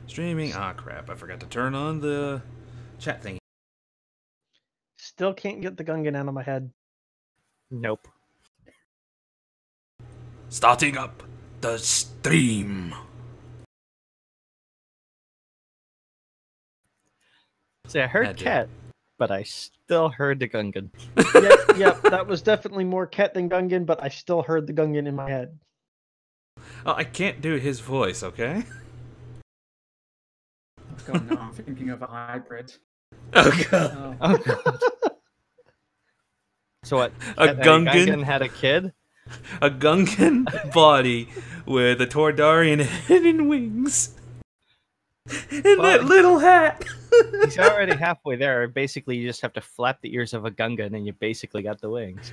Streaming. Ah, crap. I forgot to turn on the chat thing. Still can't get the Gungan out of my head. Nope. Starting up the stream. See, I heard Had to. cat, but I still heard the Gungan. Yep, that was definitely more Ket than Gungan, but I still heard the Gungan in my head. Oh, I can't do his voice, okay? Oh god, no, I'm thinking of a hybrid. Oh, God. Oh, God. So what? A Gungan? Had a kid? A Gungan body with a Tordarian head and wings. And that little hat. He's already halfway there. Basically, you just have to flap the ears of a Gungan and you basically got the wings.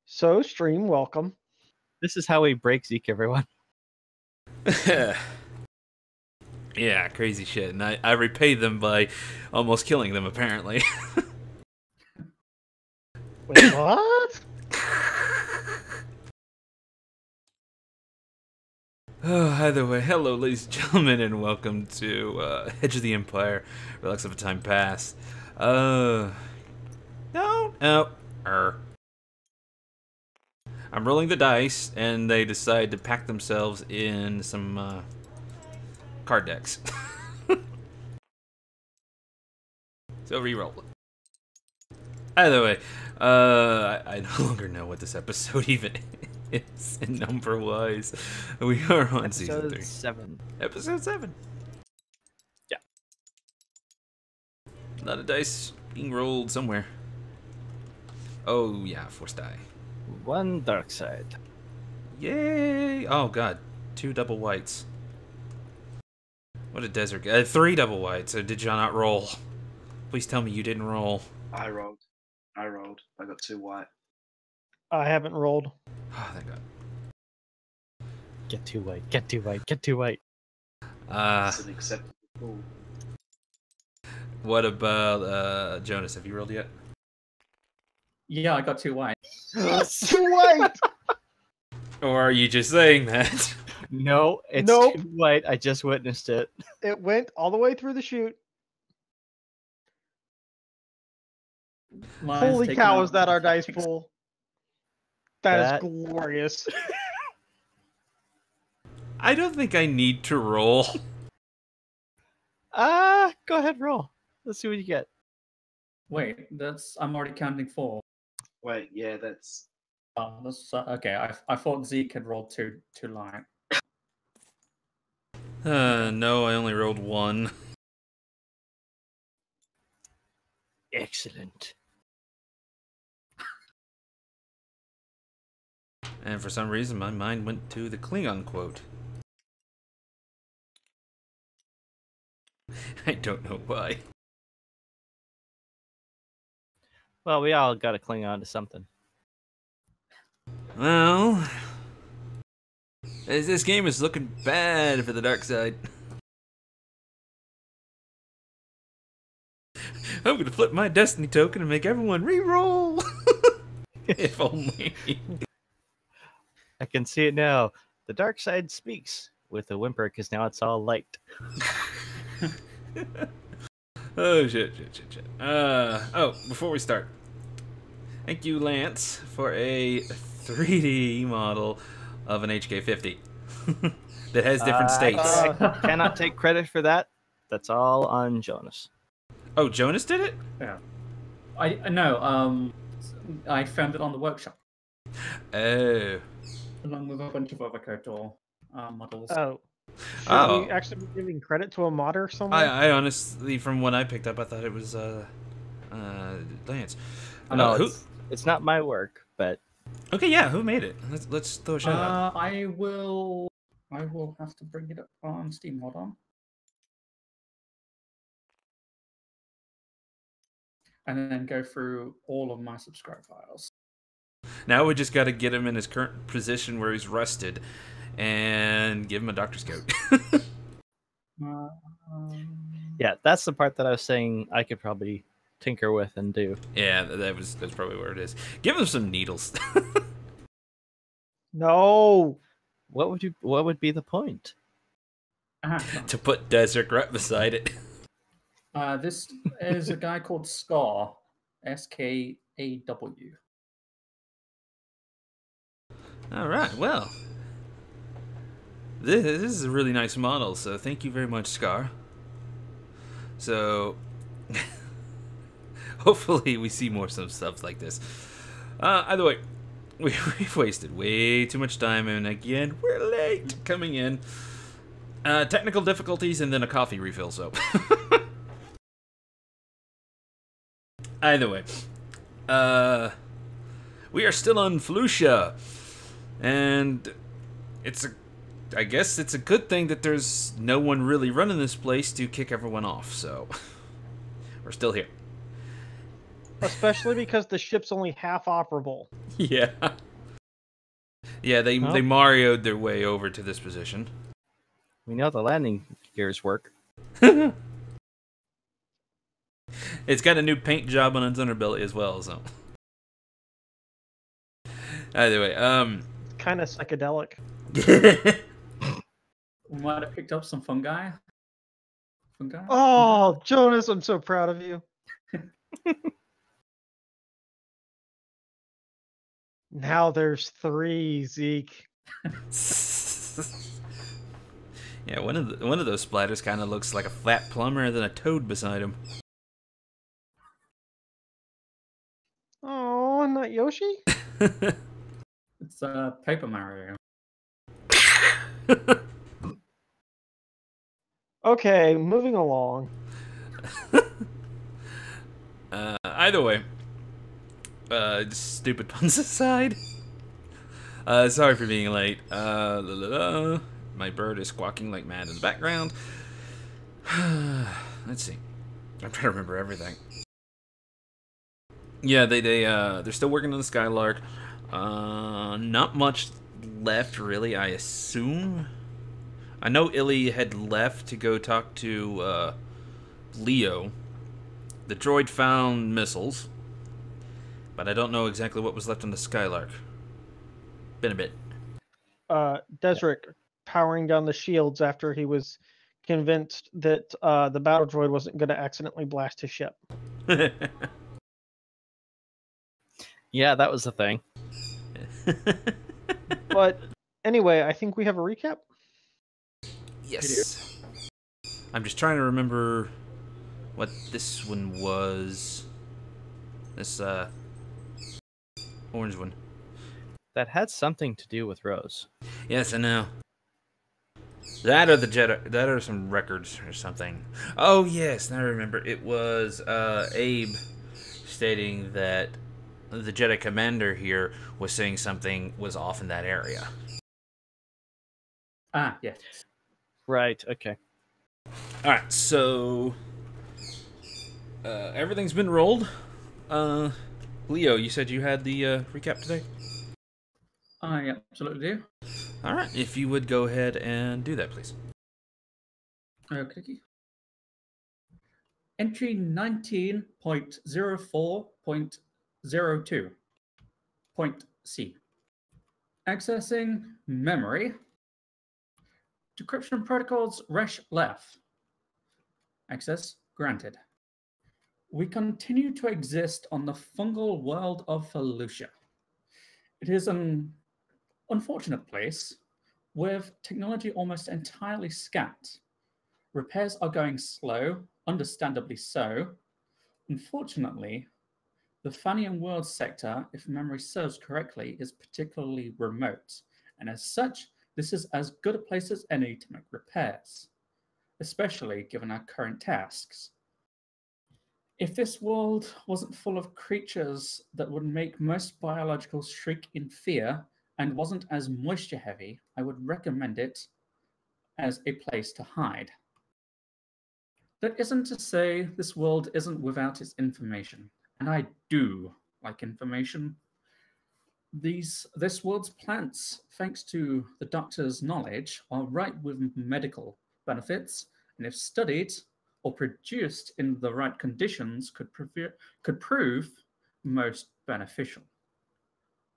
So, stream, welcome. This is how we break Zeke, everyone. Yeah, crazy shit. And I repay them by almost killing them, apparently. Wait, what? Oh, either way, hello, ladies and gentlemen, and welcome to Edge of the Empire, Relics of a Time Past. I'm rolling the dice, and they decide to pack themselves in some card decks. So re-roll. Either way, I no longer know what this episode even is number-wise. We are on season 3. 7. Episode 7. Yeah. A lot of dice being rolled somewhere. Oh, yeah, force die. 1 dark side. Yay! Oh, God. 2 double whites. What a desert. 3 double whites. Did you not roll? Please tell me you didn't roll. I rolled. I got 2 white. I haven't rolled. Oh, thank God. Get 2 white. Get 2 white. Get 2 white. That's an acceptable pool. What about Jonas? Have you rolled yet? Yeah, I got 2 white. 2 white! Or are you just saying that? No, it's Nope. 2 white. I just witnessed it. It went all the way through the chute. Mine's Holy taken cow, out is that our dice tactics. pool? That That- is glorious. I don't think I need to roll. Go ahead, roll. Let's see what you get. Wait, I'm already counting 4. Wait, yeah, that's... Oh, that's okay. I thought Zeke had rolled too light. No, I only rolled 1. Excellent. And for some reason, my mind went to the Klingon quote. I don't know why. Well, we all got to cling on to something. Well, this game is looking bad for the dark side. I'm gonna flip my destiny token and make everyone re-roll. If only. I can see it now. The dark side speaks with a whimper because now it's all light. Oh, shit. Before we start, thank you, Lance, for a 3D model of an HK50 that has different states. I cannot take credit for that. That's all on Jonas. Oh, Jonas did it? Yeah. I found it on the workshop Oh. along with a bunch of other KOTOR models. Oh. Should Oh. we actually be giving credit to a modder somewhere? I honestly, from what I picked up, I thought it was Lance. No, it's not my work, but Okay, yeah, who made it? Let's throw a shout out. I will have to bring it up on Steam. Hold on. And then go through all of my subscribe files. Now we just got to get him in his current position where he's rusted, and give him a doctor's coat. yeah, that's the part that I was saying I could probably tinker with and do. Yeah, that's probably where it is. Give him some needles. No. What would be the point? To put Desert right beside it. This is a guy called Scar, S-K-A-W. All right, well. This is a really nice model, so thank you very much, Scar. So, hopefully we see more some stuff like this. Either way, we've wasted way too much time, and again, we're late coming in. Technical difficulties and then a coffee refill, so. Either way, we are still on Felucia, and I guess it's a good thing that there's no one really running this place to kick everyone off, so we're still here. Especially because the ship's only half operable. Yeah. Yeah, they Mario'd their way over to this position. We know the landing gears work. It's got a new paint job on its underbelly as well, so. Either way, Kind of psychedelic. We might have picked up some fungi. Oh, Jonas, I'm so proud of you. Now there's 3, Zeke. Yeah, one of those splatters kind of looks like a flat plumber than a toad beside him. Oh, not Yoshi? It's Paper Mario. Okay, moving along. Either way, stupid puns aside. Sorry for being late. My bird is squawking like mad in the background. Let's see. I'm trying to remember everything. Yeah, they're still working on the Skylark. Not much left, really, I assume. I know Illy had left to go talk to Leo. The droid found missiles, but I don't know exactly what was left on the Skylark. Been a bit. Desric powering down the shields after he was convinced that the battle droid wasn't going to accidentally blast his ship. Yeah, that was the thing. But anyway, I think we have a recap. Yes. I'm just trying to remember what this one was. This orange one. That had something to do with Rose. Yes, I know. That or the Jedi. That or some records or something. Oh yes, now I remember. It was Abe stating that the Jedi commander here was saying something was off in that area. Ah, yes. Right, okay. Alright, so everything's been rolled. Leo, you said you had the recap today? I absolutely do. Alright, if you would go ahead and do that, please. Okay. Entry 19.04.02. Point C. Accessing memory. Decryption protocols Resh left. Access granted. We continue to exist on the fungal world of Felucia. It is an unfortunate place with technology almost entirely scant. Repairs are going slow, understandably so. Unfortunately, the Fanian world sector, if memory serves correctly, is particularly remote, and as such, this is as good a place as any to make repairs, especially given our current tasks. If this world wasn't full of creatures that would make most biologicals shriek in fear and wasn't as moisture heavy, I would recommend it as a place to hide. That isn't to say this world isn't without its information, and I do like information. This world's plants, thanks to the doctor's knowledge, are ripe with medical benefits, and if studied or produced in the right conditions, could prove most beneficial.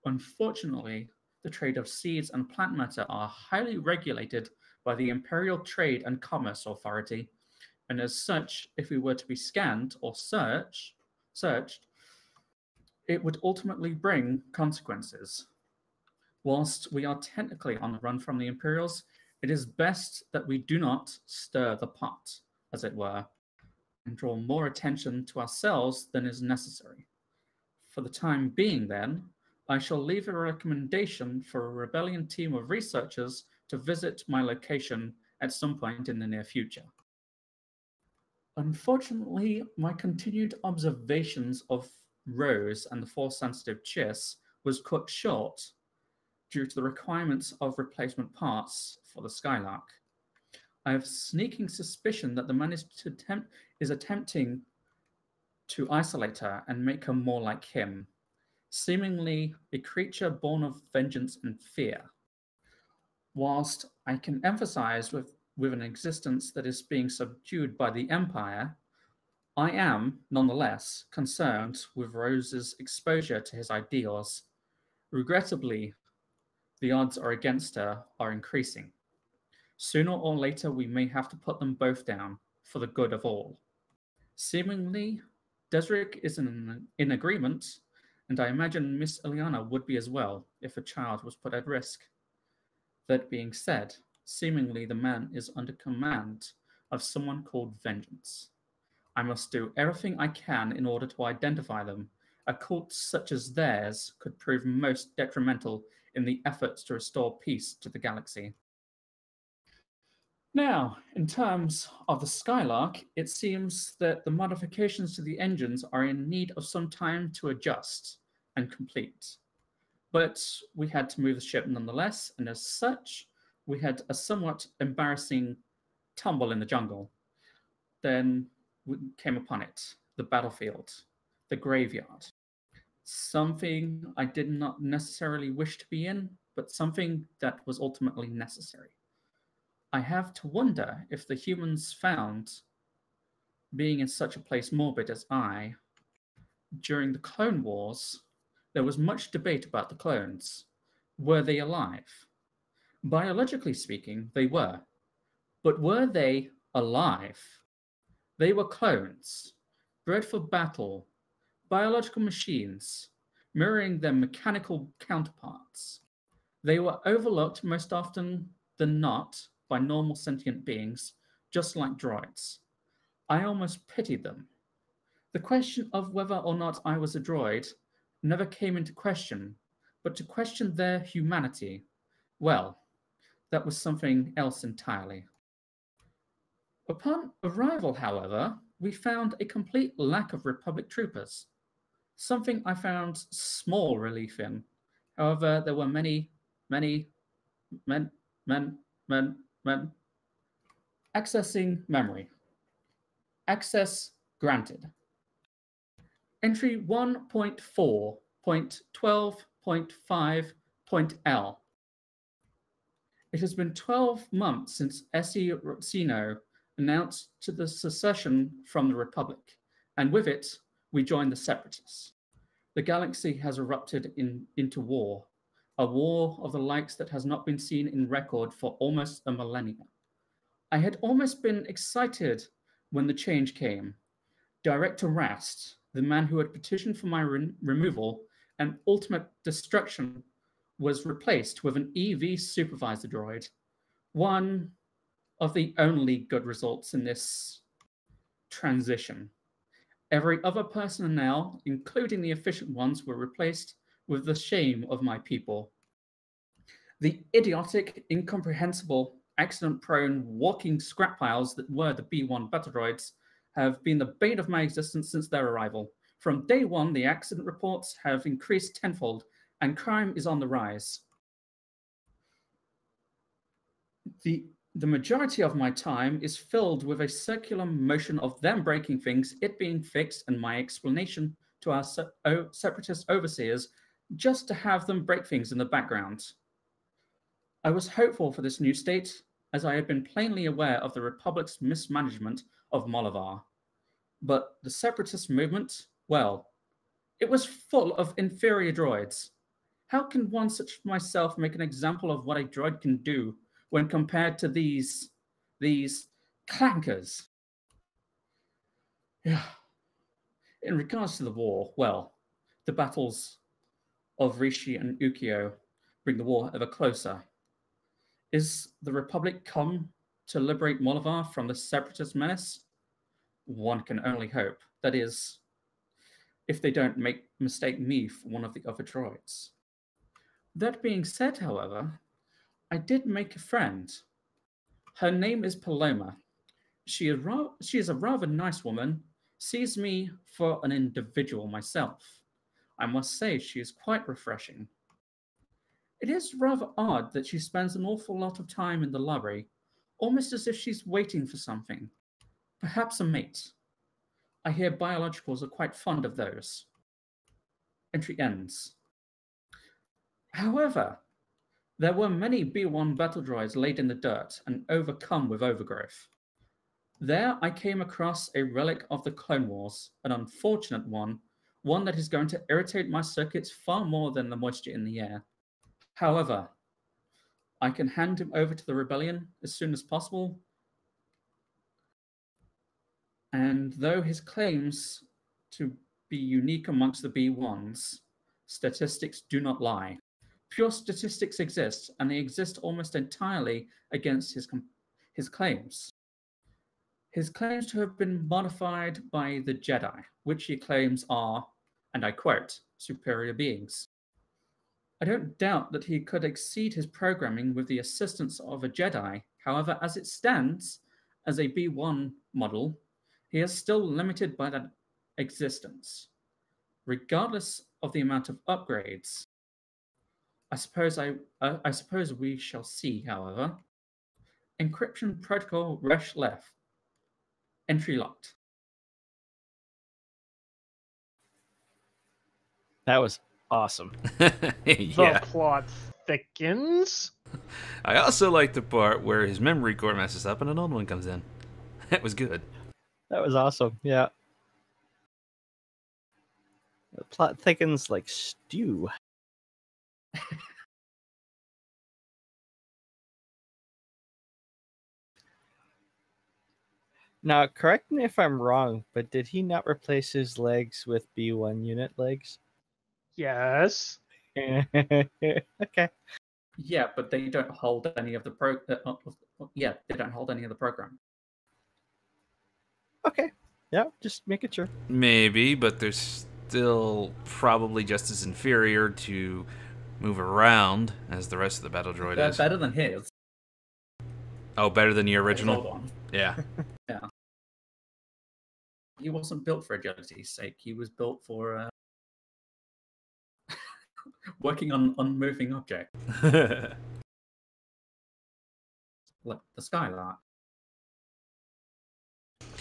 Unfortunately, The trade of seeds and plant matter are highly regulated by the Imperial Trade and Commerce Authority, and as such, if we were to be scanned or searched, it would ultimately bring consequences. Whilst we are technically on the run from the Imperials, it is best that we do not stir the pot, as it were, and draw more attention to ourselves than is necessary. For the time being, then, I shall leave a recommendation for a rebellion team of researchers to visit my location at some point in the near future. Unfortunately, my continued observations of Rose and the Force-sensitive Chiss was cut short due to the requirements of replacement parts for the Skylark. I have a sneaking suspicion that the man is attempting to isolate her and make her more like him, seemingly a creature born of vengeance and fear. Whilst I can emphasize with an existence that is being subdued by the Empire, I am, nonetheless, concerned with Rose's exposure to his ideals. Regrettably, the odds are against her are increasing. Sooner or later, we may have to put them both down for the good of all. Seemingly, Desric is in agreement, and I imagine Miss Ileana would be as well if a child was put at risk. That being said, seemingly the man is under command of someone called Vengeance. I must do everything I can in order to identify them. A cult such as theirs could prove most detrimental in the efforts to restore peace to the galaxy. Now, in terms of the Skylark, it seems that the modifications to the engines are in need of some time to adjust and complete. But we had to move the ship nonetheless, and as such, we had a somewhat embarrassing tumble in the jungle. Then we came upon it, the battlefield, the graveyard. Something I did not necessarily wish to be in, but something that was ultimately necessary. I have to wonder if the humans found being in such a place morbid as I. During the Clone Wars, there was much debate about the clones. Were they alive? Biologically speaking, they were. But were they alive? They were clones, bred for battle, biological machines, mirroring their mechanical counterparts. They were overlooked most often than not by normal sentient beings, just like droids. I almost pitied them. The question of whether or not I was a droid never came into question, but to question their humanity, well, that was something else entirely. Upon arrival, however, we found a complete lack of Republic troopers, something I found small relief in. However, there were many men. Accessing memory. Access granted. Entry 1.4.12.5.L. It has been 12 months since Essie Roxino announced to the secession from the Republic, and with it, we joined the Separatists. The galaxy has erupted into war, a war of the likes that has not been seen in record for almost a millennia. I had almost been excited when the change came. Director Rast, the man who had petitioned for my removal and ultimate destruction, was replaced with an EV supervisor droid, one of the only good results in this transition. Every other personnel, including the efficient ones, were replaced with the shame of my people. The idiotic, incomprehensible, accident-prone, walking scrap piles that were the B1 battle droids have been the bane of my existence since their arrival. From day one, the accident reports have increased tenfold, and crime is on the rise. The majority of my time is filled with a circular motion of them breaking things, it being fixed, and my explanation to our separatist overseers just to have them break things in the background. I was hopeful for this new state, as I had been plainly aware of the Republic's mismanagement of Molivar. But the separatist movement, well, it was full of inferior droids. How can one such as myself make an example of what a droid can do when compared to these clankers? Yeah. In regards to the war, well, the battles of Rishi and Ukyo bring the war ever closer. Is the Republic come to liberate Molivar from the Separatist menace? One can only hope. That is, if they don't mistake me for one of the other droids. That being said, however, I did make a friend. Her name is Paloma. She is a rather nice woman, sees me for an individual myself. I must say she is quite refreshing. It is rather odd that she spends an awful lot of time in the library, almost as if she's waiting for something. Perhaps a mate. I hear biologicals are quite fond of those. Entry ends. However, there were many B1 battle droids laid in the dirt and overcome with overgrowth. There I came across a relic of the Clone Wars, an unfortunate one that is going to irritate my circuits far more than the moisture in the air. However, I can hand him over to the rebellion as soon as possible, and though his claims to be unique amongst the B1s, statistics do not lie. Pure statistics exist, and they exist almost entirely against his claims. His claims to have been modified by the Jedi, which he claims are, and I quote, superior beings. I don't doubt that he could exceed his programming with the assistance of a Jedi. However, as it stands, as a B1 model, he is still limited by that existence. Regardless of the amount of upgrades, I suppose we shall see, however. Encryption protocol Resh left. Entry locked. That was awesome. The Yeah. plot thickens. I also like the part where his memory core messes up and an old one comes in. That was good. That was awesome. Yeah. The plot thickens like stew. Now, correct me if I'm wrong, but did he not replace his legs with B1 unit legs? Yes. Okay. Yeah, but they don't hold any of the they don't hold any of the program. Okay. Yeah, just making sure. Maybe, but they're still probably just as inferior to move around as the rest of the battle droid They're is. better than his. Oh, better than the Hold original? on. Yeah. Yeah. He wasn't built for agility's sake. He was built for working on unmoving objects, like the Skylark.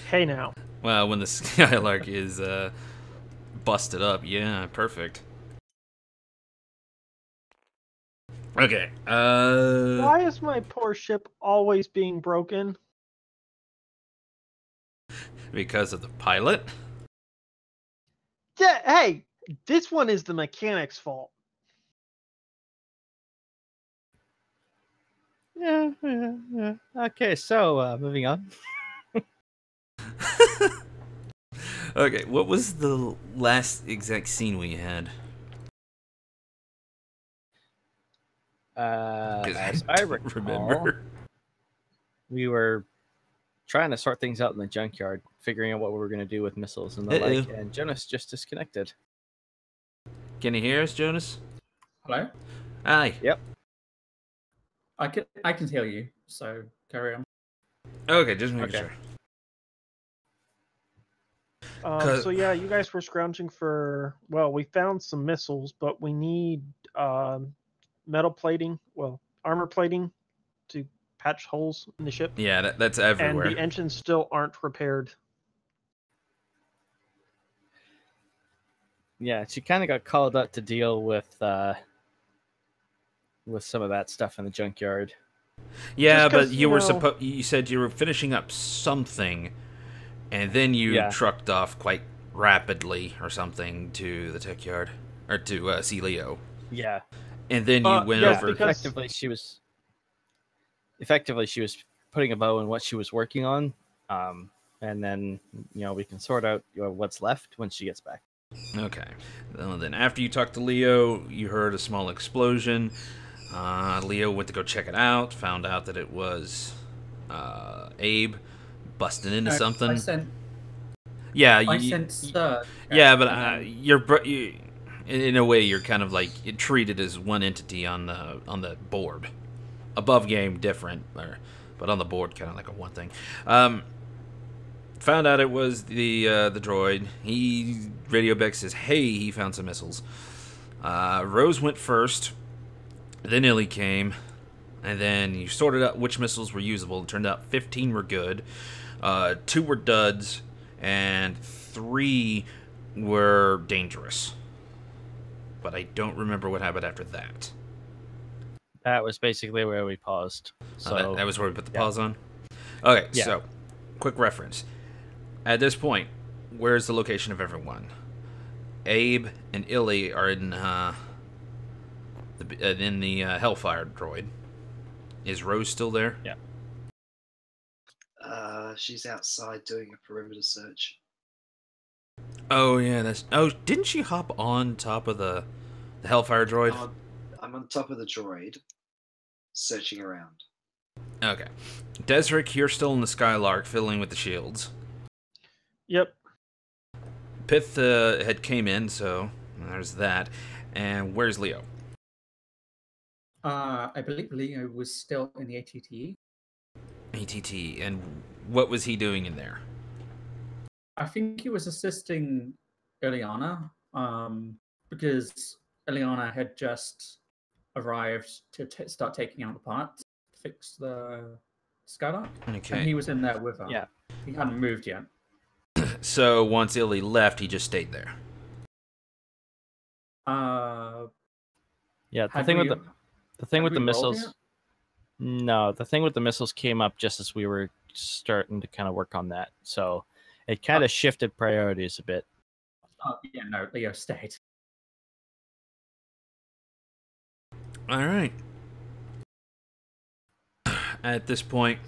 Hey now. Well, when the Skylark is busted up, yeah, perfect. Okay. Why is my poor ship always being broken? Because of the pilot? Yeah, hey, this one is the mechanic's fault. Yeah. Okay, so moving on. Okay, what was the last exact scene we had? As I don't recall, we were trying to sort things out in the junkyard, figuring out what we were going to do with missiles and the like, and Jonas just disconnected. Can you hear us, Jonas? Hello? Aye. Yep. I can hear you, so carry on. Okay, just making Okay. sure. So yeah, you guys were scrounging for. Well, we found some missiles, but we need metal plating. Well, armor plating to patch holes in the ship. Yeah, that's And everywhere. the engines still aren't repaired. Yeah, she kind of got called out to deal with some of that stuff in the junkyard. Yeah, Just 'cause, but you were know- you said you were finishing up something, and then you Yeah. trucked off quite rapidly or something to the tech yard or to Celio. Yeah. And then you went yeah, over. because- Effectively, she was putting a bow in what she was working on, and then we can sort out what's left when she gets back. Okay. Well, then after you talked to Leo, you heard a small explosion. Leo went to go check it out, found out that it was Abe busting into something. I sent Surge. Yeah, but in a way, you're kind of like treated as one entity on the board. Above game, different, but on the board, kind of like a one thing. Found out it was the droid. Radio Beck says, "Hey, he found some missiles." Rose went first, then Illy came, and then you sorted out which missiles were usable. It turned out 15 were good, 2 were duds, and 3 were dangerous. But I don't remember what happened after that. That was basically where we paused. So that was where we put the pause on? Okay, Yeah. So, quick reference. At this point, where's the location of everyone? Abe and Illy are in the Hellfire droid. Is Rose still there? Yeah. She's outside doing a perimeter search. Oh, yeah, didn't she hop on top of the Hellfire droid? I'm on top of the droid, searching around. Okay. Desric, you're still in the Skylark, fiddling with the shields. Yep. Pith had came in, so there's that. And where's Leo? I believe Leo was still in the ATT. ATT. And what was he doing in there? I think he was assisting Ileana, because Ileana had just arrived to start taking out the parts, fix the Skylark. Okay. And he was in there with her. Yeah. He hadn't moved yet. So once Illy left, he just stayed there. Yeah, the thing with the missiles. No, the thing with the missiles came up just as we were starting to kind of work on that. So it kind of shifted priorities a bit. Oh, yeah, no, Leo stayed. All right. At this point,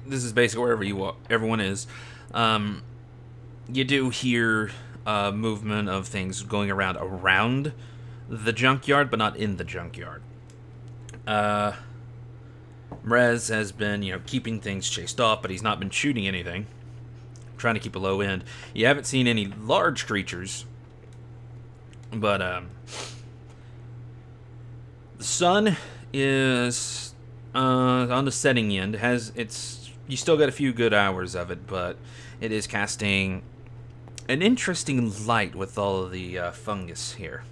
this is basically wherever everyone is. You do hear movement of things going around the junkyard, but not in the junkyard. Mrez has been, keeping things chased off, but he's not been shooting anything. Trying to keep a low end. You haven't seen any large creatures, but the sun is on the setting end. You still got a few good hours of it, but it is casting an interesting light with all of the fungus here.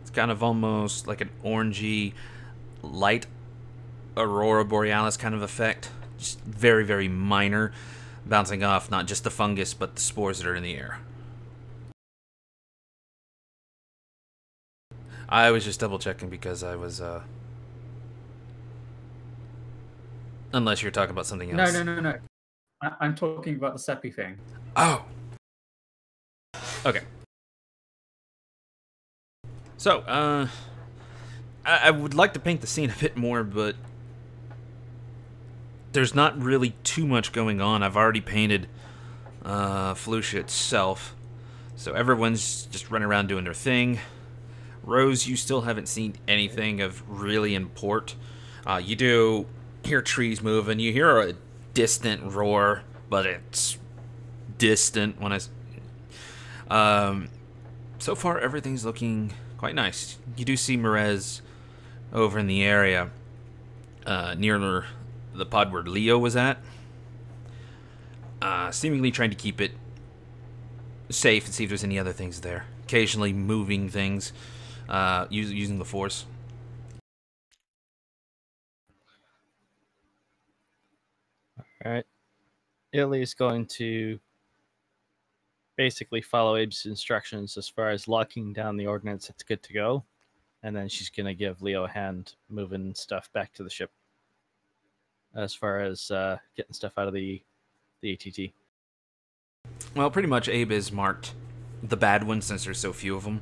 It's kind of almost like an orangey light aurora borealis kind of effect. Just very, very minor, bouncing off not just the fungus, but the spores that are in the air. I was just double checking because I was unless you're talking about something else. No. I'm talking about the Seppi thing. Oh. Okay. So, I would like to paint the scene a bit more, but there's not really too much going on. I've already painted Felucia itself, so everyone's just running around doing their thing. Rose, you still haven't seen anything of really import. You do hear trees moving. You hear a distant roar, but it's distant. So far, everything's looking quite nice. You do see Merez over in the area near the pod where Leo was at, seemingly trying to keep it safe and see if there's any other things there. Occasionally moving things, using the force. All right. Illy's going to basically follow Abe's instructions as far as locking down the ordnance. It's good to go. And then she's going to give Leo a hand moving stuff back to the ship as far as getting stuff out of the ATT. Well, pretty much Abe is marked the bad ones since there's so few of them.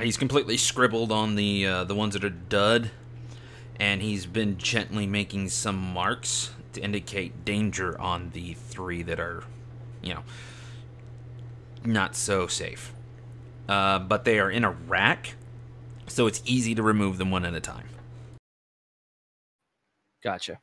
He's completely scribbled on the ones that are dud, and he's been gently making some marks to indicate danger on the 3 that are, you know, not so safe. But they are in a rack, so it's easy to remove them one at a time. Gotcha.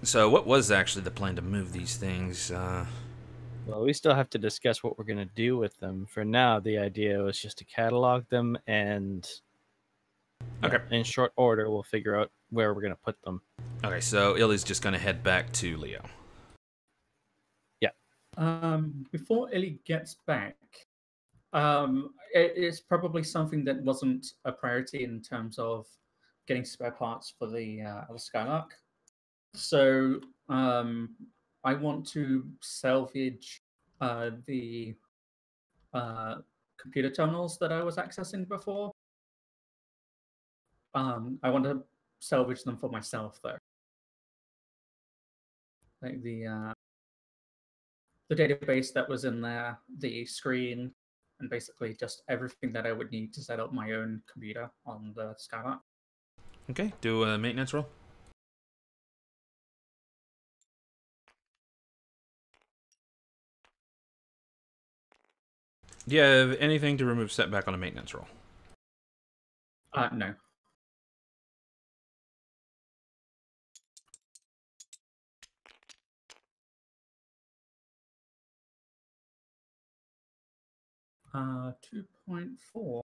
So what was actually the plan to move these things? Well, we still have to discuss what we're going to do with them. For now, the idea was just to catalog them, and Okay. in short order, we'll figure out where we're going to put them. Okay, so Illy's just going to head back to Leo. Before Illy gets back, it's probably something that wasn't a priority in terms of getting spare parts for the Skylark. So I want to salvage the computer terminals that I was accessing before. I want to salvage them for myself, though. Like the database that was in there, the screen, and basically just everything that I would need to set up my own computer on the Skylark. Okay, do a maintenance roll. Do you have anything to remove setback on a maintenance roll? No. Uh, 2.4. All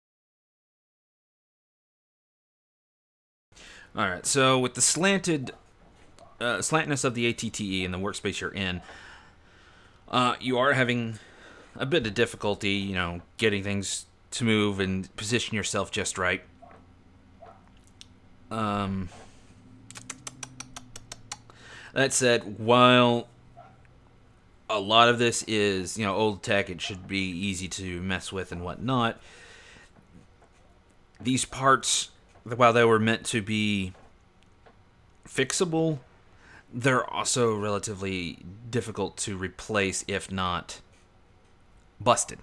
right, so with the slantedness of the ATTE and the workspace you're in, you are having a bit of difficulty, you know, getting things to move and position yourself just right. That said, while a lot of this is, you know, old tech, it should be easy to mess with and whatnot. These parts, while they were meant to be fixable, they're also relatively difficult to replace, if not busted.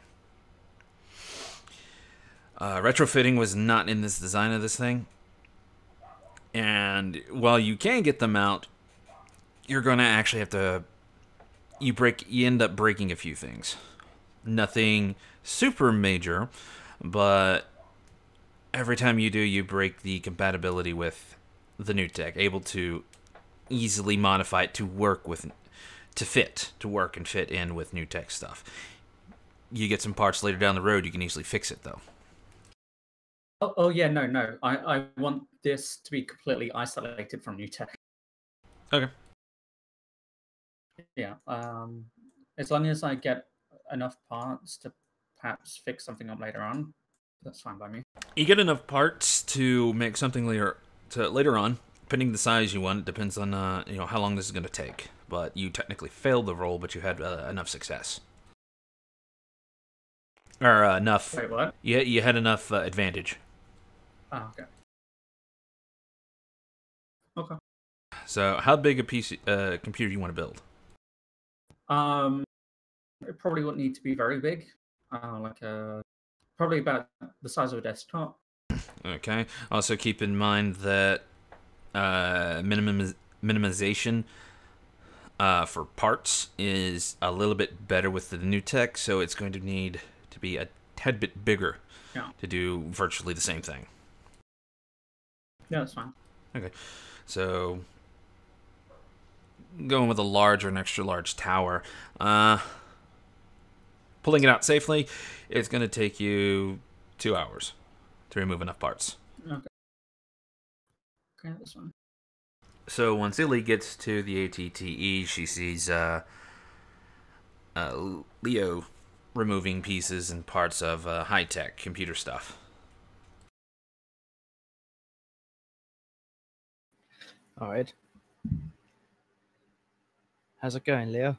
Retrofitting was not in this design of this thing. And while you can get them out, you're going to actually have to... You end up breaking a few things. Nothing super major, but every time you do, you break the compatibility with the new tech, able to easily modify it to work with, to work and fit in with new tech stuff. You get some parts later down the road, you can easily fix it though. Oh yeah, no. I want this to be completely isolated from new tech. Okay. Yeah. As long as I get enough parts to perhaps fix something up later on, that's fine by me. You get enough parts to make something later on, depending the size you want. It depends on you know, how long this is going to take. But you technically failed the roll, but you had enough success. Or enough. Wait, what? You had enough advantage. Oh, okay. Okay. So, how big a PC computer do you want to build? It probably wouldn't need to be very big. Probably about the size of a desktop. Okay. Also, keep in mind that minimization for parts is a little bit better with the new tech, so it's going to need to be a tad bit bigger to do virtually the same thing. Yeah, that's fine. Okay. So, going with a large or an extra large tower. Pulling it out safely, it's going to take you 2 hours to remove enough parts. Okay, that's fine. So once Illy gets to the ATTE, she sees Leo removing pieces and parts of high-tech computer stuff. All right. How's it going, Leo?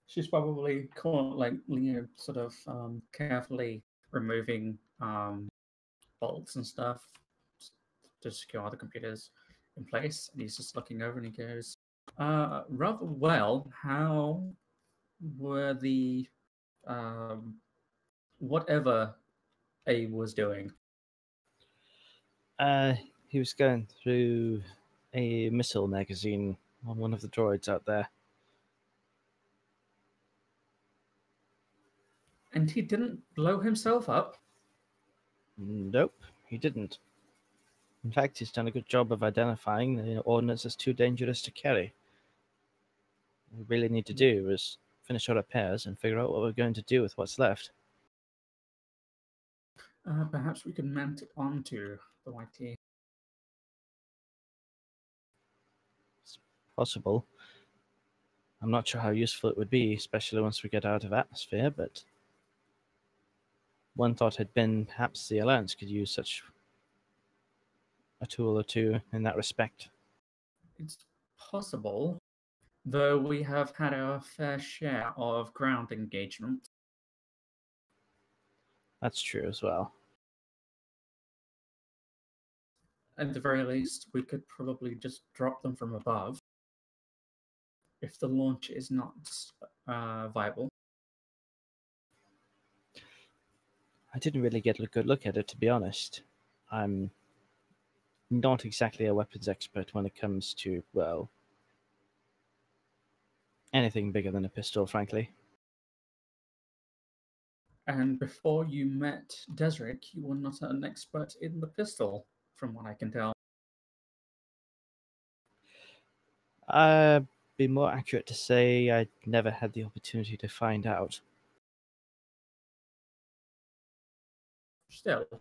She's probably sort of carefully removing bolts and stuff to secure the computers in place. And he's just looking over and he goes, rather well. How were the whatever Abe was doing? He was going through a missile magazine on one of the droids out there. And he didn't blow himself up? Nope, he didn't. In fact, he's done a good job of identifying the ordnance as too dangerous to carry. What we really need to do is finish our repairs and figure out what we're going to do with what's left. Perhaps we can mount it onto the YT. It's possible. I'm not sure how useful it would be, especially once we get out of atmosphere, but one thought had been perhaps the Alliance could use such a tool or two in that respect. It's possible, though we have had our fair share of ground engagement. That's true as well. At the very least, we could probably just drop them from above if the launch is not viable. I didn't really get a good look at it, to be honest. I'm not exactly a weapons expert when it comes to, well, anything bigger than a pistol, frankly. And before you met Desric, you were not an expert in the pistol, from what I can tell. I'd be more accurate to say I never had the opportunity to find out. Still. I'm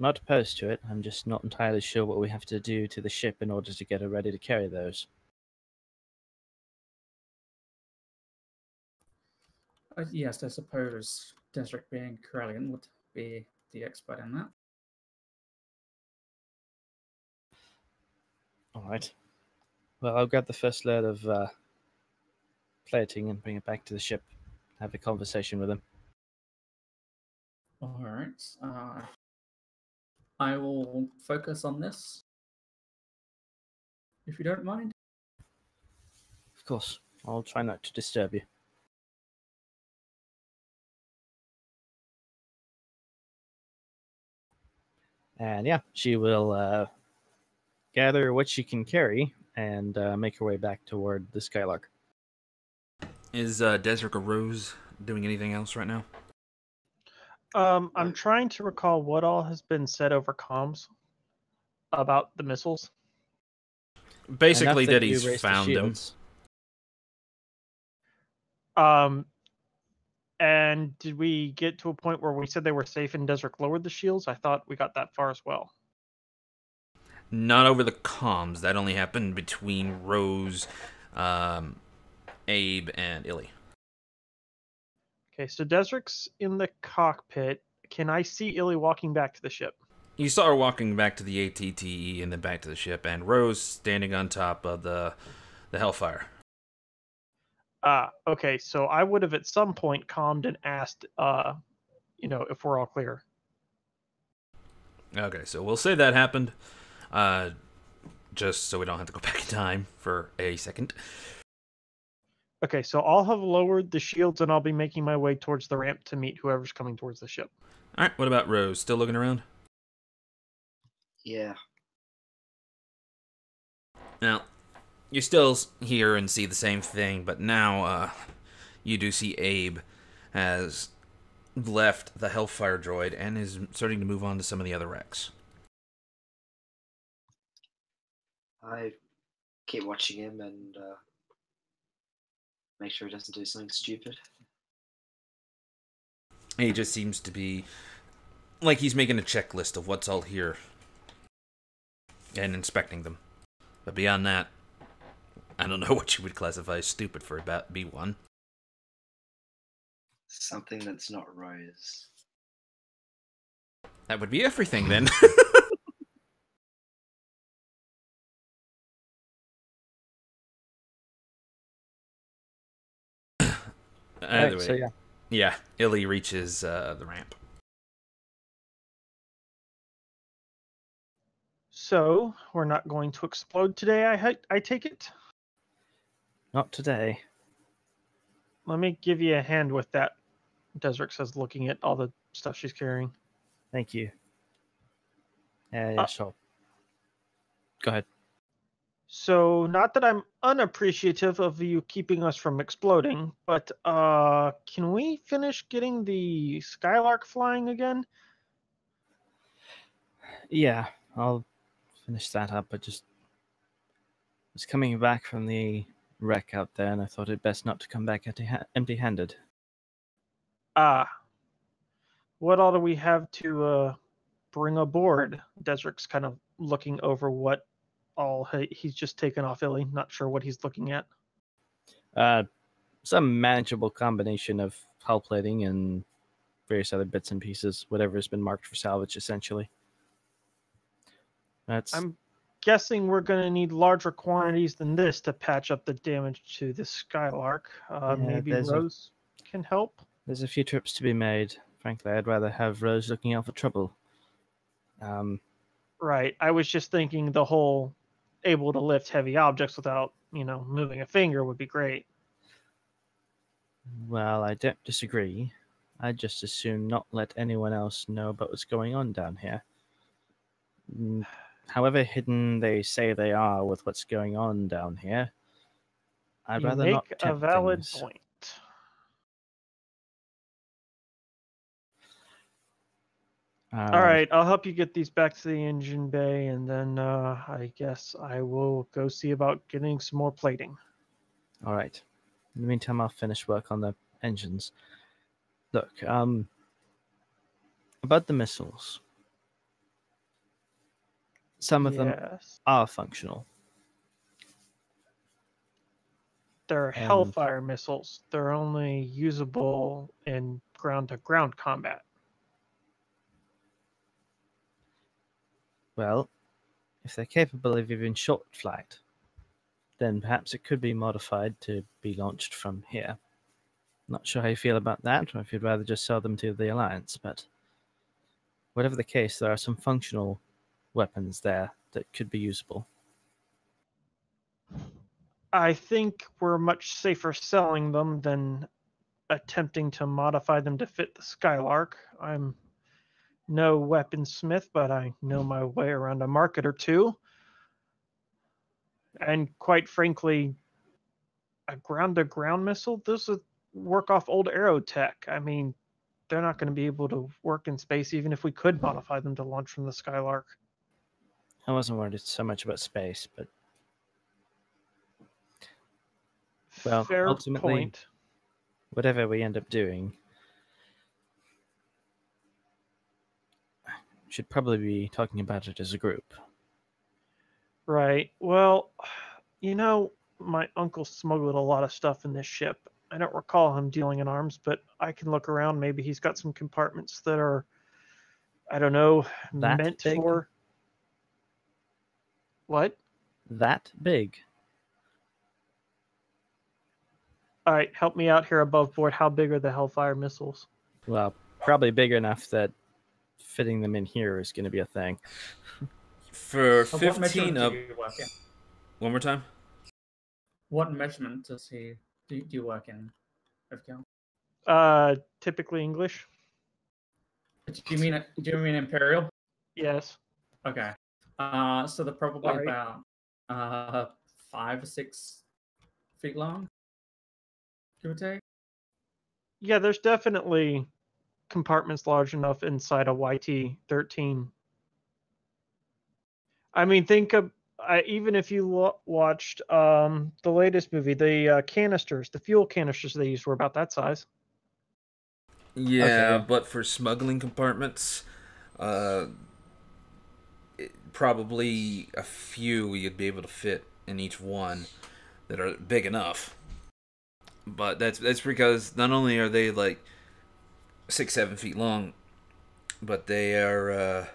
not opposed to it, I'm just not entirely sure what we have to do to the ship in order to get her ready to carry those. Yes, I suppose Desric being Corellian would be the expert in that. Alright. Well, I'll grab the first load of plating and bring it back to the ship. Have a conversation with him. Alright. I will focus on this, if you don't mind. Of course, I'll try not to disturb you. And yeah, she will gather what she can carry and make her way back toward the Skylark. Is Desric or Rose doing anything else right now? I'm trying to recall what all has been said over comms about the missiles. Basically, Enough that that you he's raised the found them. shields. And did we get to a point where we said they were safe and Desric lowered the shields? I thought we got that far as well. Not over the comms. That only happened between Rose, Abe, and Illy. Okay, so Desric's in the cockpit. Can I see Illy walking back to the ship? You saw her walking back to the ATTE and then back to the ship, and Rose standing on top of the Hellfire. Okay, so I would have at some point calmed and asked, if we're all clear. Okay, so we'll say that happened, just so we don't have to go back in time for a second. Okay, so I'll have lowered the shields and I'll be making my way towards the ramp to meet whoever's coming towards the ship. All right, what about Rose? Still looking around? Yeah. Now, you still hear and see the same thing, but now you do see Abe has left the Hellfire droid and is starting to move on to some of the other wrecks. I keep watching him and make sure he doesn't do something stupid. He just seems to be like he's making a checklist of what's all here and inspecting them. But beyond that, I don't know what you would classify as stupid for about B1. Something that's not Rose. That would be everything then. Either Right, way, so yeah. yeah, Illy reaches the ramp. So we're not going to explode today. I take it. Not today. Let me give you a hand with that. Desric says, looking at all the stuff she's carrying. Thank you. Yeah, sure. Go ahead. So, not that I'm unappreciative of you keeping us from exploding, but can we finish getting the Skylark flying again? Yeah, I'll finish that up. I just was coming back from the wreck out there, and I thought it best not to come back empty-handed. Ah, what all do we have to bring aboard? Desric's kind of looking over what all he's just taken off Illy. Not sure what he's looking at. Some manageable combination of hull plating and various other bits and pieces, whatever has been marked for salvage, essentially. I'm guessing we're going to need larger quantities than this to patch up the damage to the Skylark. Maybe Rose can help? There's a few trips to be made. Frankly, I'd rather have Rose looking out for trouble. Right. I was just thinking the whole able to lift heavy objects without, moving a finger would be great. Well, I don't disagree. I'd just as soon not let anyone else know about what's going on down here. However hidden they say they are with what's going on down here, I'd rather not tempt a valid things. point. All right, I'll help you get these back to the engine bay, and then I guess I will go see about getting some more plating. All right. In the meantime, I'll finish work on the engines. Look, about the missiles. Some of them are functional. They're Hellfire missiles. They're only usable in ground-to-ground combat. Well, if they're capable of even short flight, then perhaps it could be modified to be launched from here. Not sure how you feel about that, or if you'd rather just sell them to the Alliance, but whatever the case, there are some functional weapons there that could be usable. I think we're much safer selling them than attempting to modify them to fit the Skylark. I'm no weaponsmith, but I know my way around a market or two. And quite frankly, a ground-to-ground missile, this would work off old aero tech. I mean, they're not going to be able to work in space even if we could modify them to launch from the Skylark. I wasn't worried so much about space, but well, Fair ultimately, point. Whatever we end up doing, we should probably be talking about it as a group. Right. Well, my uncle smuggled a lot of stuff in this ship. I don't recall him dealing in arms, but I can look around. Maybe he's got some compartments that are, I don't know, meant for... What? That big? All right, help me out here above board. How big are the Hellfire missiles? Well, probably big enough that fitting them in here is going to be a thing. For 15 up... One more time? What measurement do you work in, FKL? Typically English. Do you mean Imperial? Yes. Okay. So they're probably about 5 or 6 feet long, give or take. Yeah, there's definitely compartments large enough inside a YT-13. I mean, think of even if you watched the latest movie, the canisters, the fuel canisters they used were about that size. Yeah, but for smuggling compartments, probably a few you'd be able to fit in each one that are big enough. But that's because not only are they like 6-7 feet long, but they are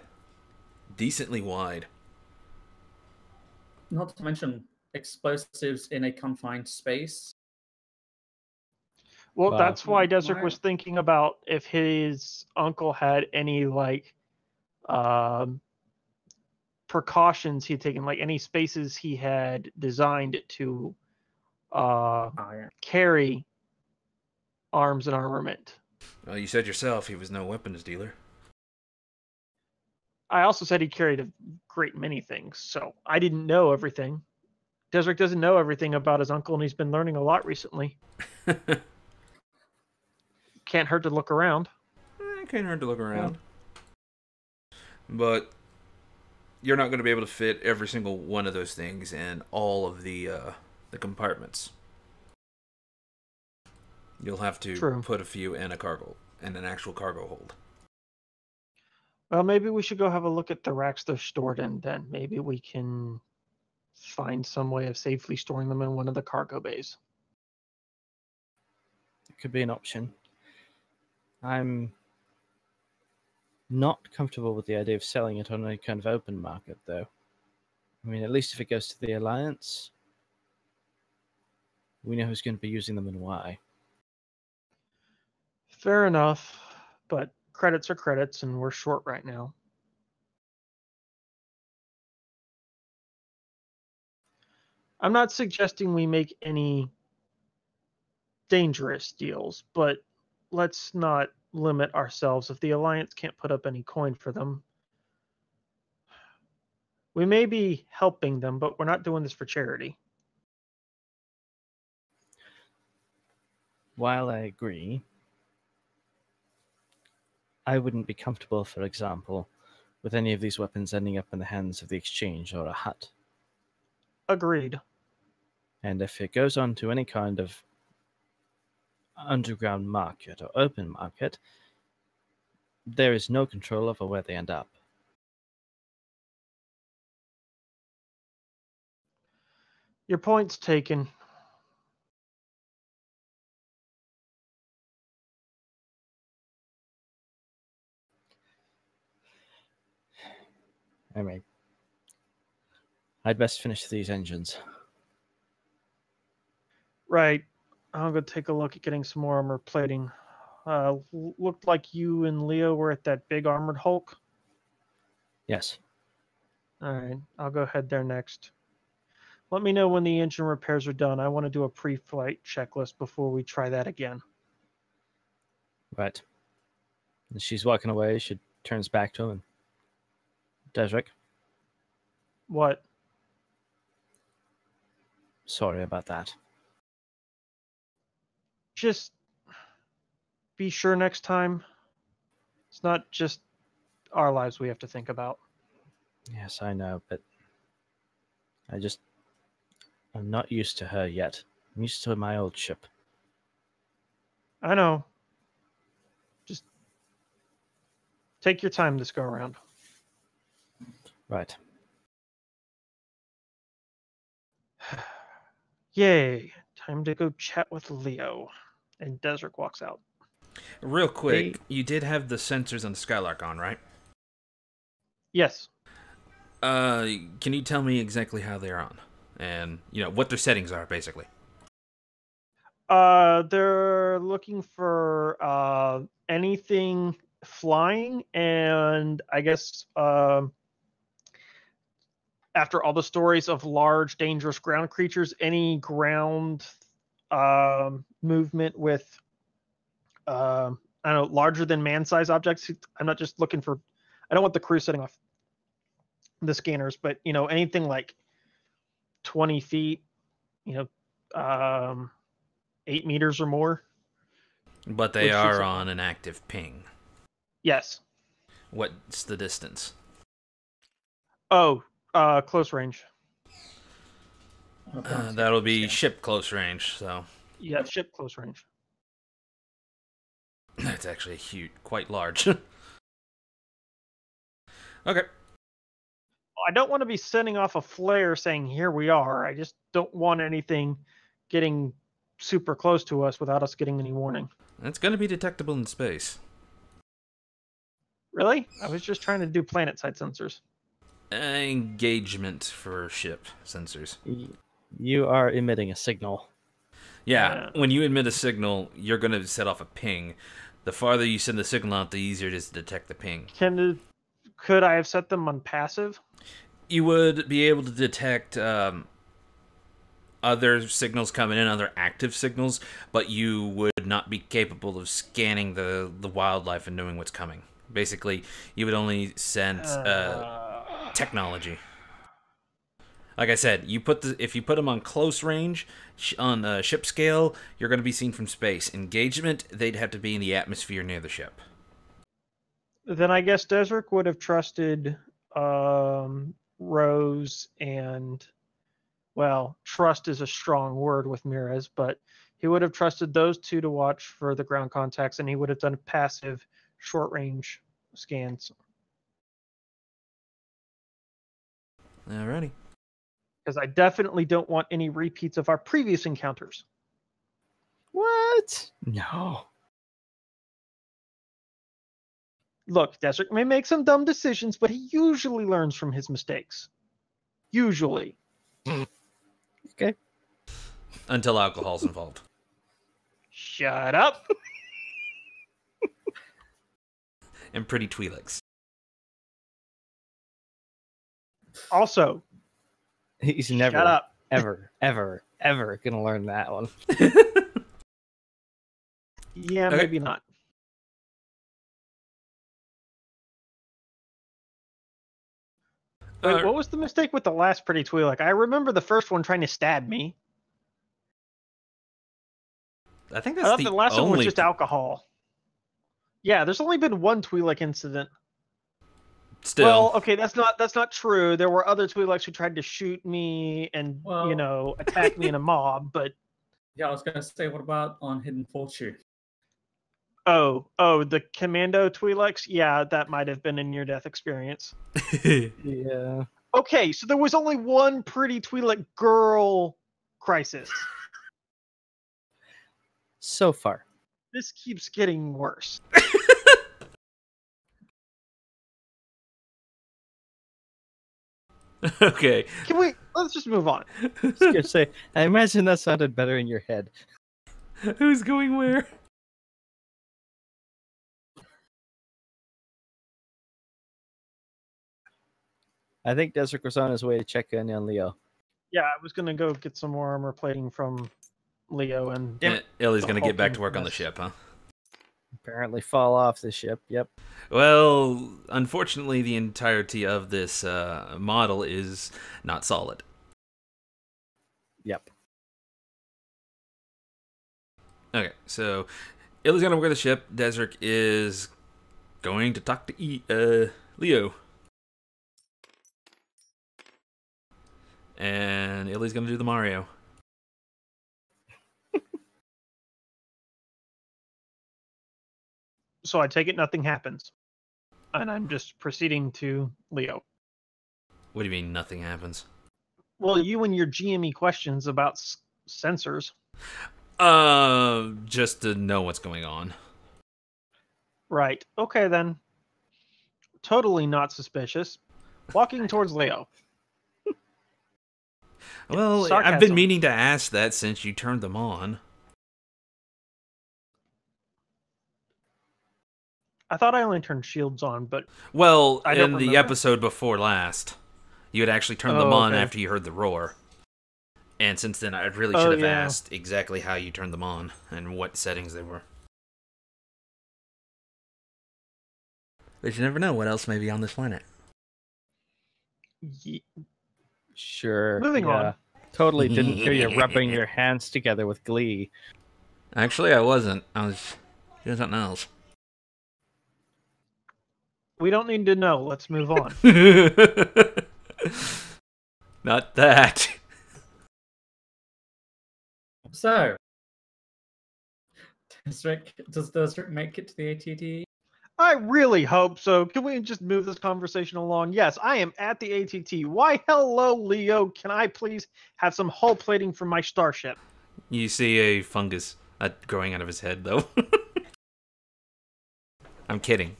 decently wide. Not to mention explosives in a confined space. Well, Wow. that's why Desert Why- was thinking about if his uncle had any like um, precautions he'd taken, like any spaces he had designed to Oh, yeah. carry arms and armament. Well, you said yourself he was no weapons dealer. I also said he carried a great many things, so I didn't know everything. Desert doesn't know everything about his uncle, and he's been learning a lot recently. Can't hurt to look around. Can't hurt to look around. But you're not going to be able to fit every single one of those things in all of the compartments. You'll have to True. put a few in an actual cargo hold. Well, maybe we should go have a look at the racks they're stored in then. Maybe we can find some way of safely storing them in one of the cargo bays. It could be an option. I'm not comfortable with the idea of selling it on a kind of open market, though. I mean, at least if it goes to the Alliance, we know who's going to be using them and why. Fair enough, but credits are credits, and we're short right now. I'm not suggesting we make any dangerous deals, but let's not limit ourselves. If the Alliance can't put up any coin for them, we may be helping them, but we're not doing this for charity. While I agree, I wouldn't be comfortable, for example, with any of these weapons ending up in the hands of the Exchange or a hut. Agreed. And if it goes on to any kind of underground market or open market, there is no control over where they end up. Your point's taken. Anyway, I'd best finish these engines. Right. I'll go take a look at getting some more armor plating. Looked like you and Leo were at that big armored Hulk. Yes. All right. I'll go head there next. Let me know when the engine repairs are done. I want to do a pre-flight checklist before we try that again. Right. As she's walking away, she turns back to him and Desric, What? sorry about that. Just be sure next time it's not just our lives we have to think about. Yes, I know, but I'm not used to her yet. I'm used to my old ship. I know. Just take your time this go around. Right. Yay. Time to go chat with Leo. And Desert walks out. Real quick, you did have the sensors on the Skylark on, right? Yes. Can you tell me exactly how they're on? And, what their settings are, basically. They're looking for anything flying, and I guess after all the stories of large, dangerous ground creatures, any ground movement with I don't know, larger than man-sized objects. I'm not just looking for. I don't want the crew setting off the scanners, but anything like 20 feet, 8 meters or more. But they are on an active ping. Yes. What's the distance? Oh, close range. That'll be ship close range, so. Yeah, ship close range. That's actually quite large. Okay. I don't want to be sending off a flare saying, here we are. I just don't want anything getting super close to us without us getting any warning. It's going to be detectable in space. Really? I was just trying to do planet side sensors. Engagement for ship sensors. You are emitting a signal. Yeah, when you emit a signal, you're going to set off a ping. The farther you send the signal out, the easier it is to detect the ping. Could I have set them on passive? You would be able to detect other signals coming in, other active signals, but you would not be capable of scanning the wildlife and knowing what's coming. Basically, you would only sense technology. Like I said, if you put them on close range, on ship scale, you're going to be seen from space. Engagement, they'd have to be in the atmosphere near the ship. Then I guess Desric would have trusted Rose and, well, trust is a strong word with Mirez, but he would have trusted those two to watch for the ground contacts, and he would have done passive short-range scans. Alrighty. Because I definitely don't want any repeats of our previous encounters. What? No. Look, Desric may make some dumb decisions, but he usually learns from his mistakes. Usually. Okay. Until alcohol's involved. Shut up. And pretty Twi'leks. Also, he's never, shut up. ever gonna learn that one. Yeah, Okay. maybe not. Wait, what was the mistake with the last pretty Twi'lek? I remember the first one trying to stab me. I think I that's thought the last one was just alcohol. Yeah, there's only been one Twi'lek incident. Still. Well, okay, that's not true. There were other Twi'leks who tried to shoot me and attack me in a mob, but Yeah, I was gonna say, what about on Hidden Fortune? oh, the Commando Twi'leks? Yeah, that might have been a near-death experience. Yeah. Okay, so there was only one pretty Twi'lek girl crisis. So far. This keeps getting worse. Okay. Let's just move on. I was gonna say, I imagine that sounded better in your head. Who's going where? I think Desric was on his way to check in on Leo. Yeah, I was gonna go get some more armor plating from Leo and Illy's going to get back to work on the ship, huh? Apparently fall off the ship, yep. Well, unfortunately, the entirety of this model is not solid. Yep. Okay, so Illy's going to work on the ship. Desric is going to talk to Leo. And Illy's going to do the Mario. So I take it nothing happens. And I'm just proceeding to Leo. What do you mean nothing happens? Well, you and your GME questions about sensors. Just to know what's going on. Right. Okay, then. Totally not suspicious. Walking towards Leo. Well, Sarcasm. I've been meaning to ask that since you turned them on. I thought I only turned shields on, but... Well, I don't in the remember. episode before last, you had actually turned them on okay. after you heard the roar. And since then, I really should have asked exactly how you turned them on and what settings they were. But you never know what else may be on this planet. Sure. Moving on. Totally didn't hear you rubbing your hands together with glee. Actually, I wasn't. I was doing something else. We don't need to know. Let's move on. Not that. So, does Desric make it to the ATT? I really hope so. Can we just move this conversation along? Yes, I am at the ATT. Why, hello, Leo. Can I please have some hull plating from my starship? You see a fungus growing out of his head, though. I'm kidding.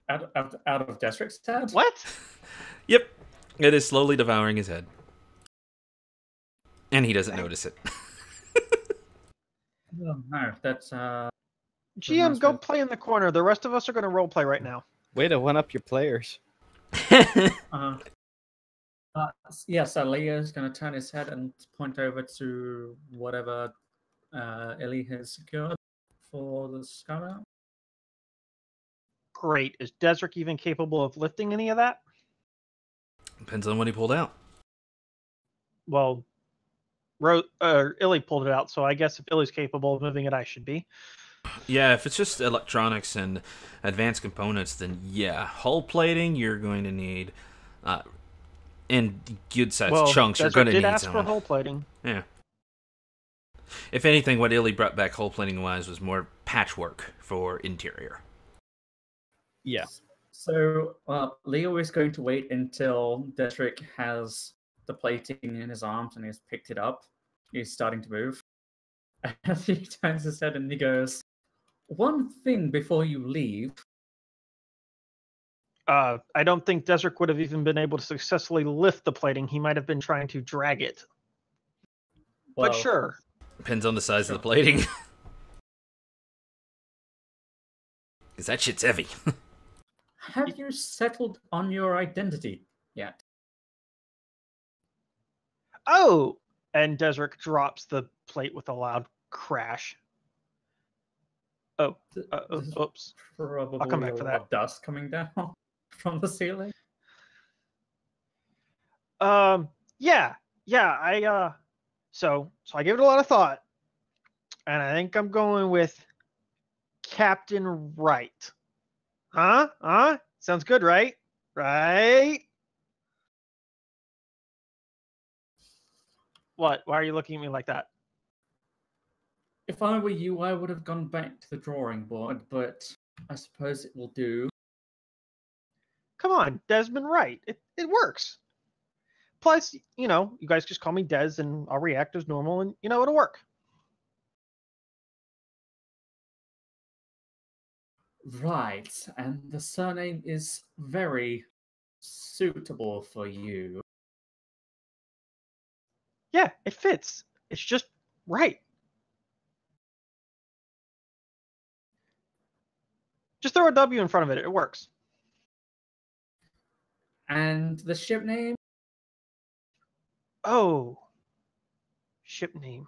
Out of Desric's head? What? Yep. It is slowly devouring his head. And he doesn't notice it. Oh, no, that's GM, go play in the corner. The rest of us are going to role play right now. Way to one up your players. Uh, yes, Leo is going to turn his head and point over to whatever Illy has secured for the scout. Great. Is Desric even capable of lifting any of that? Depends on what he pulled out. Well, Illy pulled it out, so I guess if Illy's capable of moving it, I should be. Yeah, if it's just electronics and advanced components, then yeah. Hull plating, you're going to need... in good-sized chunks, you're going to need did ask someone. for hull plating. Yeah. If anything, what Illy brought back hull plating-wise was more patchwork for interior. Yeah. So Leo is going to wait until Desric has the plating in his arms and he's picked it up. He's starting to move. As he turns his head and he goes, "One thing before you leave." I don't think Desric would have even been able to successfully lift the plating. He might have been trying to drag it. Well, but sure. Depends on the size of the plating. Because that shit's heavy. Have you settled on your identity yet? Oh! And Desric drops the plate with a loud crash. Oh, oops. Probably I'll come back for a lot that. of dust coming down from the ceiling. Yeah, so I gave it a lot of thought, and I think I'm going with Captain Wright. Huh? Sounds good, right? Right? What? Why are you looking at me like that? If I were you, I would have gone back to the drawing board, but I suppose it will do. Come on, Desmond Wright. It works. Plus, you guys just call me Des and I'll react as normal and, it'll work. Right, and the surname is very suitable for you. Yeah, it fits. It's just right. Just throw a W in front of it. It works. And the ship name? Oh. Ship name.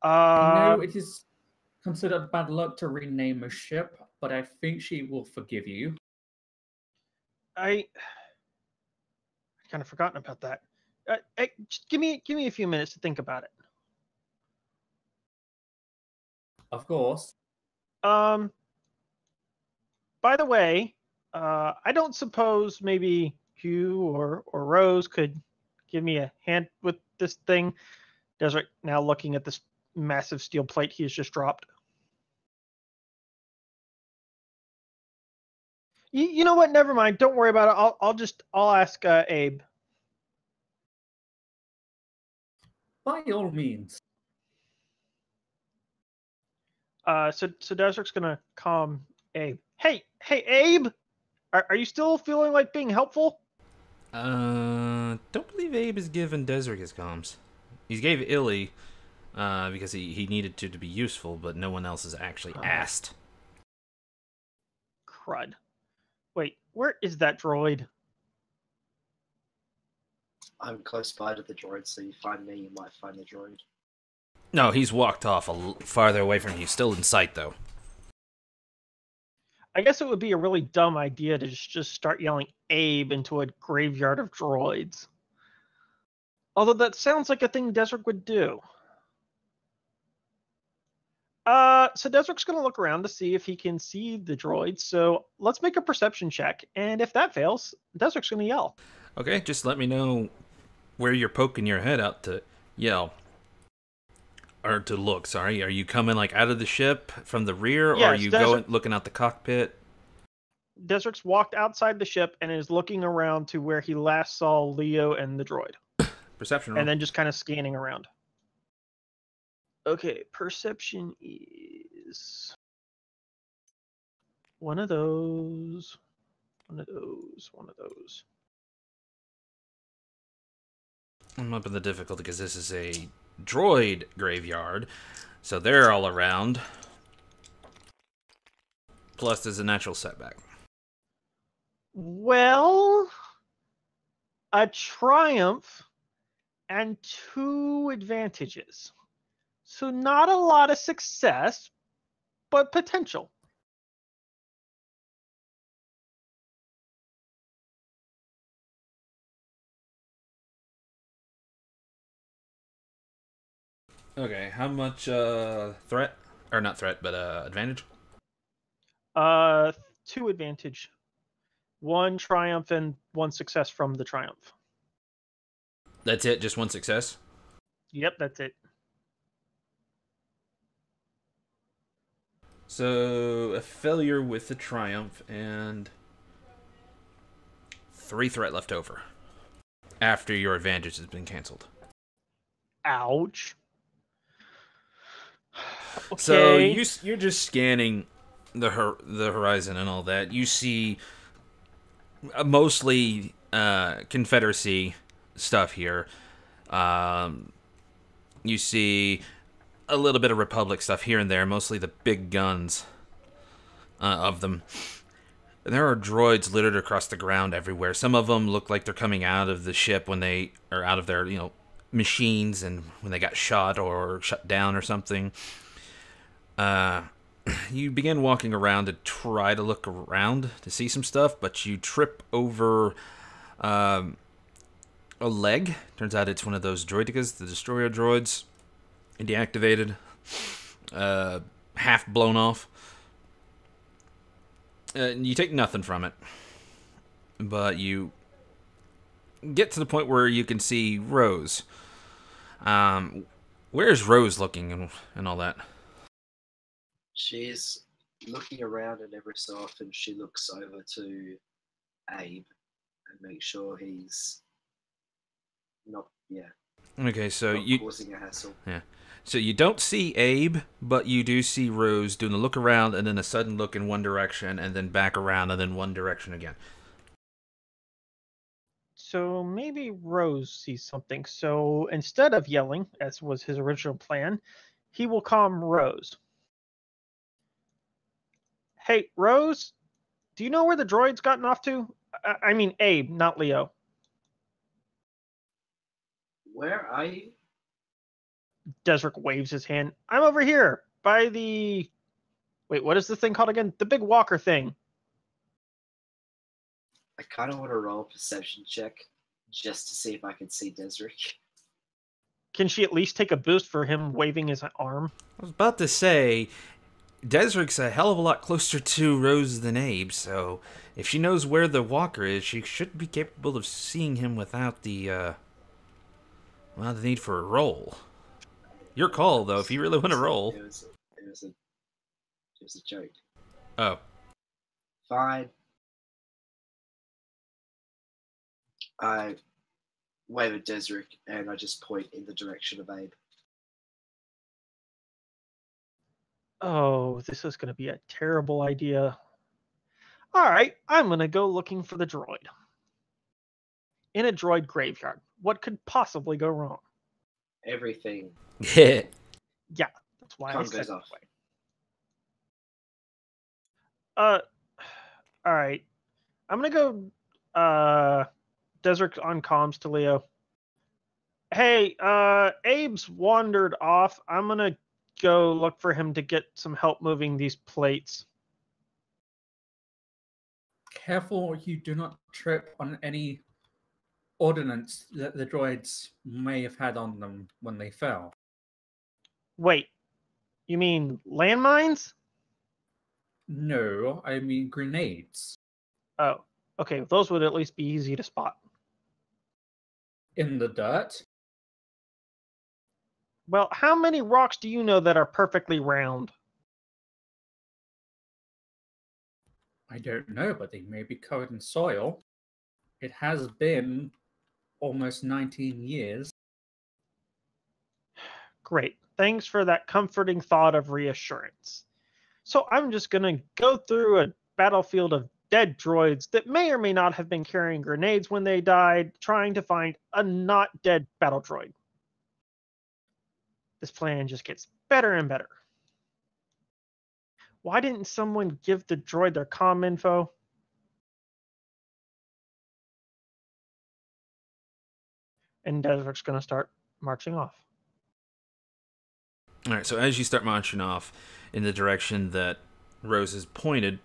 I know it is considered bad luck to rename a ship, but I think she will forgive you. I kind of forgotten about that. Just give me a few minutes to think about it. Of course. By the way, I don't suppose maybe Hugh or Rose could give me a hand with this thing. Desric now looking at this massive steel plate he has just dropped. You know what? Never mind. Don't worry about it. I'll ask Abe. By all means. So Desric's gonna calm Abe. Hey, Abe, are you still feeling like being helpful? Don't believe Abe has given Desric his comms. He gave Illy, because he needed to be useful, but no one else has actually asked. Crud. Wait, where is that droid? I'm close by to the droid, so you find me, you might find the droid. No, he's walked off farther away from you. He's still in sight, though. I guess it would be a really dumb idea to just start yelling Abe into a graveyard of droids. Although that sounds like a thing Desric would do. So Desric's going to look around to see if he can see the droids. So let's make a perception check. And if that fails, Desric's going to yell. Okay, just let me know where you're poking your head out to yell. Or to look, sorry. Are you coming out of the ship from the rear, or are you going looking out the cockpit? Desric's walked outside the ship and is looking around to where he last saw Leo and the droid. Perception roll. And then just kind of scanning around. Okay, perception is one of those. I'm up in the difficulty because this is a droid graveyard, so they're all around. Plus, there's a natural setback. Well, a triumph and 2 advantages. So not a lot of success, but potential. Okay, how much threat? Or not threat, but advantage? 2 advantage. 1 triumph and 1 success from the triumph. That's it, just 1 success? Yep, that's it. So, a failure with the triumph and 3 threat left over. After your advantage has been canceled. Ouch. Okay. So, you're just scanning the horizon and all that. You see mostly Confederacy stuff here. You see a little bit of Republic stuff here and there, mostly the big guns of them. And there are droids littered across the ground everywhere. Some of them look like they're coming out of the ship when they are out of their, machines and when they got shot or shut down or something. You begin walking around to try to look around to see some stuff, but you trip over a leg. Turns out it's one of those droidekas, the destroyer droids. Deactivated. Half blown off. You take nothing from it. But you get to the point where you can see Rose. Where's Rose looking and all that? She's looking around, and every so often she looks over to Abe and makes sure he's not, Okay, so not causing a hassle. Yeah. So you don't see Abe, but you do see Rose doing a look around and then a sudden look in one direction and then back around and then one direction again. So maybe Rose sees something. So instead of yelling, as was his original plan, he will calm Rose. Hey, Rose, do you know where the droid's gotten off to? I mean Abe, not Leo. Where are you? Desric waves his hand. I'm over here by the... Wait, what is the thing called again? The big walker thing. I kind of want to roll a perception check just to see if I can see Desric. Can she at least take a boost for him waving his arm? I was about to say, Desric's a hell of a lot closer to Rose than Abe, so if she knows where the walker is, she should be capable of seeing him without the need for a roll. Your call, though, if you really want to roll. It was a joke. Oh. Fine. I wave at Desric and I just point in the direction of Abe. Oh, this is going to be a terrible idea. All right, I'm going to go looking for the droid. In a droid graveyard. What could possibly go wrong? Everything. Yeah. Yeah, that's why I said goes that off. way. All right. I'm going to go Desert on comms to Leo. Hey, Abe's wandered off. I'm going to go look for him to get some help moving these plates. Careful you do not trip on any ordnance that the droids may have had on them when they fell. Wait, you mean landmines? No, I mean grenades. Oh, okay. Those would at least be easy to spot. In the dirt? Well, how many rocks do you know that are perfectly round? I don't know, but they may be covered in soil. It has been almost 19 years. Great. Thanks for that comforting thought of reassurance. So I'm just going to go through a battlefield of dead droids that may or may not have been carrying grenades when they died, trying to find a not dead battle droid. This plan just gets better and better. Why didn't someone give the droid their comm info? And Desert's going to start marching off. All right, so as you start marching off in the direction that Rose has pointed,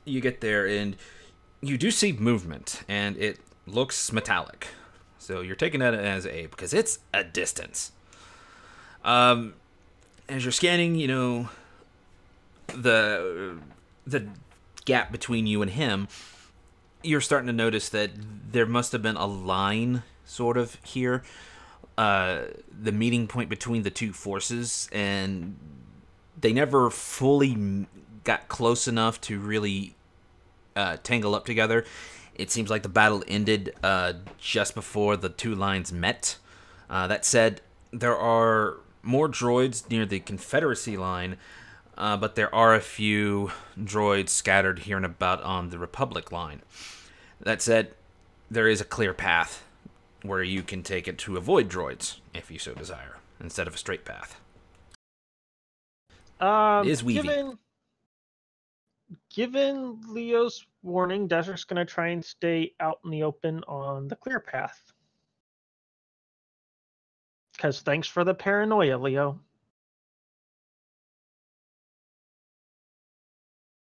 you get there and you do see movement, and it looks metallic. So you're taking that as A because it's a distance. As you're scanning, you know, the gap between you and him, you're starting to notice that there must have been a line sort of here, the meeting point between the two forces, and they never fully got close enough to really tangle up together. It seems like the battle ended just before the two lines met. That said, there are more droids near the Confederacy line, but there are a few droids scattered here and about on the Republic line. That said, there is a clear path where you can take it to avoid droids, if you so desire, instead of a straight path. It is weavy. Given Leo's warning, Desert's going to try and stay out in the open on the clear path. Because thanks for the paranoia, Leo.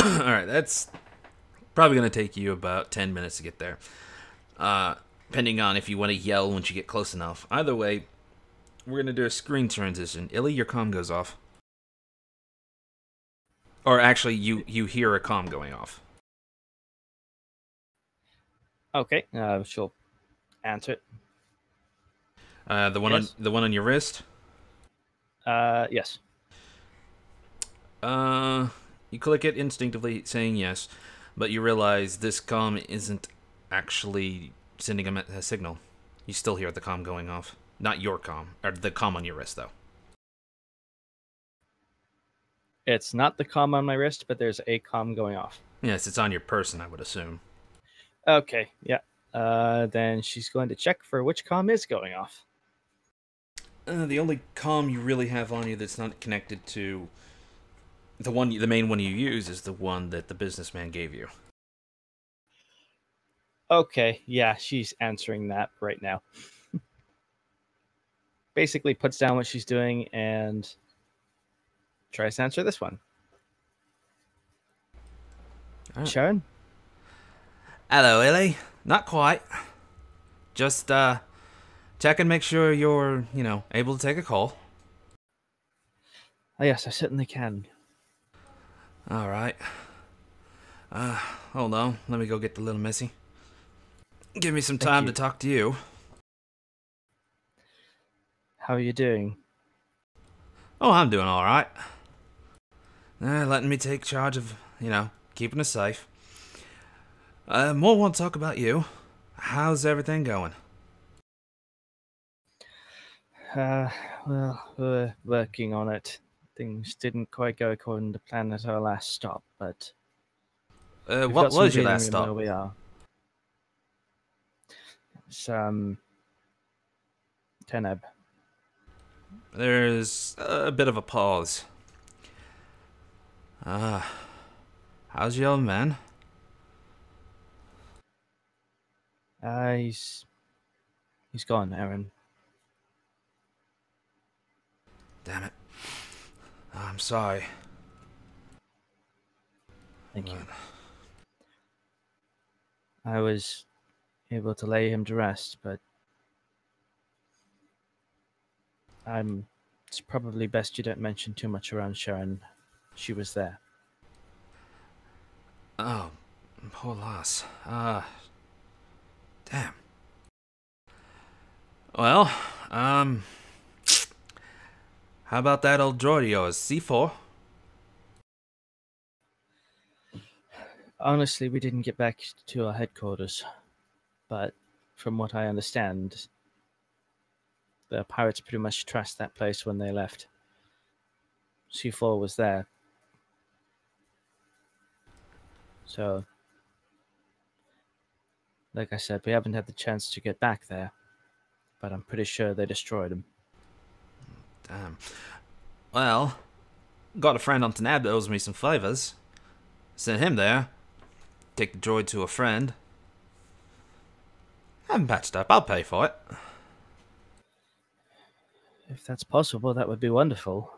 Alright, that's probably going to take you about 10 minutes to get there. Depending on if you want to yell once you get close enough. Either way, we're going to do a screen transition. Illy, your comm goes off. Or actually, you hear a comm going off. Okay, she'll answer it. The one Yes. the one on your wrist? Yes. You click it instinctively, saying yes, but you realize this comm isn't actually sending a signal. You still hear the comm going off. Not your comm, or the comm on your wrist, though. It's not the comm on my wrist, but there's a comm going off. Yes, it's on your person, I would assume. Okay, yeah. Then she's going to check for which comm is going off. The only comm you really have on you that's not connected to the main one you use is the one that the businessman gave you. Okay, yeah, she's answering that right now. Basically puts down what she's doing and tries to answer this one. Right. Sharon? Hello, Illy. Not quite. Just, check and make sure you're, able to take a call. Oh, yes, I certainly can. All right. Hold on. Let me go get the little missy. Give me some time to talk to you. How are you doing? Oh, I'm doing all right. Letting me take charge of, keeping us safe. More want to talk about you. How's everything going? Well, we're working on it. Things didn't quite go according to plan at our last stop, but What was your last stop? Where we are. It's, Teneb. There's a bit of a pause. How's your old man? He's gone, Aaron. Damn it. I'm sorry. Thank you. I was able to lay him to rest, but it's probably best you don't mention too much around Sharon. She was there. Oh, poor lass. Damn. Well, how about that old droid of yours, C4? Honestly, we didn't get back to our headquarters, but from what I understand, the pirates pretty much trashed that place when they left. C4 was there. So, like I said, we haven't had the chance to get back there, but I'm pretty sure they destroyed him. Damn. Well, got a friend on Tanab that owes me some favors. Sent him there. Take the droid to a friend. Haven't patched up. I'll pay for it. If that's possible, that would be wonderful.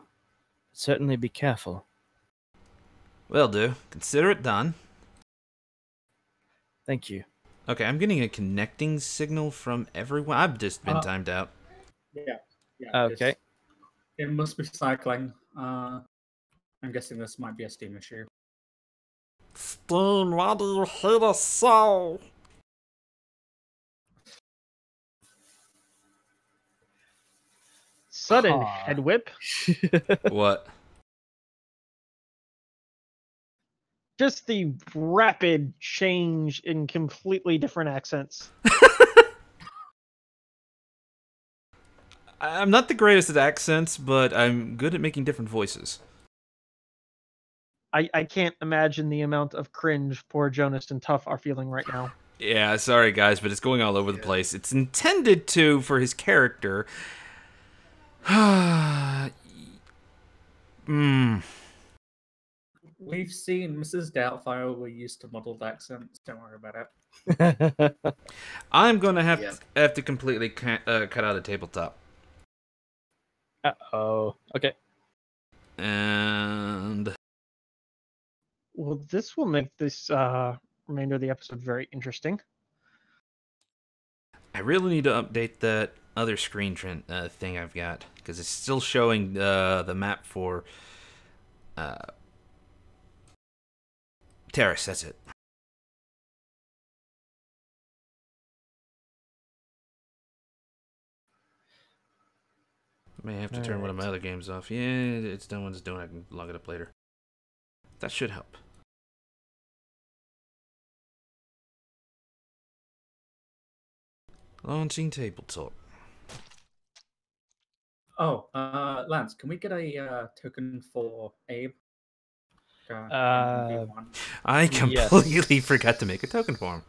Certainly be careful. Will do. Consider it done. Thank you. Okay, I'm getting a connecting signal from everyone. I've just been timed out. Yeah. Okay. It must be cycling. I'm guessing this might be a Steam issue. Steam, why do you hate us so? Sudden head whip. What? Just the rapid change in completely different accents. I'm not the greatest at accents, but I'm good at making different voices. I can't imagine the amount of cringe poor Jonas and Tuff are feeling right now. Yeah, sorry guys, but it's going all over the place. It's intended to for his character. We've seen Mrs. Doubtfire were used to muddled accents. Don't worry about it. I'm gonna have to completely cut out a tabletop. Uh-oh. Okay. And Well, this will make this remainder of the episode very interesting. I really need to update that other screen thing I've got, because it's still showing the map for Terrace. That's it. May have to turn one of my other games off. Yeah, it's done when it's doing. I can log it up later. That should help. Launching tabletop. Oh, Lance, can we get a token for Abe? I completely forgot to make a token for him.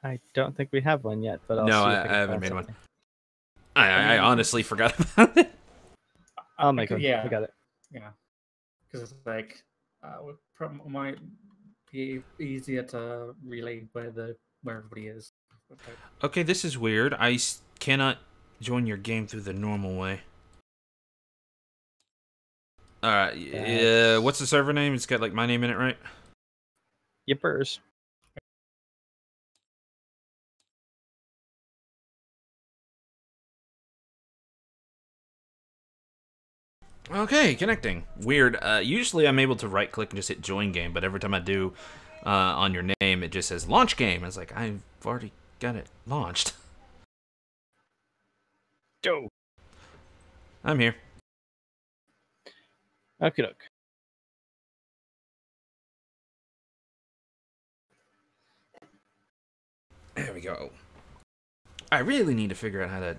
I don't think we have one yet, but I'll No, see I if I can haven't find made something. one. I honestly forgot about it. I'll make one. Yeah, I got it. Yeah, because it's like it might be easier to relay where everybody is. Okay, this is weird. I cannot join your game through the normal way. Alright, what's the server name? It's got like my name in it, right? Yippers. Okay, connecting. Weird. Usually I'm able to right click and just hit join game, but every time I do on your name, it just says launch game. It's like, I've already got it launched. Go. I'm here. Okay, doke. There we go. I really need to figure out how to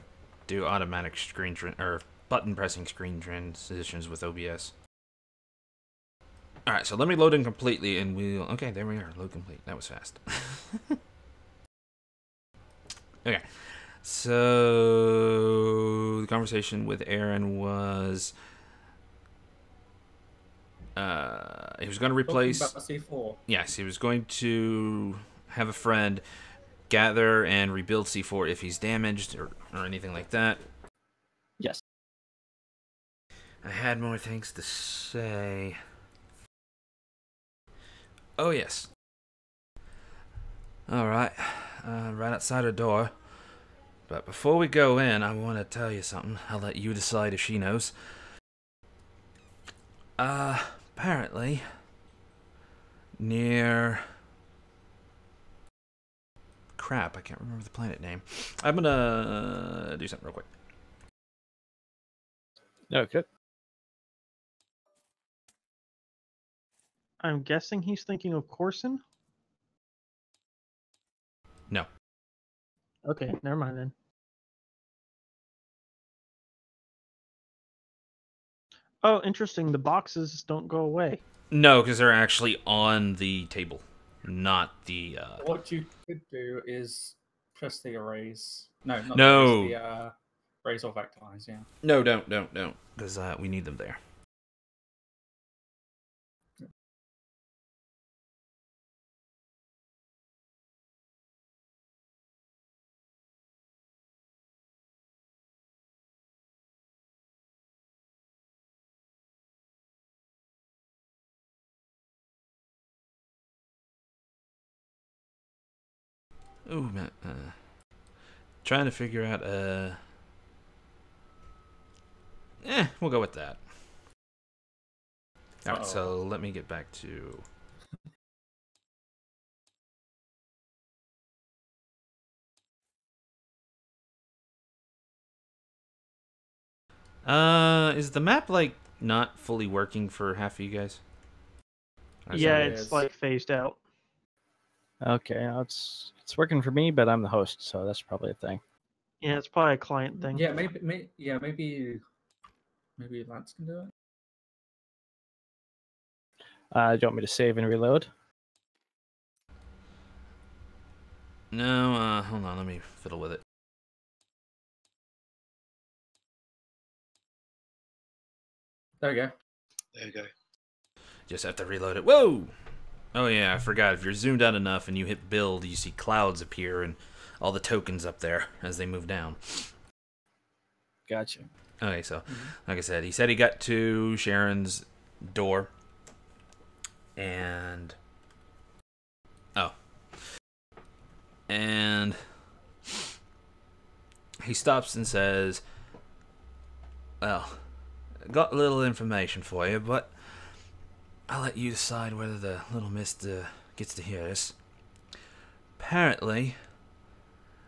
do automatic screen or button pressing screen transitions with OBS. Alright, so let me load in completely and we'll... Okay, there we are. Load complete. That was fast. Okay. So... The conversation with Aaron was... he was going to replace... C4. Yes, he was going to have a friend gather and rebuild C4 if he's damaged or anything like that. Yes. I had more things to say. Oh, yes. Alright. Right outside her door. But before we go in, I want to tell you something. I'll let you decide if she knows. Apparently, near... Crap, I can't remember the planet name. I'm gonna do something real quick. Okay. I'm guessing he's thinking of Corson? No. Okay, never mind then. Oh, interesting. The boxes don't go away. No, because they're actually on the table, not the... What you could do is press the erase. No, not No. the erase, Raise or vectorize, yeah. No, don't, because we need them there. Ooh, man. Trying to figure out, we'll go with that. Alright, so let me get back to... is the map, like, not fully working for half of you guys? Yeah, it's like phased out. Okay, it's working for me, but I'm the host, so that's probably a thing. Yeah, it's probably a client thing. Yeah, maybe Lance can do it. Do you want me to save and reload? No, hold on, let me fiddle with it. There we go. There you go. Just have to reload it. Whoa! Oh yeah, I forgot. If you're zoomed out enough and you hit build, you see clouds appear and all the tokens up there as they move down. Gotcha. Okay, so, like I said, he said he got to Sharon's door. And... Oh. And... he stops and says, well, got a little information for you, but I'll let you decide whether the little mist gets to hear us. Apparently,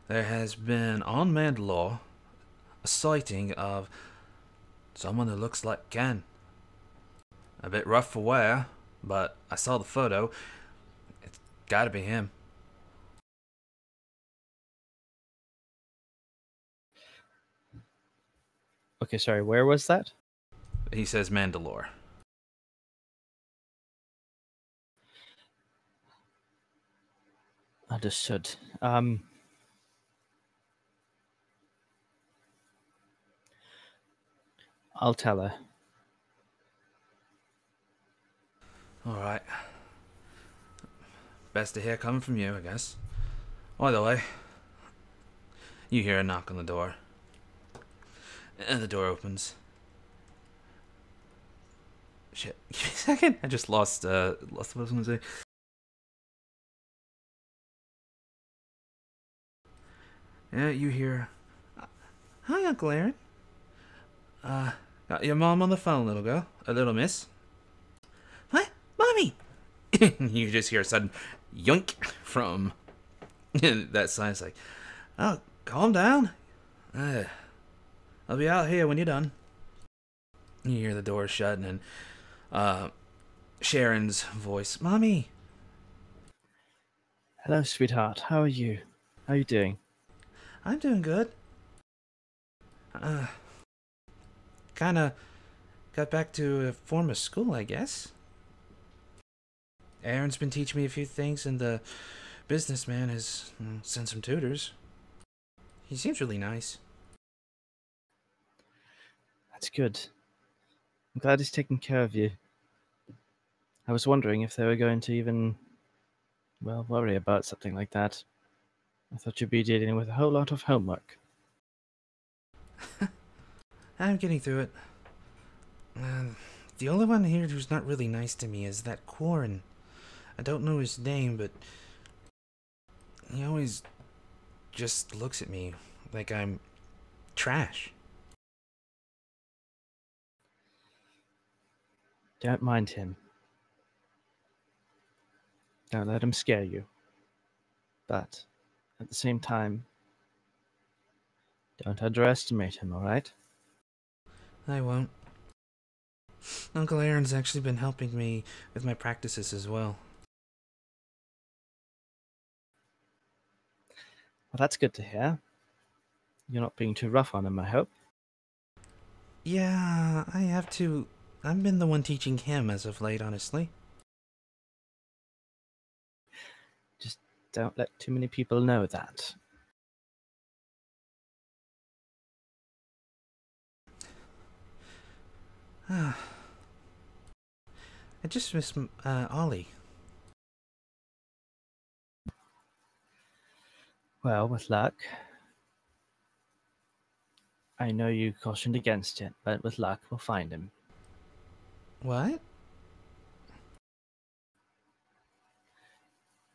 there has been on Mandalore a sighting of someone that looks like Ken. A bit rough for wear, but I saw the photo. It's gotta be him. Okay, sorry, where was that? He says Mandalore. Understood. I'll tell her. Alright. Best to hear coming from you, I guess. By the way, you hear a knock on the door. And the door opens. Shit. Give me a second. I just lost what I was gonna say. Yeah, you hear... Hi, Uncle Aaron. Got your mom on the phone, little girl. A little miss. What? Mommy! You just hear a sudden yoink from that side. It's like, oh, calm down. I'll be out here when you're done. You hear the door shut and then Sharon's voice. Mommy! Hello, sweetheart. How are you? How are you doing? I'm doing good. Kinda got back to a form of school, I guess. Aaron's been teaching me a few things, and the businessman has sent some tutors. He seems really nice. That's good. I'm glad he's taking care of you. I was wondering if they were going to even, well, worry about something like that. I thought you'd be dealing with a whole lot of homework. I'm getting through it. The only one here who's not really nice to me is that Quarren. I don't know his name, but he always just looks at me like I'm trash. Don't mind him. Don't let him scare you. But, at the same time, don't underestimate him, alright? I won't. Uncle Aaron's actually been helping me with my practices as well. Well, that's good to hear. You're not being too rough on him, I hope. Yeah, I have to. I've been the one teaching him as of late, honestly. Just don't let too many people know that. I just miss Ollie. Well, with luck. I know you cautioned against it, but with luck, we'll find him. What?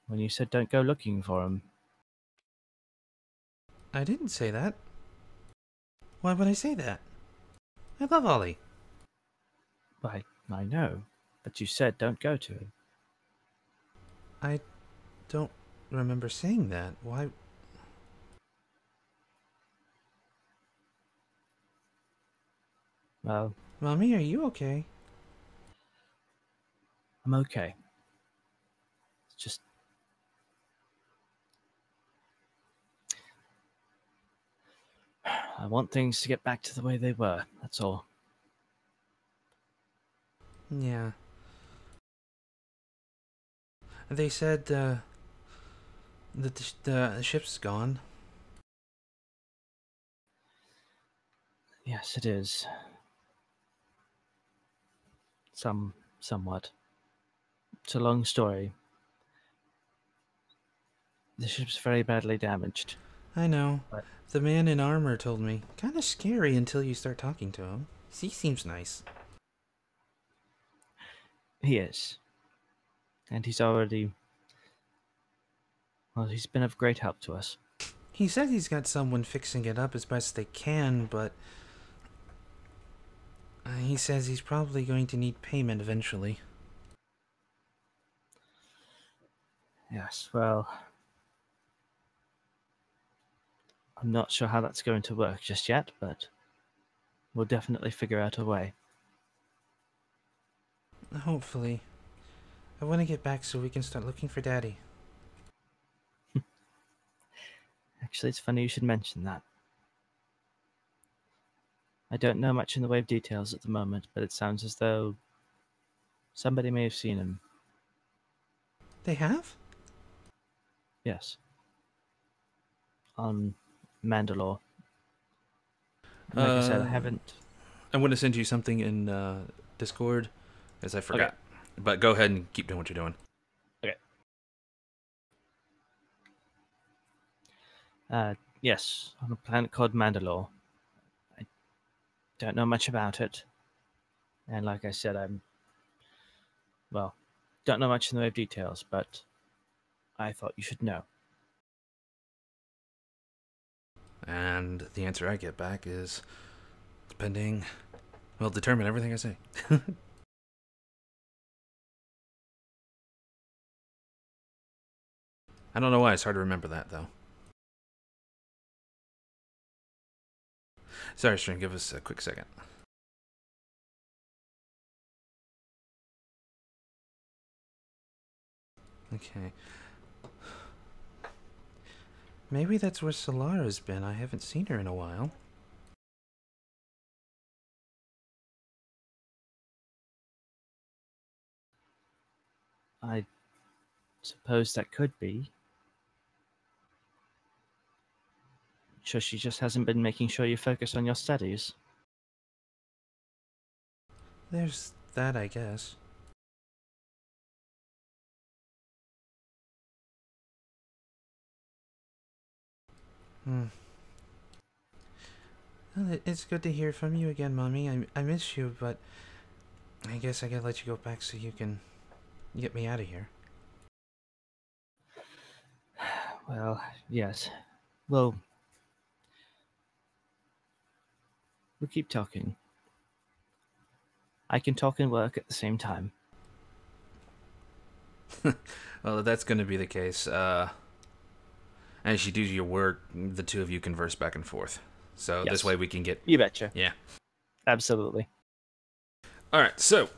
When you said don't go looking for him. I didn't say that. Why would I say that? I love Ollie. I know, but you said don't go to him. I don't remember saying that. Why? Well, Mommy, are you okay? I'm okay. It's just... I want things to get back to the way they were, that's all. Yeah. They said, that the ship's gone. Yes, it is. Somewhat. It's a long story. The ship's very badly damaged. I know. What? The man in armor told me. Kind of scary until you start talking to him. He seems nice. He is. And he's already... Well, he's been of great help to us. He said he's got someone fixing it up as best they can, but... he says he's probably going to need payment eventually. Yes, well... I'm not sure how that's going to work just yet, but we'll definitely figure out a way. Hopefully. I want to get back so we can start looking for Daddy. Actually, it's funny you should mention that. I don't know much in the way of details at the moment, but it sounds as though somebody may have seen him. They have? Yes. On Mandalore. And like I said, I haven't... I'm going to send you something in Discord, as I forgot. Okay. But go ahead and keep doing what you're doing. Okay. Yes, on a planet called Mandalore. I don't know much about it. And like I said, well, don't know much in the way of details, but I thought you should know. And the answer I get back is, determine everything I say. I don't know why it's hard to remember that, though. Sorry, String, give us a quick second. Okay. Maybe that's where Solara's been. I haven't seen her in a while. I suppose that could be. So she just hasn't been making sure you focus on your studies. There's that, I guess. Well, it's good to hear from you again, Mommy. I miss you, but I guess I gotta let you go back so you can get me out of here. Well, yes. We'll keep talking. I can talk and work at the same time. Well, if that's going to be the case, as you do your work, the two of you converse back and forth. So yes. This way we can get... You betcha. Yeah. Absolutely. Alright, so...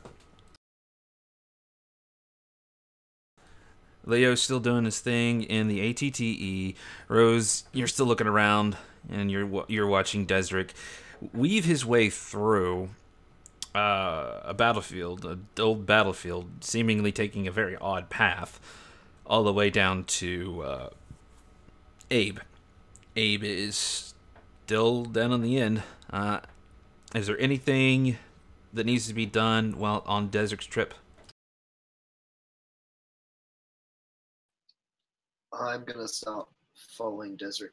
Leo's still doing his thing in the ATTE. Rose, you're still looking around, and you're watching Desric weave his way through a battlefield, an old battlefield, seemingly taking a very odd path, all the way down to Abe. Abe is still down on the end. Is there anything that needs to be done while on Desert's trip? I'm gonna start following Desric.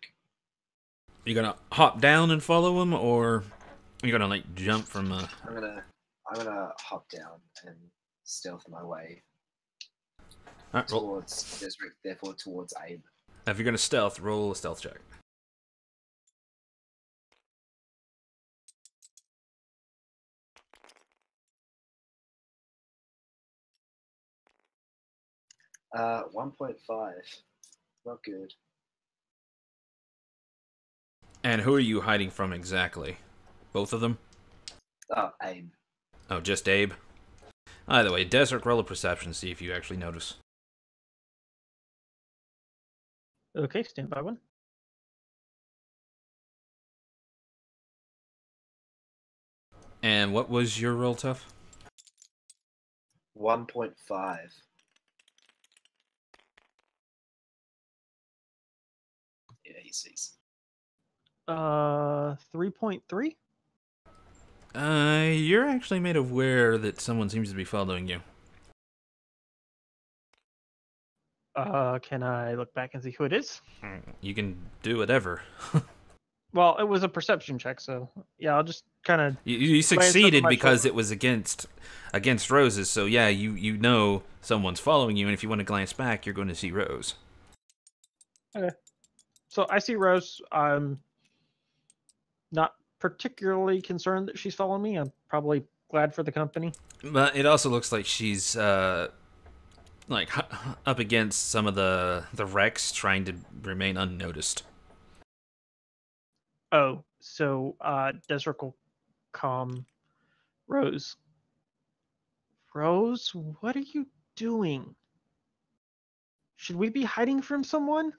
You gonna hop down and follow him, or you gonna like jump from? I'm gonna hop down and stealth my way Right, roll. towards Desric, therefore towards Abe. If you're gonna stealth, roll a stealth check. Uh, 1.5. Not good. And who are you hiding from exactly? Both of them? Oh, Abe. Oh, just Abe? Either way, Desert, roll a perception, see if you actually notice. Okay, stand by one. And what was your roll, Tough? 1.5. Yeah, he sees. 3.3. You're actually made aware that someone seems to be following you. Can I look back and see who it is? You can do whatever. Well, it was a perception check, so yeah, I'll just kind of. You succeeded because it was against Rose's, so yeah, you know someone's following you, and if you want to glance back, you're going to see Rose. Okay. So I see Rose. I'm not particularly concerned that she's following me. I'm probably glad for the company. But it also looks like she's like up against some of the wrecks, trying to remain unnoticed. Oh, so Desric will calm Rose. Rose, what are you doing? Should we be hiding from someone?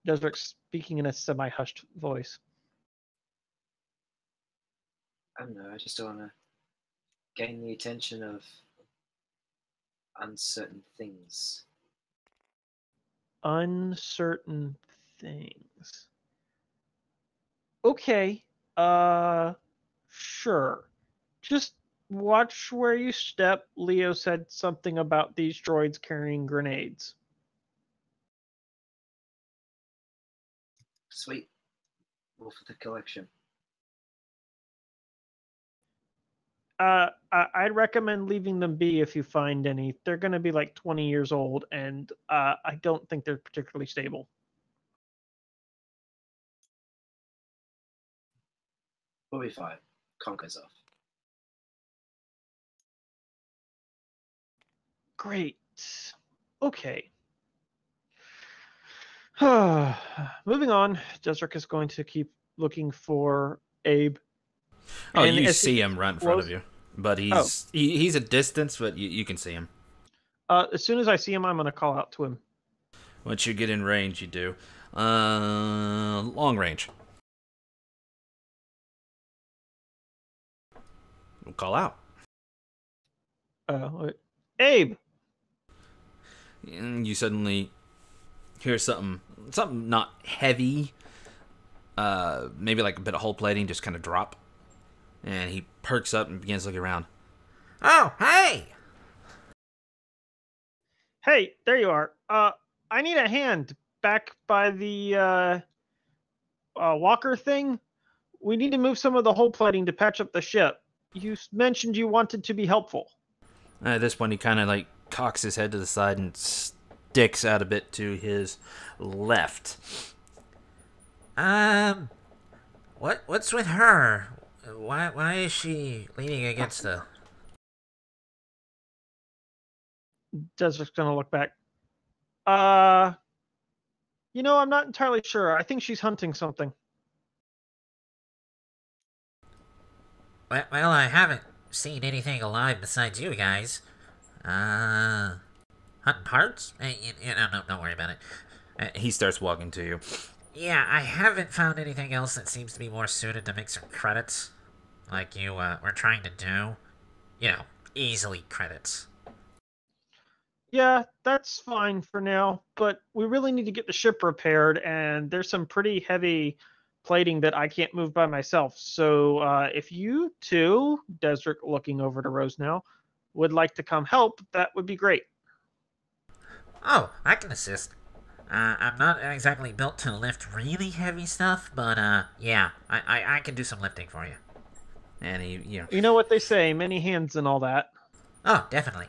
Desric speaking in a semi-hushed voice. I don't know, I just don't want to gain the attention of uncertain things. Uncertain things. Okay, sure. Just watch where you step. Leo said something about these droids carrying grenades. Sweet. All for the collection. I'd recommend leaving them be if you find any. They're going to be like 20 years old, and I don't think they're particularly stable. We'll be fine. Conquer's off. Great. Okay. Moving on. Desric is going to keep looking for Abe. Oh, And you as see he him right in front of you, but he's a distance, but you can see him. As soon as I see him, I'm going to call out to him. Once you get in range, you do. Long range. We'll call out. Abe. And you suddenly hear something not heavy, maybe like a bit of hull plating just kind of drop, and he perks up and begins looking around. Oh, hey! Hey, there you are. I need a hand back by the walker thing. We need to move some of the hull plating to patch up the ship. You mentioned you wanted to be helpful. At this point, he kind of like cocks his head to the side and sticks out a bit to his left. What's with her? Why is she leaning against the... Desert's gonna look back. You know, I'm not entirely sure. I think she's hunting something. Well, I haven't seen anything alive besides you guys. Hunting parts? No, don't worry about it. He starts walking to you. Yeah, I haven't found anything else that seems to be more suited to make some credits. Like you were trying to do. You know, easily credits. Yeah, that's fine for now, but we really need to get the ship repaired, and there's some pretty heavy plating that I can't move by myself. So if you two, Desert looking over to Rose now, would like to come help, that would be great. Oh, I can assist. I'm not exactly built to lift really heavy stuff, but yeah, I can do some lifting for you. And You know what they say, many hands and all that. Oh, definitely.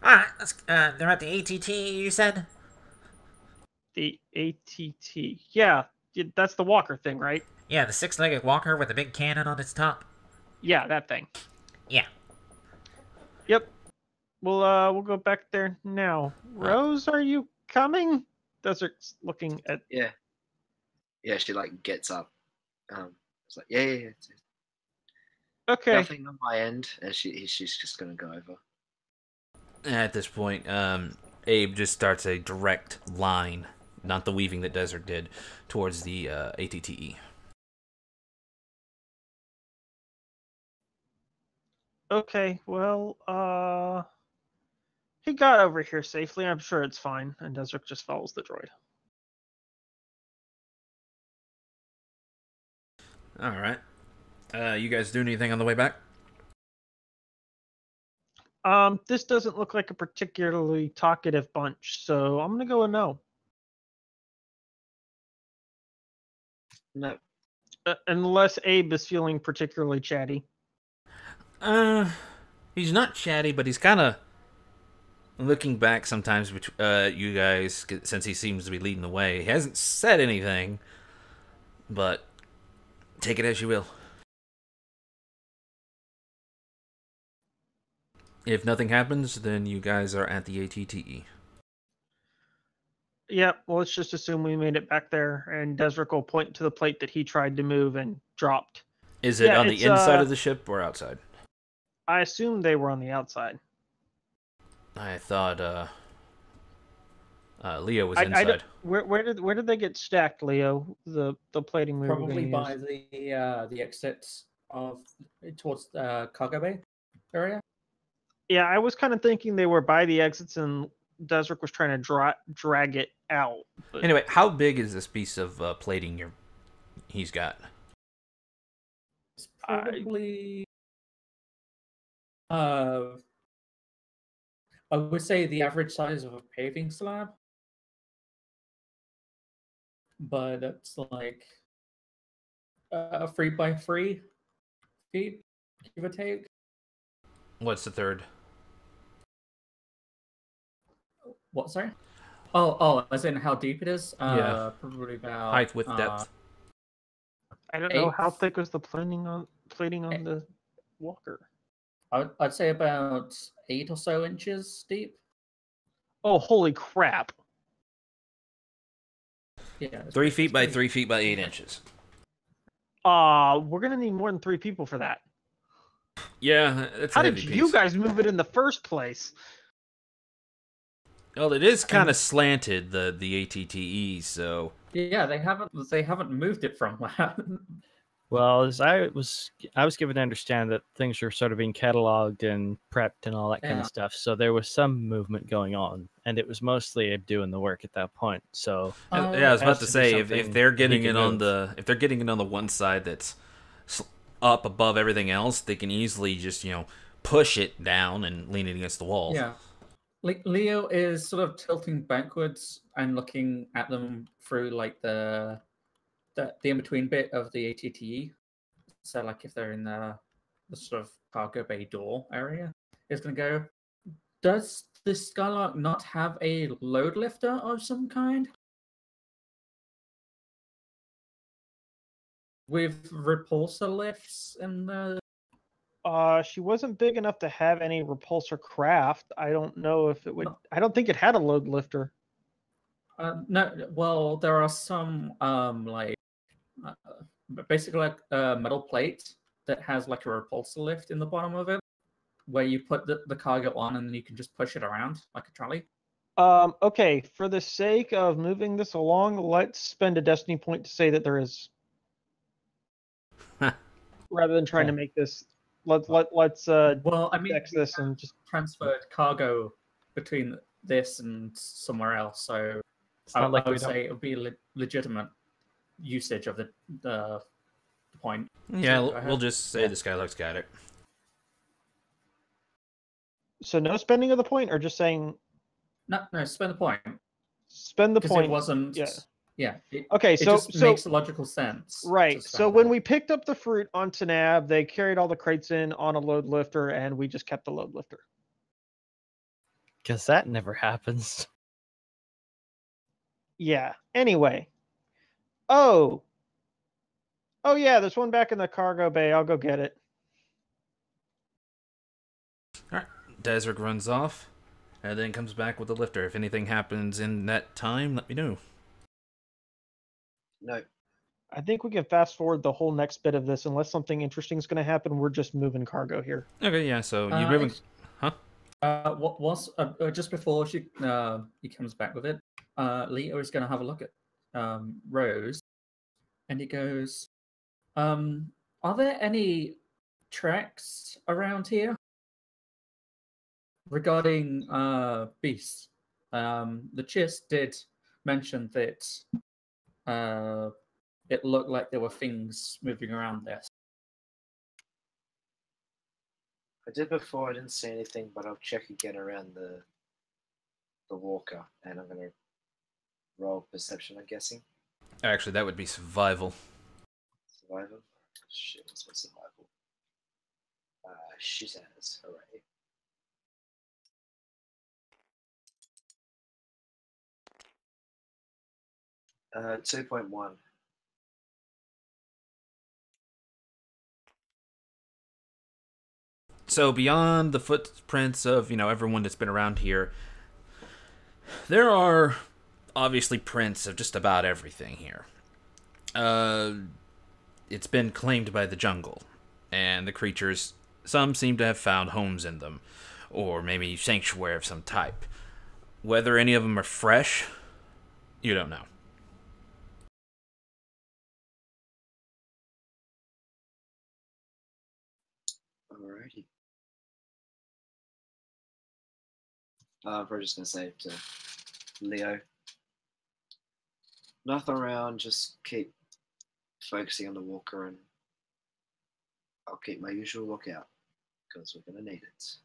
All right, let's. They're at the ATT. You said. The ATT. Yeah, that's the walker thing, right? Yeah, the six-legged walker with a big cannon on its top. Yeah, that thing. Yeah. Yep. We'll go back there now. Rose, are you coming? Desert's looking at. Yeah. Yeah, she like gets up. It's like, yeah. Okay. Nothing on my end, and she's just gonna go over. At this point, Abe just starts a direct line, not the weaving that Desert did, towards the ATTE. Okay, well, he got over here safely. I'm sure it's fine. And Desert just follows the droid. All right. You guys do anything on the way back? This doesn't look like a particularly talkative bunch, so I'm gonna go a no. No. Unless Abe is feeling particularly chatty. He's not chatty, but he's kind of looking back sometimes. You guys, since he seems to be leading the way, he hasn't said anything, but take it as you will. If nothing happens, then you guys are at the ATTE. Yeah, well, let's just assume we made it back there, and Desric will point to the plate that he tried to move and dropped. Is it on the inside of the ship or outside? I assume they were on the outside. I thought Leo was inside. Where did they get stacked, Leo? The plating we Probably were by use? the exits towards the cargo bay area. Yeah, I was kind of thinking they were by the exits, and Desric was trying to drag it out. But... Anyway, how big is this piece of plating he's got? It's probably I would say the average size of a paving slab, but it's like 3 by 3 feet, give or take. What's the third? What, sorry? Oh, as in how deep it is? Yeah. Probably about height, width, depth. I don't know how thick was the plating on the walker. I'd say about 8 or so inches deep. Oh, holy crap! Yeah. 3 feet by 3 feet by 8 inches. We're gonna need more than 3 people for that. Yeah, that's how a heavy did piece. You guys move it in the first place? Well, it is kind of slanted, the ATTE, so yeah, they haven't moved it from that. Well, as I was given to understand that things were sort of being cataloged and prepped and all that kind of stuff. So there was some movement going on, and it was mostly Abe doing the work at that point. So yeah, I was about to say if they're getting it on the one side that's up above everything else, they can easily just push it down and lean it against the wall. Yeah. Leo is sort of tilting backwards and looking at them through like the in-between bit of the ATTE. So like if they're in the sort of cargo bay door area, it's going to go, does the Skylark not have a load lifter of some kind? With repulsor lifts in the... She wasn't big enough to have any repulsor craft. I don't know if it would... I don't think it had a load lifter. No, well, there are some basically like a metal plate that has like a repulsor lift in the bottom of it, where you put the cargo on and then you can just push it around like a trolley. Okay, for the sake of moving this along, let's spend a destiny point to say that there is. Rather than trying to make this, let's well, I mean, this and just transferred cargo between this and somewhere else, so it's not like I would say it would be legitimate. usage of the point. Yeah, So go ahead. we'll just say Yeah. this guy looks got it. So no spending of the point, or just saying No, spend the point. spend the Because point. it wasn't. Yeah. Yeah. It, Okay, it so just makes logical sense. to right. spend So the when point. we picked up the fruit on Tanab, they carried all the crates in on a load lifter, and we just kept the load lifter. Because that never happens. Yeah. Anyway. Oh yeah, there's one back in the cargo bay. I'll go get it. Alright, Desric runs off, and then comes back with the lifter. If anything happens in that time, let me know. No, I think we can fast forward the whole next bit of this unless something interesting is going to happen. We're just moving cargo here. Okay, yeah, so you moving... Huh? What was just before he comes back with it? Leo is going to have a look at Rose, and he goes, "Are there any tracks around here regarding beasts?" The chist did mention that it looked like there were things moving around there. I did before. I didn't see anything, but I'll check again around the walker, and I'm gonna roll perception. I'm guessing Actually, that would be survival. survival. Shit, what's my survival? Shit ass. Hooray. 2.1. So beyond the footprints of, everyone that's been around here, there are obviously prints of just about everything here. It's been claimed by the jungle, and the creatures, some seem to have found homes in them, or maybe sanctuary of some type. Whether any of them are fresh, you don't know. Alrighty. I'm probably just gonna say to Leo, nothing around. Just keep focusing on the walker, and I'll keep my usual lookout because we're gonna need it.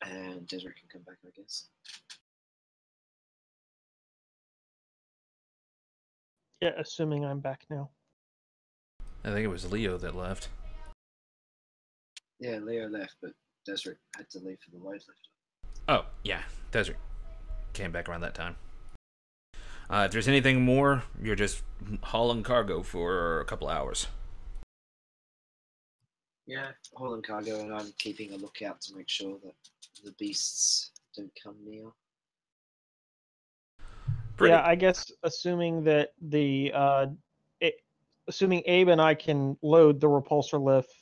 And Desiree can come back, I guess. Yeah, assuming I'm back now. I think it was Leo that left. Yeah, Leo left, but Desiree had to leave for the load lifter. Oh, yeah, Desert came back around that time. If there's anything more, you're just hauling cargo for a couple hours. Yeah, hauling cargo, and I'm keeping a lookout to make sure that the beasts don't come near. Yeah, I guess assuming that assuming Abe and I can load the repulsor lift,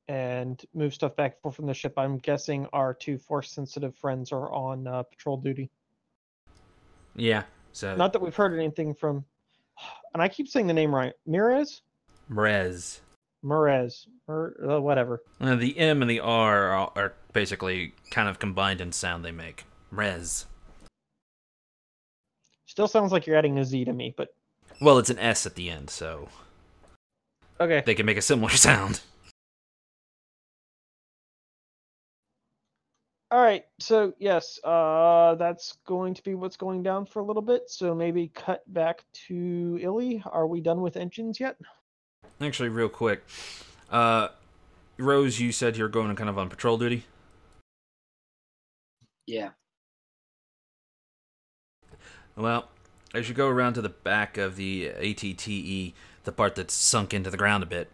and move stuff back and forth from the ship, I'm guessing our two force-sensitive friends are on patrol duty. Yeah, so... Not that we've heard anything from... And I keep saying the name right. Mirez? Mrez. Whatever. The M and the R are basically kind of combined in sound they make. Mrez. Still sounds like you're adding a Z to me, but... Well, it's an S at the end, so... Okay. They can make a similar sound. All right, so yes, that's going to be what's going down for a little bit. So maybe cut back to Illy. Are we done with engines yet? Actually, real quick. Rose, you said you're going kind of on patrol duty? Yeah. Well, as you go around to the back of the ATTE, the part that's sunk into the ground a bit,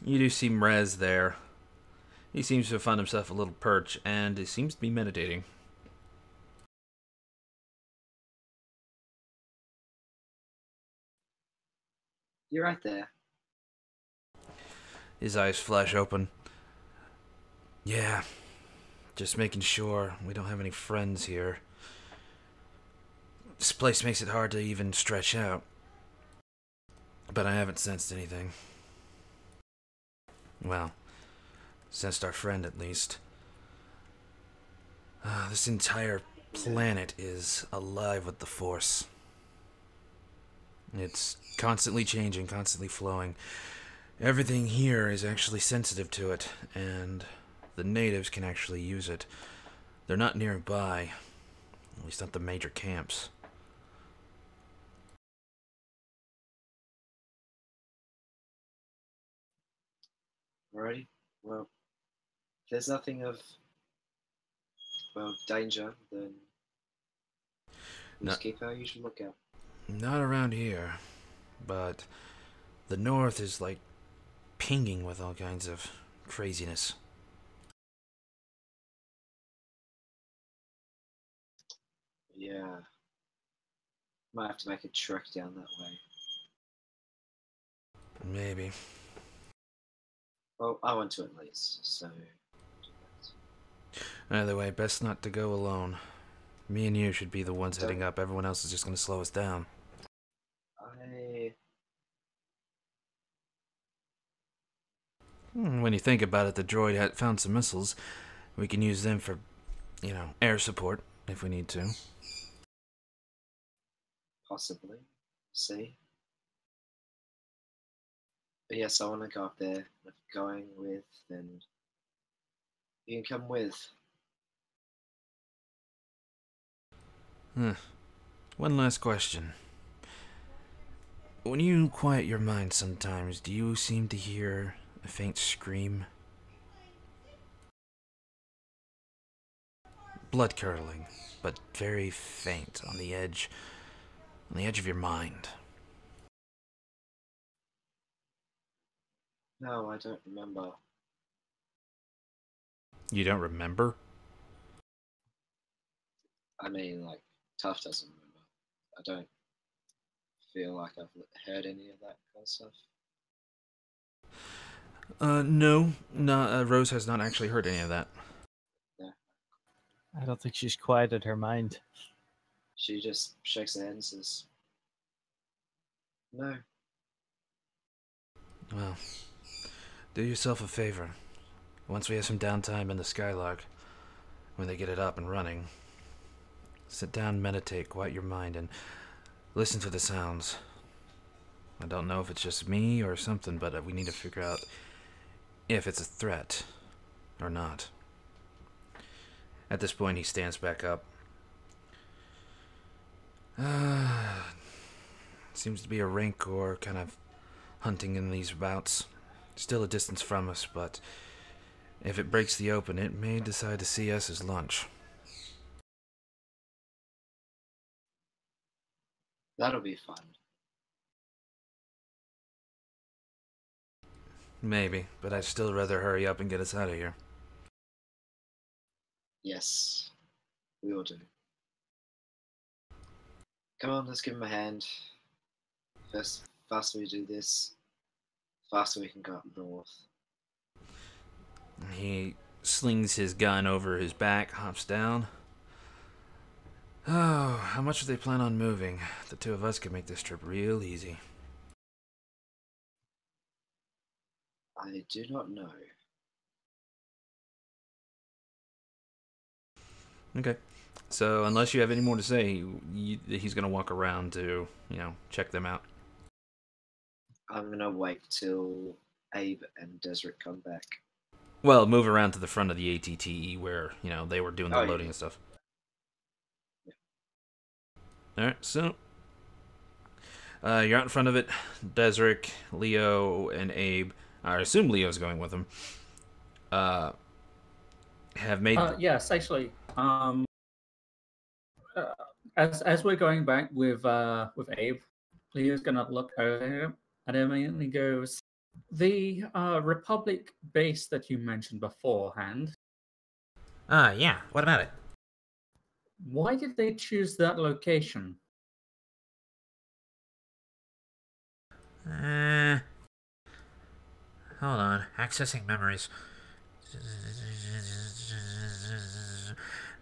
you do see Mrez there. He seems to have found himself a little perch, and he seems to be meditating. You're right there. His eyes flash open. Yeah, just making sure we don't have any friends here. This place makes it hard to even stretch out. But I haven't sensed anything. Well, sensed our friend at least. This entire planet is alive with the Force. It's constantly changing, constantly flowing. Everything here is actually sensitive to it, and the natives can actually use it. They're not nearby, at least not the major camps. Alrighty. Well, if there's nothing of, well, danger, then we just keep our usual lookout. Not around here, but the north is like pinging with all kinds of craziness. Yeah. Might have to make a trek down that way. Maybe. Well, I want to at least, so... Either way, best not to go alone. Me and you should be the ones heading up. Everyone else is just going to slow us down. When you think about it, the droid had found some missiles. We can use them for, air support if we need to. Possibly. See? But yes, I want to go up there. If you're going with, then you can come with. One last question. When you quiet your mind sometimes, do you seem to hear a faint scream? Blood-curdling, but very faint on the edge of your mind. No, I don't remember. You don't remember? I mean, like, Tough doesn't remember. I don't feel like I've heard any of that kind of stuff. No. Rose has not actually heard any of that. Yeah. I don't think she's quieted her mind. She just shakes her head and says, no. Well, do yourself a favor. Once we have some downtime in the Skylark, when they get it up and running, sit down, meditate, quiet your mind, and listen to the sounds. I don't know if it's just me or something, but we need to figure out if it's a threat or not. At this point, he stands back up. Seems to be a Rancor kind of hunting in these bouts. Still a distance from us, but if it breaks the open, it may decide to see us as lunch. That'll be fun. Maybe, but I'd still rather hurry up and get us out of here. Yes, we will do. Come on, let's give him a hand. Faster we do this, faster we can go up north. He slings his gun over his back, hops down. Oh, how much do they plan on moving? The two of us could make this trip real easy. I do not know. Okay. So, unless you have any more to say, he's going to walk around to, check them out. I'm going to wait till Abe and Deseret come back. Well, move around to the front of the ATTE where, they were doing the loading and stuff. Yeah. Alright, so you're out in front of it. Deseret, Leo, and Abe. I assume Leo's going with them. Have made... yes, actually. As we're going back with Abe, Leo's gonna look over at him and he goes, "The Republic base that you mentioned beforehand. Yeah. What about it? Why did they choose that location?" Hold on. Accessing memories.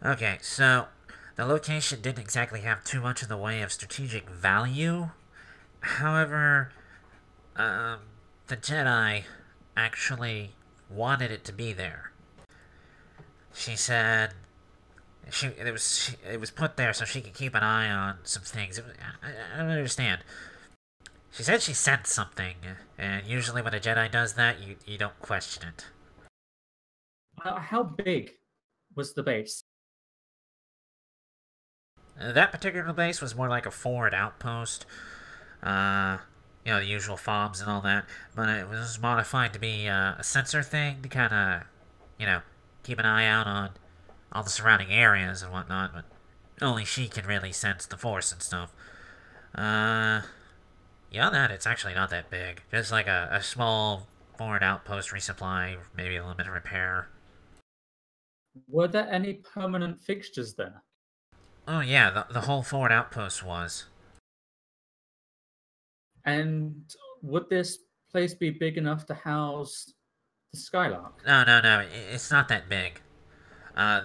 Okay, so the location didn't exactly have too much in the way of strategic value. However, the Jedi actually wanted it to be there. She said it was put there so she could keep an eye on some things. I don't understand. She said she sensed something, and usually when a Jedi does that, you don't question it. How big was the base? That particular base was more like a forward outpost. The usual fobs and all that, but it was modified to be a sensor thing to kind of, keep an eye out on all the surrounding areas and whatnot, but only she can really sense the Force and stuff. Beyond that, it's actually not that big. Just like a small forward outpost resupply, maybe a little bit of repair. Were there any permanent fixtures there? Oh yeah, the whole forward outpost was. And would this place be big enough to house the Skylark? No, it's not that big.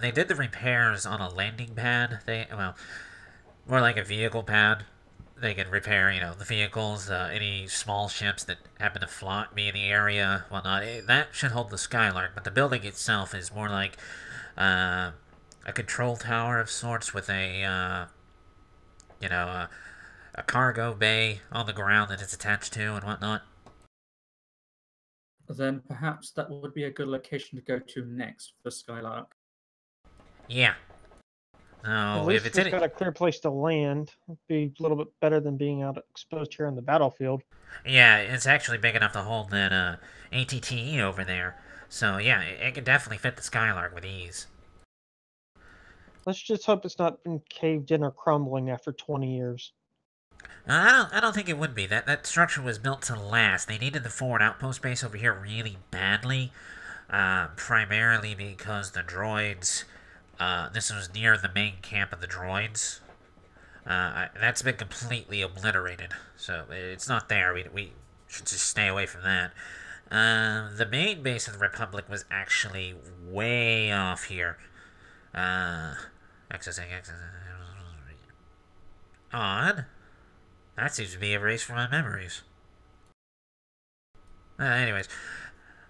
They did the repairs on a landing pad. More like a vehicle pad. They can repair, the vehicles, any small ships that happen to be in the area, whatnot. That should hold the Skylark, but the building itself is more like a control tower of sorts with a cargo bay on the ground that it's attached to and whatnot. Then perhaps that would be a good location to go to next for Skylark. Yeah. At least it's got a clear place to land. It'd be a little bit better than being out exposed here on the battlefield. Yeah, it's actually big enough to hold that ATTE over there. So yeah, it can definitely fit the Skylark with ease. Let's just hope it's not been caved in or crumbling after 20 years. I don't think it would be. That structure was built to last. They needed the forward outpost base over here really badly, primarily because the droids. This was near the main camp of the droids. That's been completely obliterated, so it's not there. We should just stay away from that. The main base of the Republic was actually way off here. Accessing. Odd. That seems to be erased from my memories. Anyways.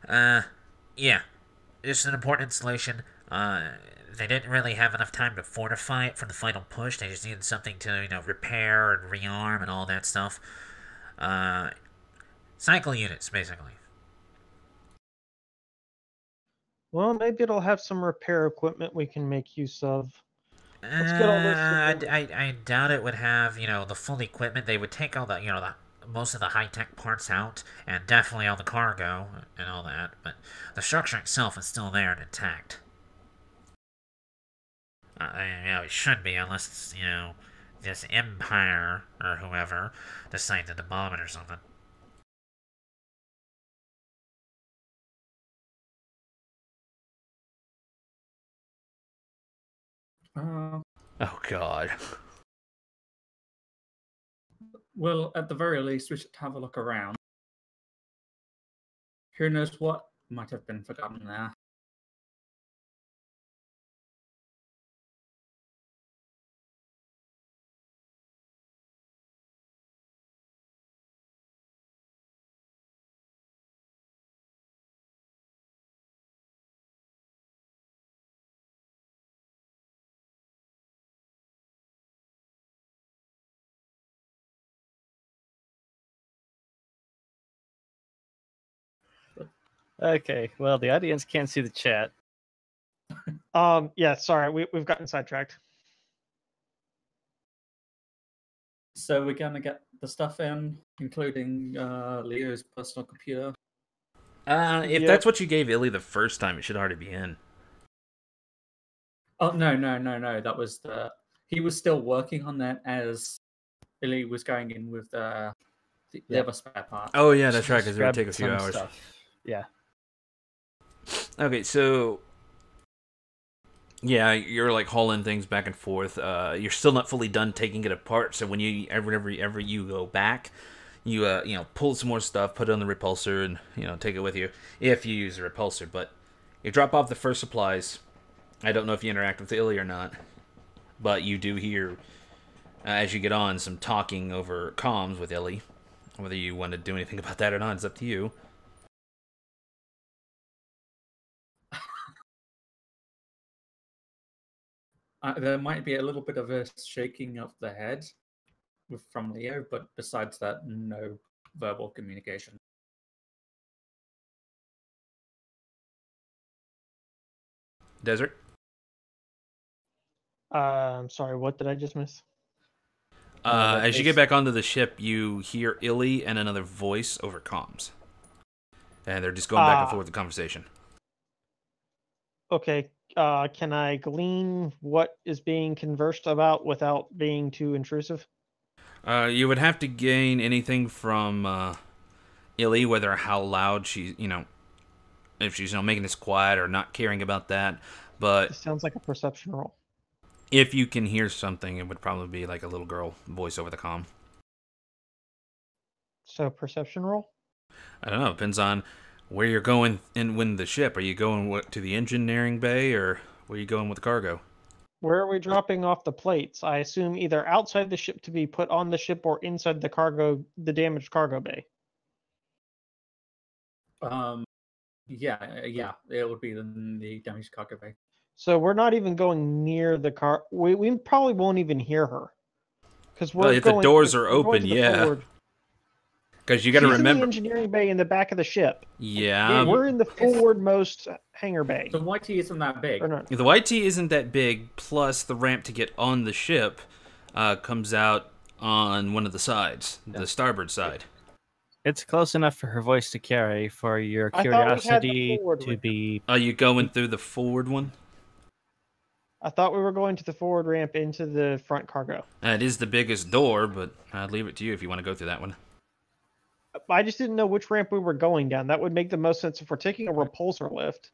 Yeah. It's an important installation. They didn't really have enough time to fortify it for the final push. They just needed something to, repair and rearm and all that stuff. Cycle units, basically. Well, maybe it'll have some repair equipment we can make use of. Let's get all this. I doubt it would have, the full equipment. They would take all the, most of the high-tech parts out, and definitely all the cargo and all that. But the structure itself is still there and intact. It should be, unless it's, this Empire or whoever decides to bomb it or something. Oh, God. Well, at the very least, we should have a look around. Who knows what might have been forgotten there. Okay, well, the audience can't see the chat. Yeah, sorry, we've gotten sidetracked. So we're going to get the stuff in, including Leo's personal computer. If that's what you gave Illy the first time, it should already be in. Oh, no. That was he was still working on that as Illy was going in with the other spare parts. Oh, yeah, that's right, because it would take a few hours. Stuff. Yeah. Okay, so... Yeah, you're like hauling things back and forth. You're still not fully done taking it apart, so when you ever you go back, you pull some more stuff, put it on the repulsor, and take it with you if you use the repulsor. But you drop off the first supplies. I don't know if you interact with Illy or not, but you do hear as you get on some talking over comms with Illy. Whether you want to do anything about that or not is up to you. There might be a little bit of a shaking of the head from Leo, but besides that, no verbal communication. Desert? I'm sorry, what did I just miss? As you get back onto the ship, you hear Illy and another voice over comms. And they're just going back and forth with the conversation. Okay, can I glean what is being conversed about without being too intrusive? You would have to gain anything from Illy, whether how loud she's, if she's making this quiet or not caring about that. But This sounds like a perception roll. if you can hear something, it would probably be like a little girl voice over the comm. So perception roll? I don't know. Depends on where you're going and when the ship. Are you going to the engineering bay, or where are you going with the cargo? Where are we dropping off the plates? I assume either outside the ship to be put on the ship or inside the damaged cargo bay. Yeah, it would be the damaged cargo bay. So we're not even going near the car. We probably won't even hear her. Because we're Well, if the going, doors are we're going open, to the yeah. forward. Because you got to She's in the remember. engineering bay in the back of the ship. Yeah. We're in the forwardmost hangar bay. The YT isn't that big. Or not. The YT isn't that big, plus the ramp to get on the ship comes out on one of the sides, the starboard side. It's close enough for her voice to carry for your I thought we had the curiosity forward to ramp. be. Are you going through the forward one? I thought we were going to the forward ramp into the front cargo. It is the biggest door, but I'd leave it to you if you want to go through that one. I just didn't know which ramp we were going down. That would make the most sense if we're taking a repulsor lift.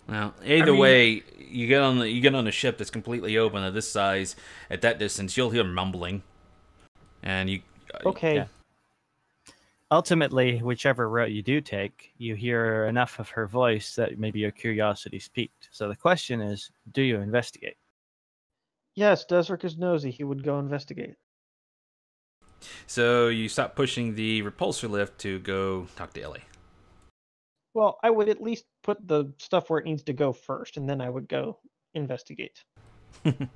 Well, either way, you get on a ship that's completely open of this size at that distance, you'll hear mumbling, and you. Okay. Yeah. Ultimately, whichever route you do take, you hear enough of her voice that maybe your curiosity's piqued. So the question is, do you investigate? Yes, Desric is nosy. He would go investigate. So you stop pushing the repulsor lift to go talk to Ellie. Well, I would at least put the stuff where it needs to go first, and then I would go investigate. God.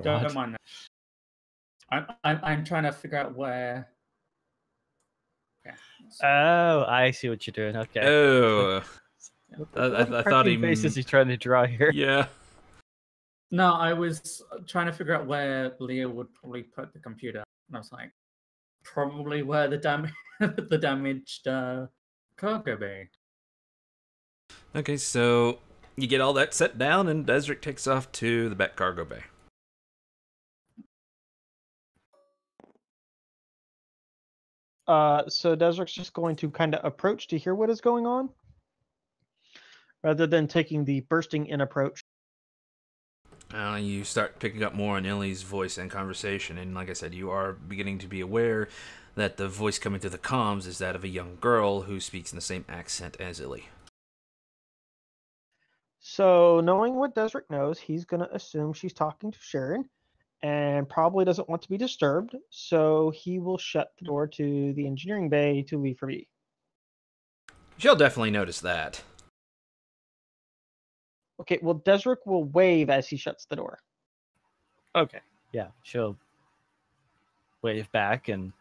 Don't mind that. I'm trying to figure out where. Yeah. Oh, I see what you're doing. Okay. Oh, I thought Cartoon faces he's trying to draw here. Yeah. No, I was trying to figure out where Leo would probably put the computer, and I was like, probably where the damaged cargo bay. Okay, so you get all that set down, and Desric takes off to the back cargo bay. So Desric's just going to kind of approach to hear what is going on, rather than taking the bursting in approach. You start picking up more on Ellie's voice and conversation, and like I said, you are beginning to be aware that the voice coming through the comms is that of a young girl who speaks in the same accent as Ellie. So, knowing what Desric knows, he's going to assume she's talking to Sharon, and probably doesn't want to be disturbed, so he will shut the door to the engineering bay to leave for B. She'll definitely notice that. Okay, well, Desric will wave as he shuts the door. Okay. Yeah, she'll wave back, and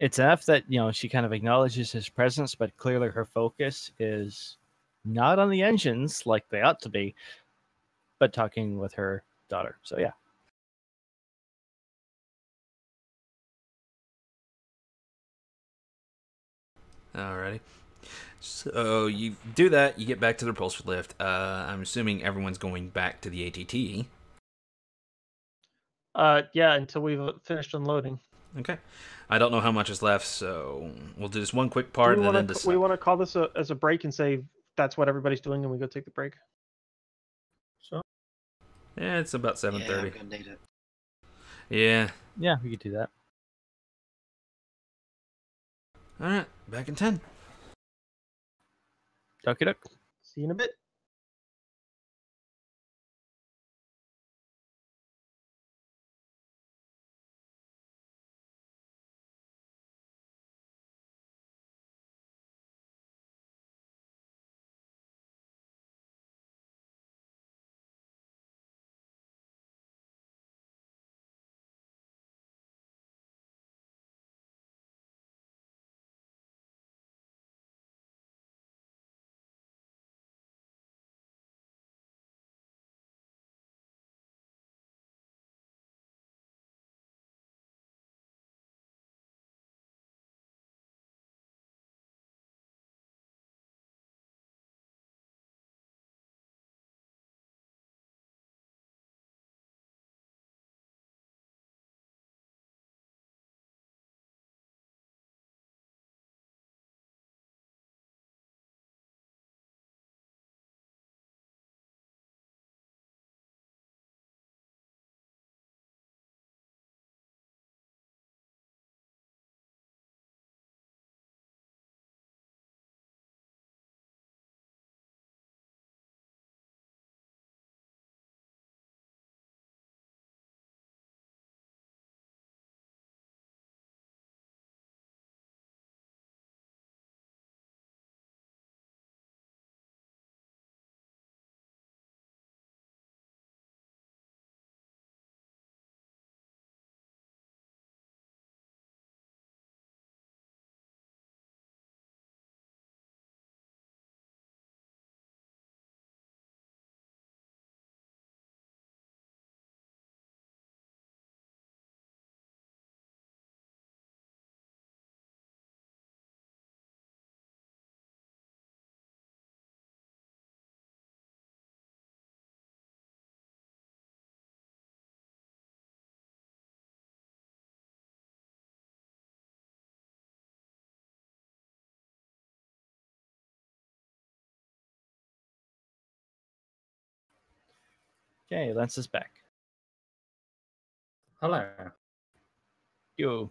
it's enough that, she kind of acknowledges his presence, but clearly her focus is not on the engines like they ought to be, but talking with her daughter. So, yeah. Alrighty. So you do that, you get back to the repulsor lift. I'm assuming everyone's going back to the ATT. Yeah, until we've finished unloading. Okay. I don't know how much is left, so we'll do this one quick part and then decide. We want to call this as a break and say that's what everybody's doing, and we go take the break. Sure. Yeah, it's about 7:30. Yeah, I'm gonna need it. Yeah. Yeah, we could do that. Alright, back in 10. Okie doke. See you in a bit. Okay, Lance is back. Hello. Yo.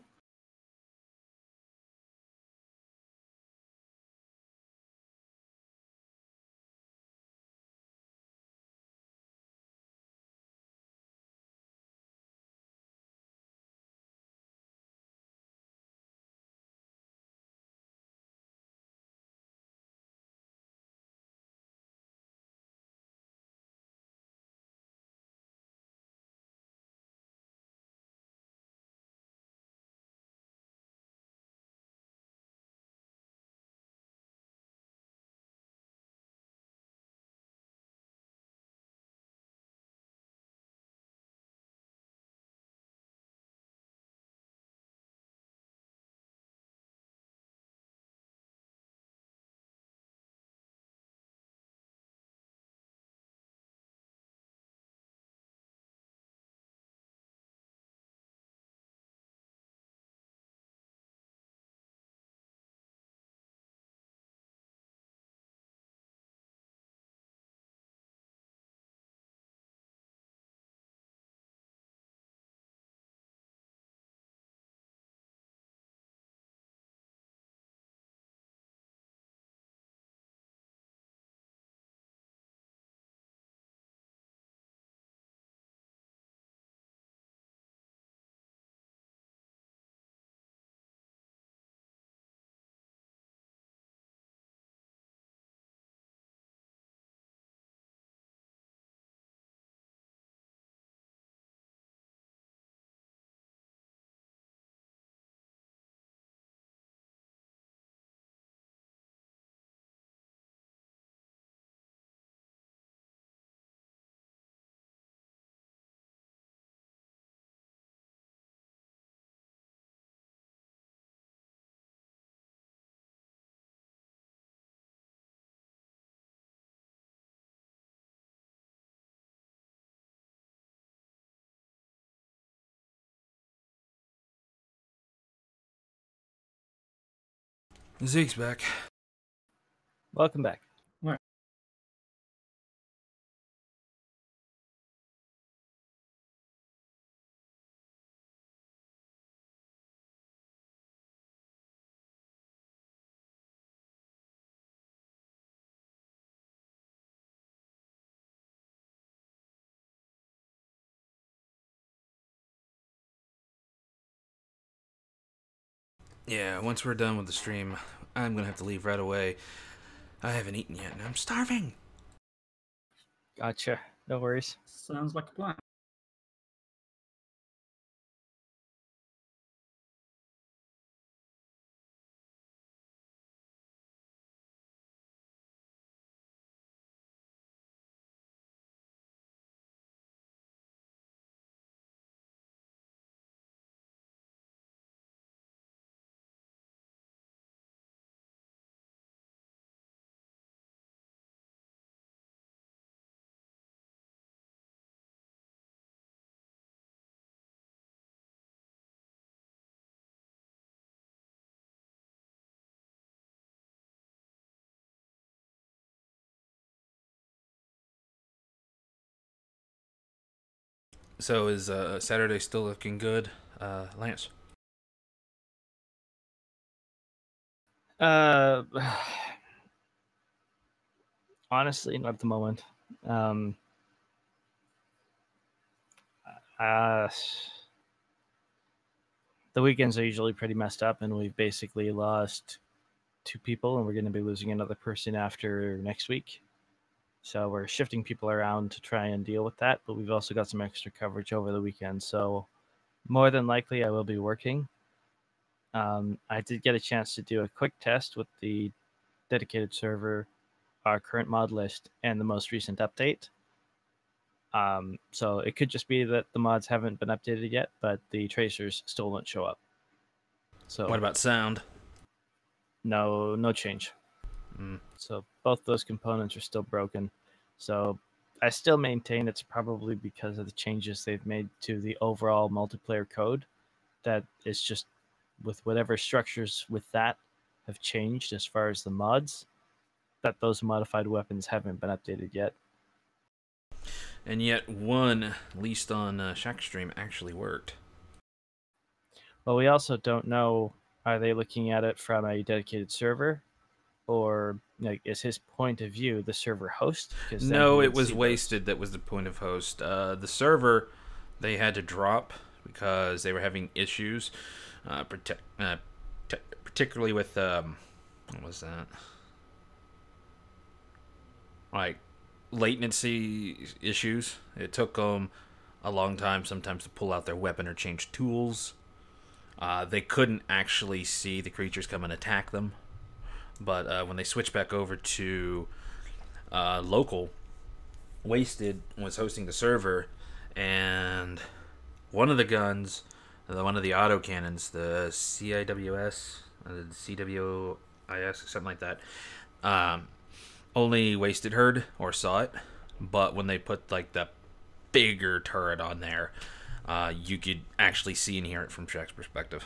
Zeke's back. Welcome back. Right. Yeah, once we're done with the stream, I'm gonna have to leave right away. I haven't eaten yet, and I'm starving. Gotcha. No worries. Sounds like a plan. So is Saturday still looking good, Lance? Uh, honestly, not at the moment. Uh, the weekends are usually pretty messed up, and we've basically lost 2 people, and we're going to be losing another person after next week. So we're shifting people around to try and deal with that, but we've also got some extra coverage over the weekend. So more than likely, I will be working. I did get a chance to do a quick test with the dedicated server, our current mod list, and the most recent update. So it could just be that the mods haven't been updated yet, but the tracers still won't show up. So What about sound? no change. So both those components are still broken. So I still maintain it's probably because of the changes they've made to the overall multiplayer code. That is just with whatever structures with that have changed as far as the mods, that those modified weapons haven't been updated yet. and yet one, at least on Shackstream, actually worked. Well, we also don't know, are they looking at it from a dedicated server, or like, is his point of view the server host? No, it was Wasted that was the point of host. The server, they had to drop because they were having issues, particularly with, what was that? Like, latency issues. It took them a long time sometimes to pull out their weapon or change tools. They couldn't actually see the creatures come and attack them. But when they switched back over to local, Wasted was hosting the server, and one of the guns, one of the autocannons, the CIWS, the CWIS, something like that, only Wasted heard or saw it. But when they put like the bigger turret on there, you could actually see and hear it from Shaq's perspective.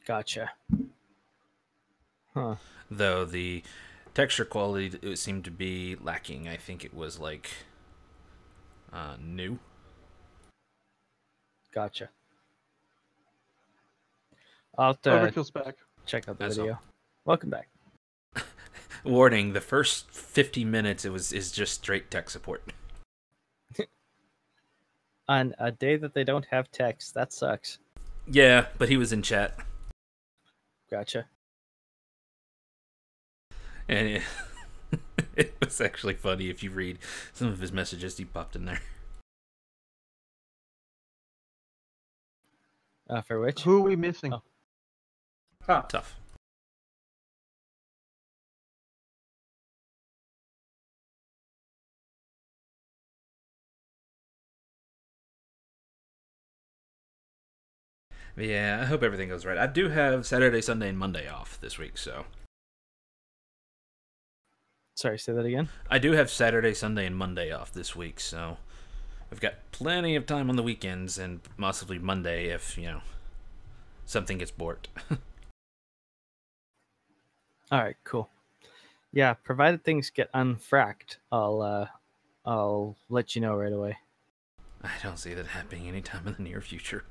Gotcha. Huh. Though the texture quality, it seemed to be lacking. I think it was like new. Gotcha. I'll have to Overkill's back. check out the That's video. all. Welcome back. Warning: the first 50 minutes is just straight tech support. On a day that they don't have text, that sucks. Yeah, but he was in chat, Gotcha. and it was actually funny if you read some of his messages. He popped in there. For which? Who are we missing? Oh. Tough. But yeah, I hope everything goes right. I do have Saturday, Sunday, and Monday off this week, so Sorry, say that again. I do have Saturday, Sunday, and Monday off this week, so I've got plenty of time on the weekends and possibly Monday if, something gets borked. All right, cool. Yeah, provided things get unfracked, I'll let you know right away. I don't see that happening anytime in the near future.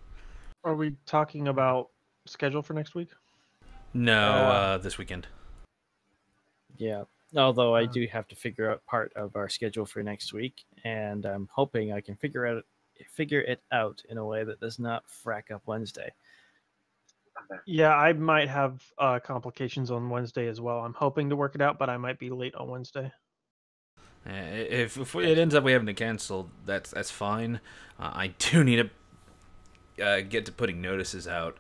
Are we talking about schedule for next week? No, this weekend. Yeah. Although I do have to figure out part of our schedule for next week, and I'm hoping I can figure it out in a way that does not frack up Wednesday. Yeah, I might have complications on Wednesday as well. I'm hoping to work it out, but I might be late on Wednesday. If it ends up we having to cancel, that's fine. I do need to get to putting notices out,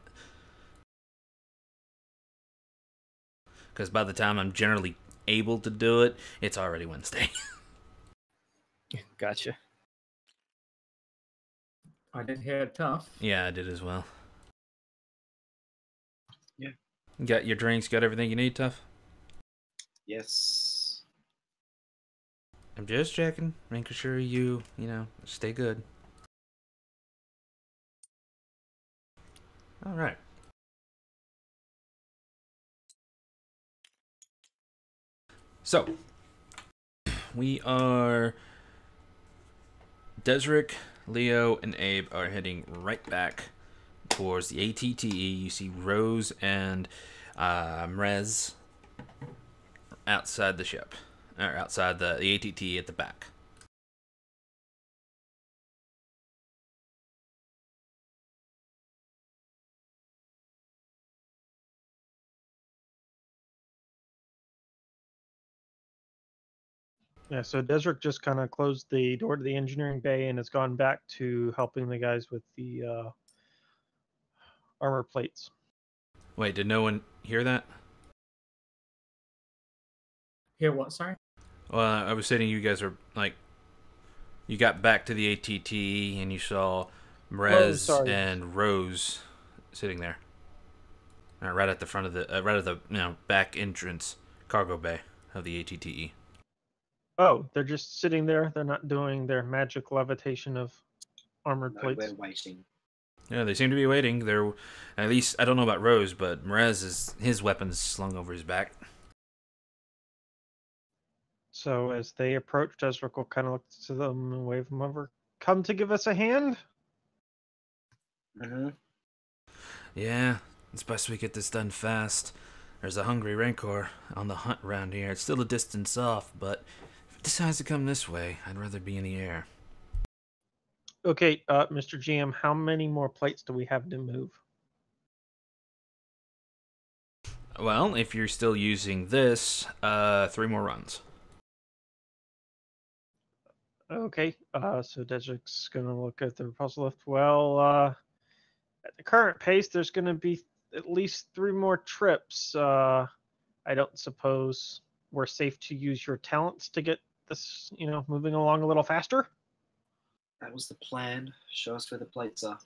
because by the time I'm generally able to do it, it's already Wednesday. Gotcha. I did hear it tough. Yeah, I did as well. Yeah. Got your drinks, got everything you need, Tough? Yes. I'm just checking, making sure you stay good. All right. So, we are... Desric, Leo, and Abe are heading right back towards the ATTE. You see Rose and Mrez outside the ship. Or outside the ATTE at the back. Yeah, so Desric just kind of closed the door to the engineering bay and has gone back to helping the guys with the armor plates. Wait, did no one hear that? Hear what? Sorry. Well, I was saying you guys were like, you got back to the ATT and you saw Mrez and Rose sitting there, right at the front of the back entrance cargo bay of the ATTE. Oh, they're just sitting there. They're not doing their magic levitation of armored No, plates. we're waiting. Yeah, they seem to be waiting. They're, at least I don't know about Rose, but Mrez his weapon's slung over his back. So as they approach, Desric will kind of look to them and wave them over. Come to give us a hand? Mm-hmm. Yeah, it's best we get this done fast. There's a hungry rancor on the hunt around here. It's still a distance off, but if it decides to come this way, I'd rather be in the air. Okay, Mr. GM, how many more plates do we have to move? Well, if you're still using this, 3 more runs. Okay, so Desric's gonna look at the repulsor lift. Well, at the current pace, there's gonna be at least 3 more trips. I don't suppose we're safe to use your talents to get this, moving along a little faster? That was the plan. Show us where the plates are.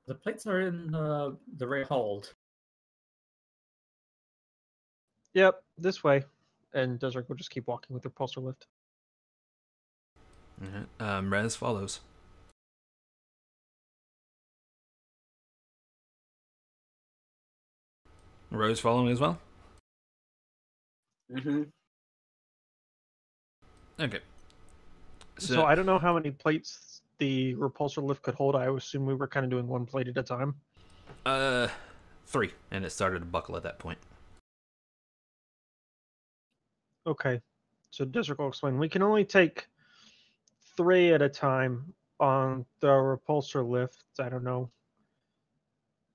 The plates are in the ray hold. Yep, this way. And Desert will just keep walking with the repulsor lift. Rez follows. Rose following as well? Mm-hmm. Okay. So I don't know how many plates the repulsor lift could hold. I assume we were kind of doing 1 plate at a time. 3, and it started to buckle at that point. Okay. So Desert will explain. We can only take 3 at a time on the repulsor lift. I don't know.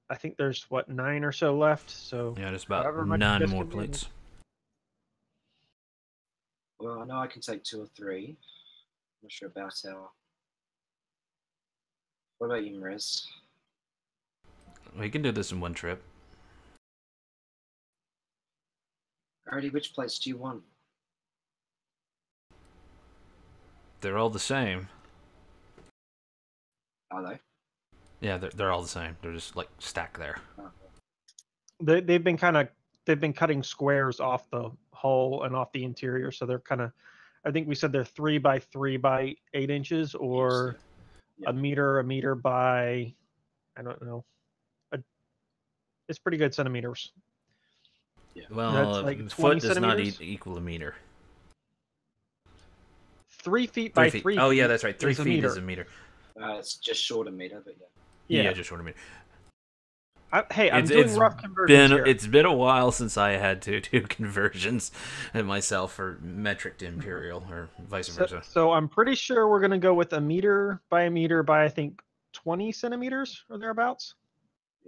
I think there's 9 or so left. So Yeah, just about however much 9 you guys more can do. plates. Well, I know I can take 2 or 3. I'm not sure about how. What about you, Mariz? We can do this in 1 trip. Alrighty, which plates do you want? They're all the same. Are they? Yeah, they're all the same. They're just like stacked there. Oh. They've been cutting squares off the hull and off the interior, so they're kind of. I think we said they're 3 by 3 by 8 inches, or Yeah. a meter by, I don't know. It's pretty good centimeters. Yeah. Well, That's like a 20 foot does not centimeters? equal a meter. 3 feet 3 by feet. 3 Oh, feet. yeah, that's right. 3 is a feet meter. is a meter. It's just short a meter, but yeah. Yeah. Just short a meter. Hey, I'm doing rough conversions here. It's been a while since I had to do conversions myself for metric to imperial, or vice versa. So I'm pretty sure we're going to go with a meter by, I think, 20 centimeters or thereabouts.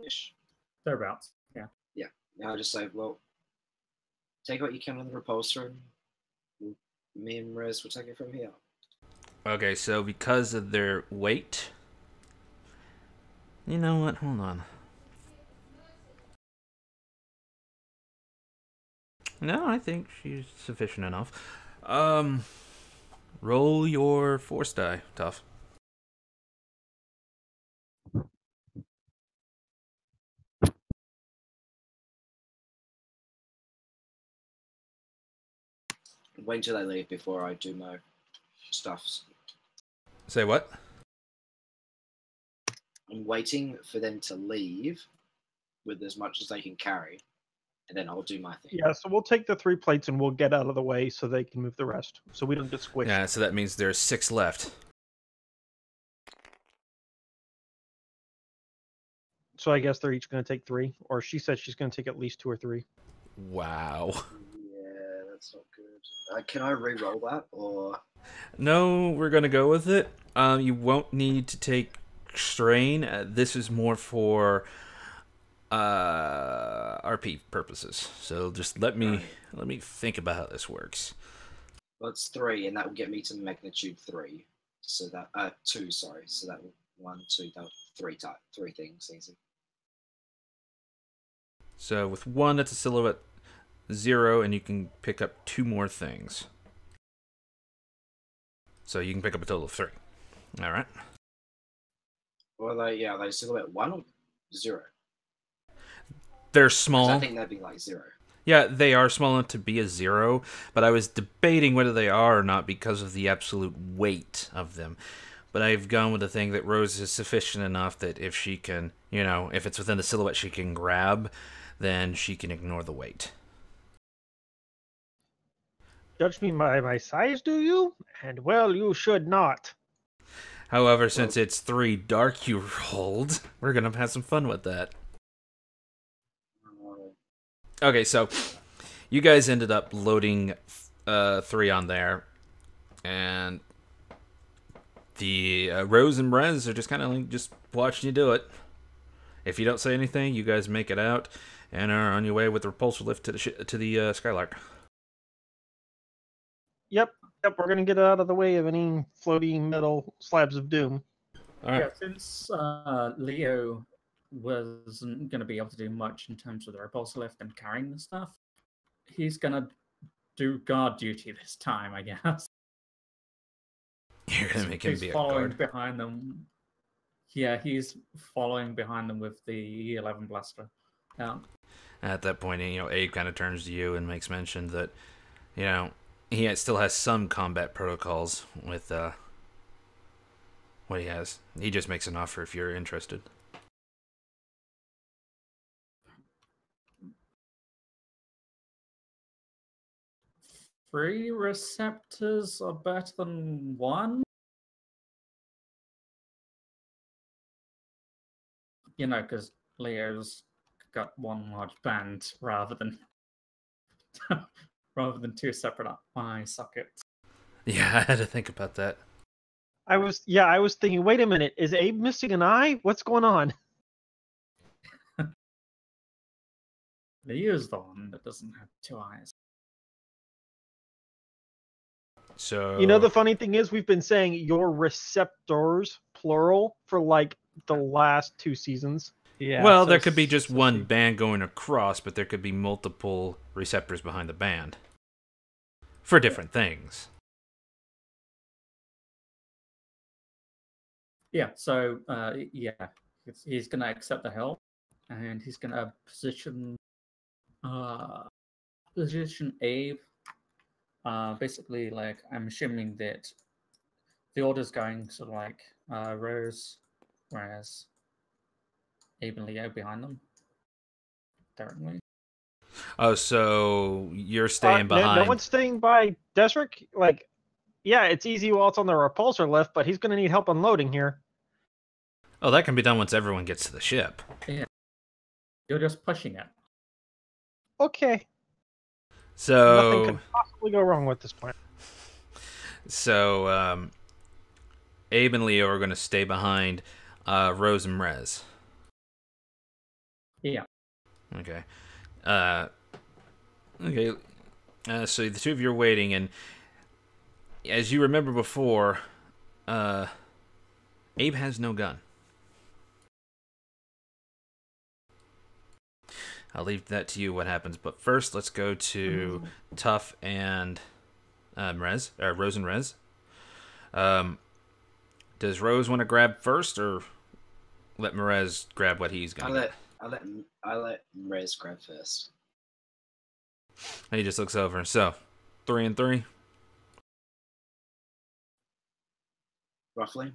Ish. Thereabouts. Yeah. Yeah. Now I just say, well, take what you can on the repulsor, and me and Mariz will take it from here. Okay, so because of their weight... You know what? Hold on. No, I think she's sufficient enough. Roll your force die, Tough. Wait until they leave before I do my stuff. Say what? I'm waiting for them to leave with as much as they can carry, and then I'll do my thing. Yeah, so we'll take the 3 plates and we'll get out of the way so they can move the rest, so we don't get squished. Yeah, so that means there's 6 left. So I guess they're each going to take 3, or she said she's going to take at least 2 or 3. Wow. Yeah, that's not good. Can I re-roll that, or? No, we're gonna go with it. You won't need to take strain. This is more for RP purposes. So just let me think about how this works. Well, it's 3, and that will get me to magnitude 3. So that 2, sorry. So that will 1, 2, that 3 things easy. So with 1, that's a silhouette 0, and you can pick up 2 more things. So you can pick up a total of 3. All right. Well, they silhouette 1 or 0? They're small. I think that'd be like 0. Yeah, they are small enough to be a 0, but I was debating whether they are or not because of the absolute weight of them. But I've gone with the thing that Rose is sufficient enough that if she can, if it's within the silhouette she can grab, then she can ignore the weight. Judge me by my size, do you? And well, you should not. However, since it's 3 dark you rolled, we're gonna have some fun with that. Okay, so you guys ended up loading 3 on there, and the Rose and Brez are just kind of like just watching you do it. If you don't say anything, you guys make it out and are on your way with the repulsor lift to the Skylark. Yep, we're gonna get out of the way of any floating metal slabs of doom. All right. Yeah, since Leo wasn't going to be able to do much in terms of the repulsor lift and carrying the stuff, he's going to do guard duty this time, I guess. You're gonna make him He's be a following guard. behind them. Yeah, he's following behind them with the E11 blaster. At that point, Abe kind of turns to you and makes mention that, he still has some combat protocols with what he has. He just makes an offer if you're interested. Three receptors are better than one. Because Leo's got one large band rather than 2 separate eye sockets. Yeah, I had to think about that. I was thinking, wait a minute, is Abe missing an eye? What's going on? Leo's the one that doesn't have 2 eyes. So The funny thing is, we've been saying your receptors, plural, for like the last 2 seasons. Yeah. well, so there could be just so one see- band going across, but there could be multiple receptors behind the band for different things. Yeah, so he's going to accept the help, and he's going to position Abe. Basically, like, I'm assuming that the order's going sort of like Rose, whereas Abe and Leo behind them directly. Oh, so you're staying behind. No one's staying by Desric. Like, yeah, it's easy while it's on the repulsor lift, but he's going to need help unloading here. Oh, that can be done once everyone gets to the ship. Yeah, you're just pushing it. Okay. So Nothing could possibly go wrong with this plan. So, Abe and Leo are going to stay behind Rose and Rez. Yeah. Okay. Okay. So the 2 of you are waiting, and as you remember before, Abe has no gun. I'll leave that to you what happens, but first let's go to Tuff and Rose and Rez. Does Rose want to grab first, or let Merez grab what he's gonna? I let Rez grab first. And he just looks over. So, 3 and 3. Roughly.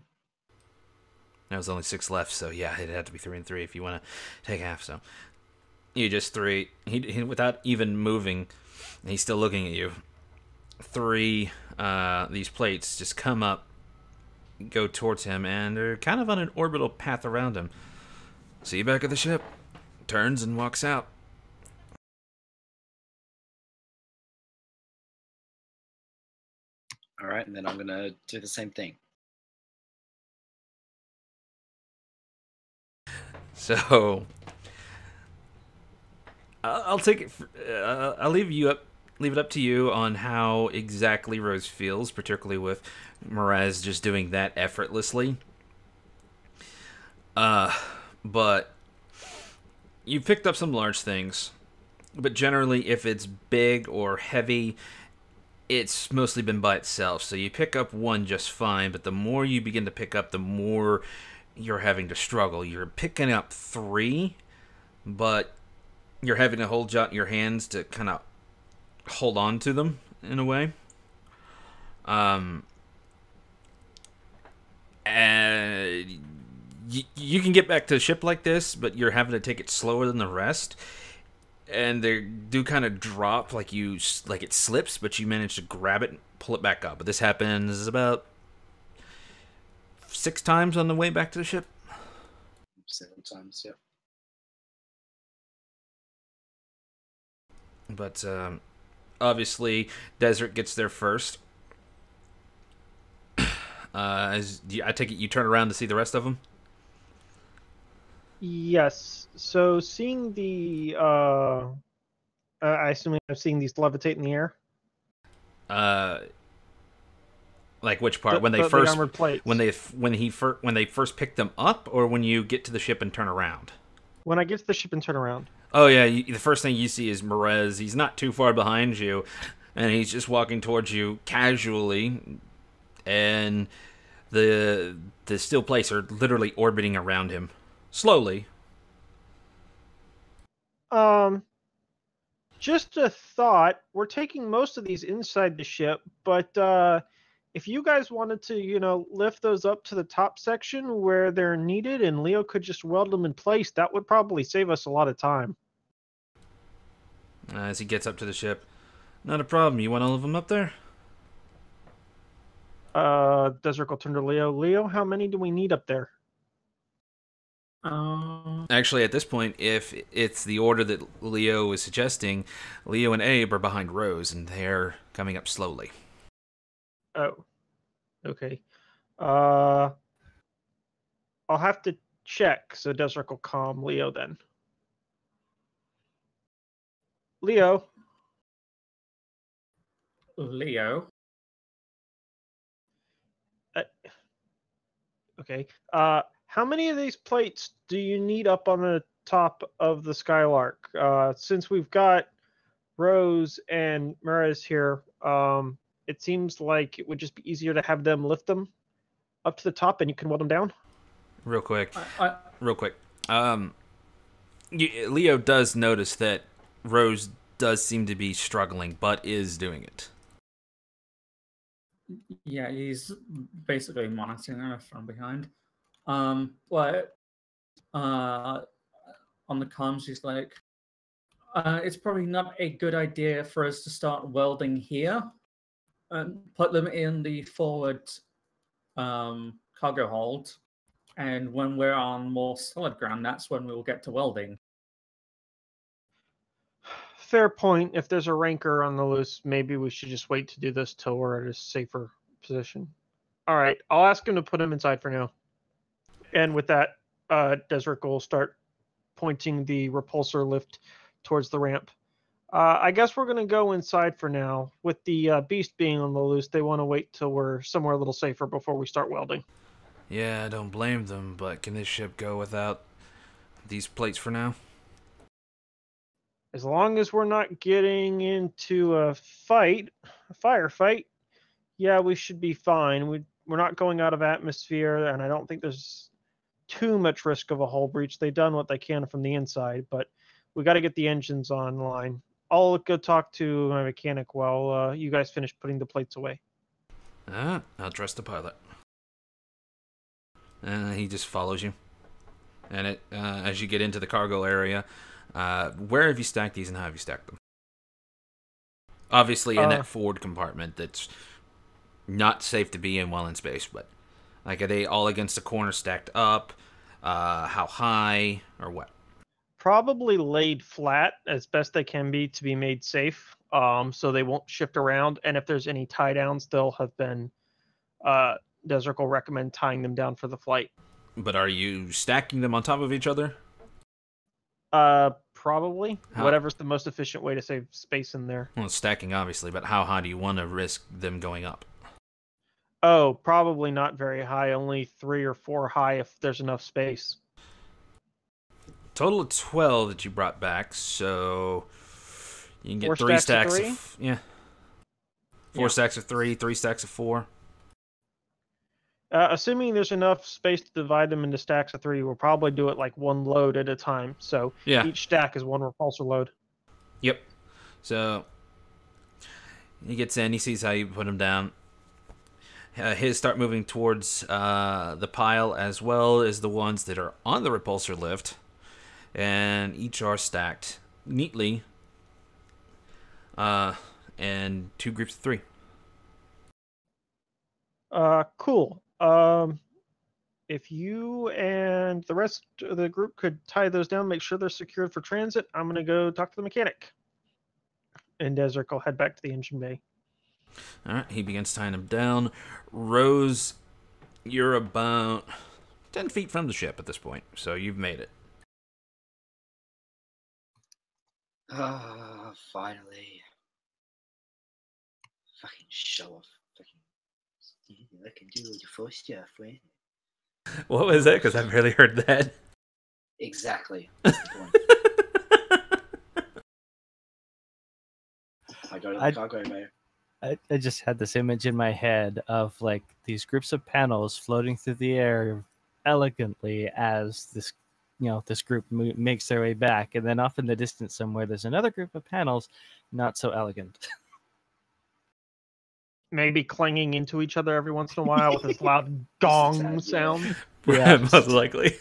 There was only 6 left, so yeah, it'd have to be 3 and 3 if you want to take half. So, you just 3. He without even moving, he's still looking at you. 3 these plates just come up, go towards him, and they're kind of on an orbital path around him. See you back at the ship. Turns and walks out. All right, and then I'm gonna do the same thing. So I'll take it. I'll leave it up to you on how exactly Rose feels, particularly with Merez just doing that effortlessly. But you picked up some large things, but generally, if it's big or heavy, it's mostly been by itself. So you pick up 1 just fine, but the more you begin to pick up, the more you're having to struggle. You're picking up 3, but you're having to hold out your hands to kind of hold on to them in a way. And you can get back to the ship like this, but you're having to take it slower than the rest. and they do kind of drop, like it slips, but you manage to grab it and pull it back up. But this happens about 6 times on the way back to the ship. 7 times, yeah. But obviously, Desert gets there first. I take it you turn around to see the rest of them? Yes. So seeing the, I assume I'm seeing these levitate in the air. Like which part? The armored plates. when they first pick them up, or when you get to the ship and turn around? When I get to the ship and turn around. Oh yeah, the first thing you see is Merez. He's not too far behind you, and he's just walking towards you casually, and the steel plates are literally orbiting around him, slowly. Just a thought. We're taking most of these inside the ship, but if you guys wanted to, lift those up to the top section where they're needed, and Leo could just weld them in place, that would probably save us a lot of time. As he gets up to the ship, not a problem. You want all of them up there? Desert will turn to Leo. Leo, how many do we need up there? Actually, at this point, if it's the order that Leo is suggesting, Leo and Abe are behind Rose, and they're coming up slowly. Oh, okay. I'll have to check, so Desert will calm Leo then. Leo. Okay. How many of these plates do you need up on the top of the Skylark? Since we've got Rose and Merez here, it seems like it would just be easier to have them lift them up to the top, and you can weld them down. Real quick. Leo does notice that Rose does seem to be struggling, but is doing it. Yeah, he's basically monitoring her from behind. But on the comms, he's like, it's probably not a good idea for us to start welding here and put them in the forward cargo hold. And when we're on more solid ground, that's when we'll get to welding. Fair point. If there's a ranker on the loose, maybe we should just wait to do this till we're at a safer position. All right, I'll ask him to put him inside for now. And with that, Desert will start pointing the repulsor lift towards the ramp. I guess we're going to go inside for now. With the beast being on the loose, they want to wait till we're somewhere a little safer before we start welding. Yeah, I don't blame them, but can this ship go without these plates for now? As long as we're not getting into a firefight, yeah, we should be fine. We're not going out of atmosphere, and I don't think there's too much risk of a hull breach. They've done what they can from the inside, but we got to get the engines online. I'll go talk to my mechanic while you guys finish putting the plates away. I'll trust the pilot. He just follows you. And as you get into the cargo area, where have you stacked these and how have you stacked them? Obviously in that forward compartment that's not safe to be in while in space, but like, are they all against the corner stacked up? How high or what? Probably laid flat as best they can be to be made safe, so they won't shift around. And if there's any tie downs, they'll have been. Desert will recommend tying them down for the flight. But are you stacking them on top of each other? Probably. Whatever's the most efficient way to save space in there. Well, stacking obviously, but how high do you want to risk them going up? Oh, probably not very high. Only 3 or 4 high if there's enough space. Total of 12 that you brought back, so you can get 4 3 stacks stacks. of 3? Yeah. 4 stacks of 3, 3 stacks of 4. Assuming there's enough space to divide them into stacks of 3, we'll probably do it like one load at a time. So each stack is one repulsor load. Yep. So he gets in, he sees how you put them down. His start moving towards the pile as well as the ones that are on the repulsor lift. And each are stacked neatly in 2 groups of 3. Cool. If you and the rest of the group could tie those down, make sure they're secured for transit, I'm going to go talk to the mechanic. And Desert will head back to the engine bay. All right, he begins tying them down. Rose, you're about 10 feet from the ship at this point, so you've made it. Ah, finally. Fucking show off. Fucking. I can do all your force stuff, right? What was that? Because I barely heard that. Exactly. That's the point. I got it in the cargo bay. I just had this image in my head of like these groups of panels floating through the air elegantly as this, this group makes their way back, and then off in the distance somewhere there's another group of panels, not so elegant. Maybe clanging into each other every once in a while with this loud gong sound. Yeah, most likely.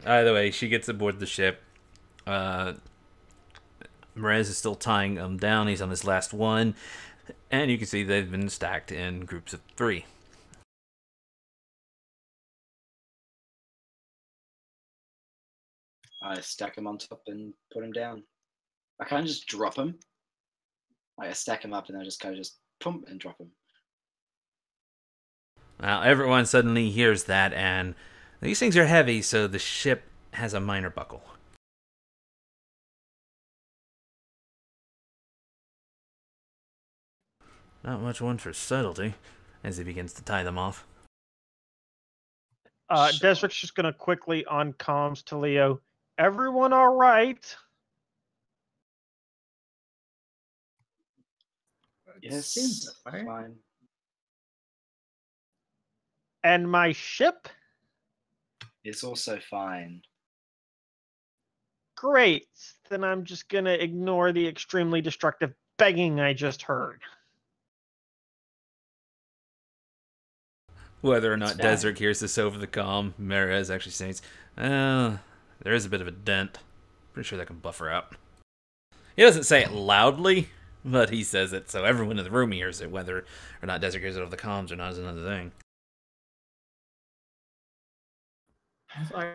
Either way, she gets aboard the ship. Merez is still tying them down. He's on his last one. And you can see they've been stacked in groups of 3. I stack them on top and put them down. I can't just drop them. I stack them up and I just kind of just pump and drop them. Now, everyone suddenly hears that, and these things are heavy, so the ship has a minor buckle. Not much one for subtlety, as he begins to tie them off. Desert's just going to quickly on comms to Leo. Everyone all right? Yes, seems fine. fine. And my ship? It's also fine. Great. Then I'm just going to ignore the extremely destructive begging I just heard. Whether or not Desert hears this over the comm, Merez actually says, there is a bit of a dent. Pretty sure that can buffer out. He doesn't say it loudly, but he says it so everyone in the room hears it. Whether or not Desert hears it over the comms or not is another thing.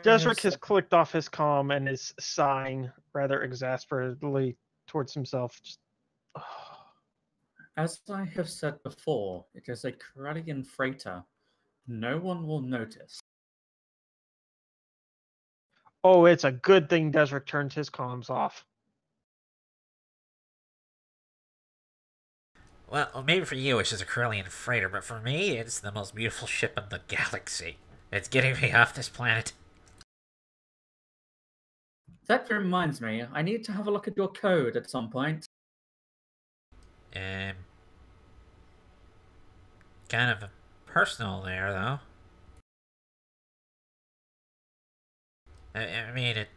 Desric has clicked off his comm and is sighing rather exasperatedly towards himself. Just, As I have said before, it is a Corellian freighter. No one will notice. Oh, it's a good thing Desric turned his comms off. Well, maybe for you it's just a Corellian freighter, but for me it's the most beautiful ship in the galaxy. It's getting me off this planet. That reminds me, I need to have a look at your code at some point. Kind of personal there, though. I mean,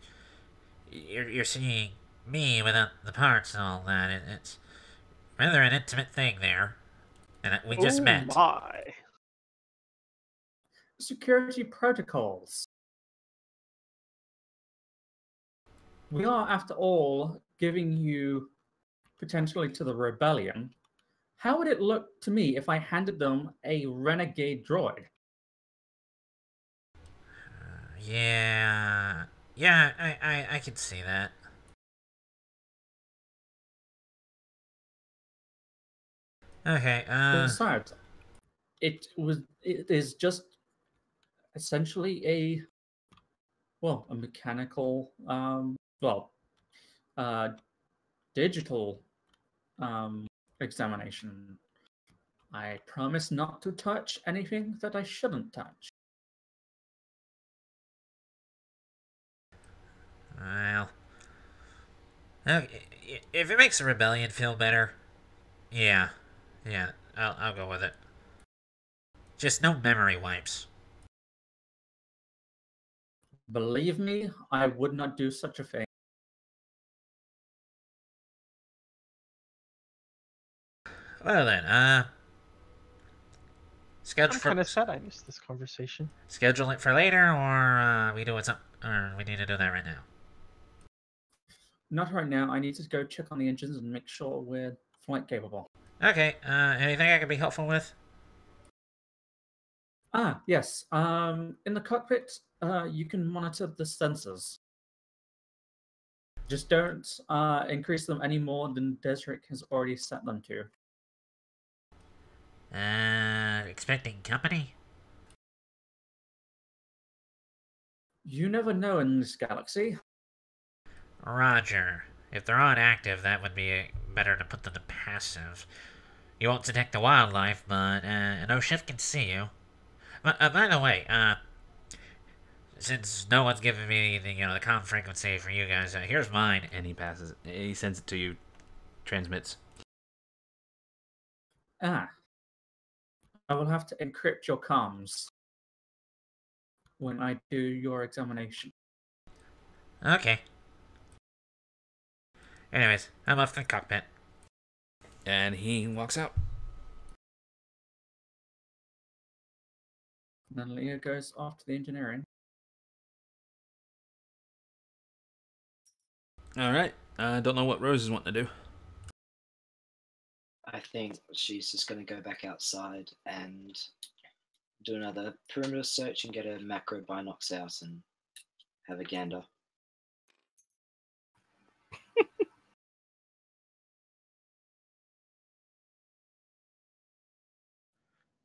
you're seeing me without the parts and all that. It's rather an intimate thing there, and we just met. My. Security protocols. We are, after all, giving you potentially to the rebellion. How would it look to me if I handed them a renegade droid? Yeah, I can see that. Okay, Besides, it is just essentially a mechanical, digital examination. I promise not to touch anything that I shouldn't touch. well, okay, if it makes the rebellion feel better, yeah, I'll go with it. Just no memory wipes. Believe me, I would not do such a thing. Well then, schedule I'm for kind of sad I missed this conversation. schedule it for later, or we doing something or we need to do that right now? Not right now. I need to go check on the engines and make sure we're flight capable. Okay, anything I can be helpful with? Yes. In the cockpit, you can monitor the sensors. Just don't increase them any more than Desric has already set them to. Expecting company? You never know in this galaxy. Roger. If they're on active, that would be better to put them to passive. You won't detect the wildlife, but no ship can see you. But, by the way, since no one's given me the the comm frequency for you guys, here's mine. And he sends it to you, transmits. I will have to encrypt your comms when I do your examination. Okay. Anyways, I'm off to the cockpit. And he walks out. And then Leah goes off to the engineering. Alright. I don't know what Rose is wanting to do. I think she's just going to go back outside and do another perimeter search and get a macro binocs out and have a gander.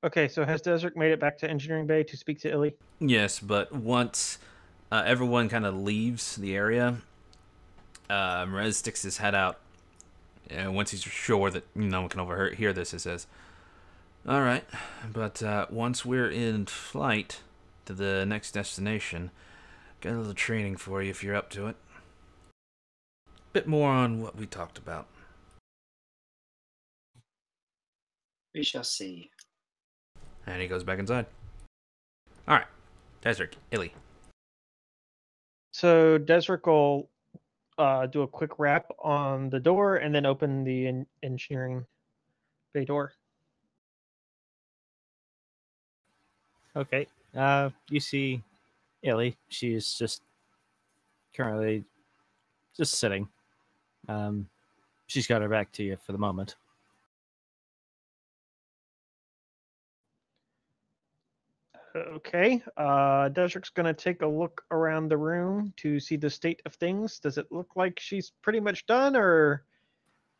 Okay, so has Desert made it back to Engineering Bay to speak to Illy? Yes, but once everyone kind of leaves the area, Rez sticks his head out. Once he's sure that no one can overhear this, he says, "All right, but once we're in flight to the next destination, got a little training for you if you're up to it. Bit more on what we talked about." We shall see. And he goes back inside. All right, Desert, Illy. So Desric will do a quick wrap on the door and then open the engineering bay door. Okay. You see Illy. She's just currently just sitting. She's got her back to you for the moment. Okay. Desric's going to take a look around the room to see the state of things. Does it look like she's pretty much done, or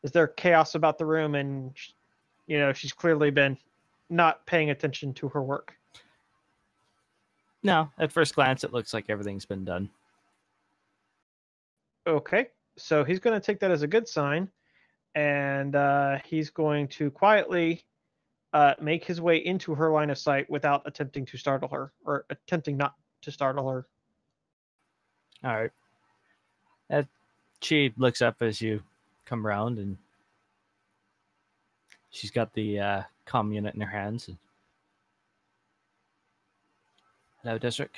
is there chaos about the room and, she's clearly been not paying attention to her work? No, at first glance, it looks like everything's been done. Okay. So he's going to take that as a good sign, and he's going to quietly make his way into her line of sight without attempting to startle her, or attempting not to startle her. All right. She looks up as you come around, and she's got the comm unit in her hands. Hello, Desric.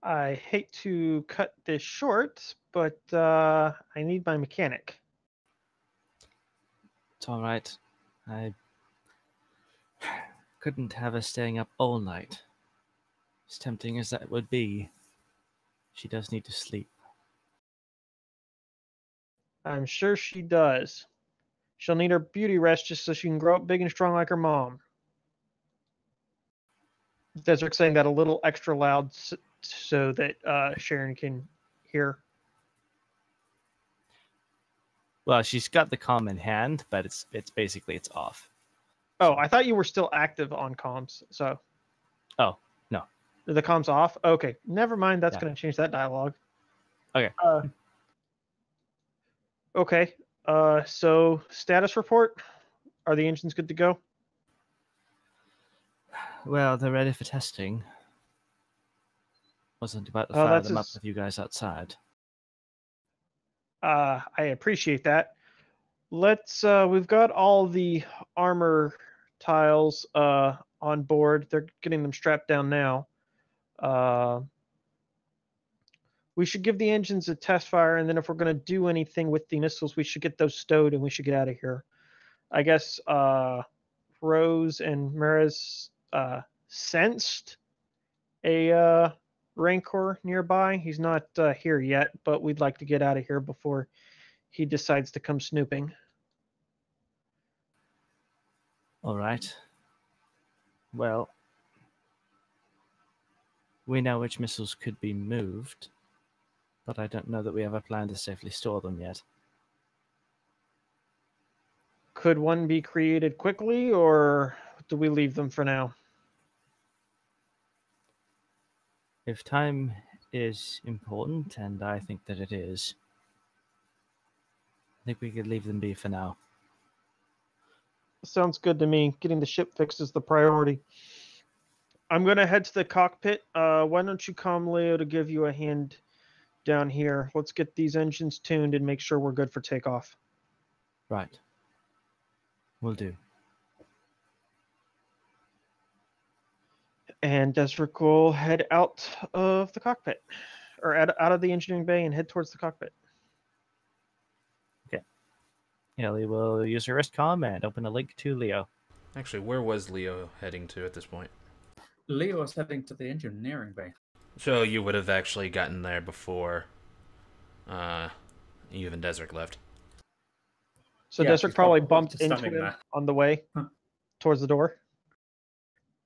I hate to cut this short, but I need my mechanic. It's all right. I couldn't have her staying up all night. As tempting as that would be, she does need to sleep. I'm sure she does. She'll need her beauty rest just so she can grow up big and strong like her mom. Desric saying that a little extra loud so that Sharon can hear. Well, she's got the comm in hand, but it's basically off. Oh, I thought you were still active on comms. So. Oh, no. The comm's off? Okay. Never mind. That's going to change that dialogue. Okay. Okay. So status report. Are the engines good to go? Well, they're ready for testing. Wasn't about to fire them up with you guys outside. I appreciate that. We've got all the armor tiles on board. They're getting them strapped down now. We should give the engines a test fire, and then if we're going to do anything with the missiles, we should get those stowed and we should get out of here. I guess Rose and Maris sensed a Rancor nearby. He's not here yet, but we'd like to get out of here before he decides to come snooping. All right. Well, we know which missiles could be moved, but I don't know that we have a plan to safely store them yet. Could one be created quickly, or do we leave them for now? If time is important, and I think that it is, I think we could leave them be for now. Sounds good to me. Getting the ship fixed is the priority. I'm going to head to the cockpit. Why don't you come, Leo, to give you a hand down here? Let's get these engines tuned and make sure we're good for takeoff. Right. Will do. And Desric will head out of the cockpit, or out of the engineering bay and head towards the cockpit. Okay. Ellie will use her wrist comm and open a link to Leo. Actually, where was Leo heading to at this point? Leo is heading to the engineering bay. So you would have actually gotten there before you and Desric left. So Yeah, Desric he's probably probably bumped just into standing him there. on the way Huh. towards the door.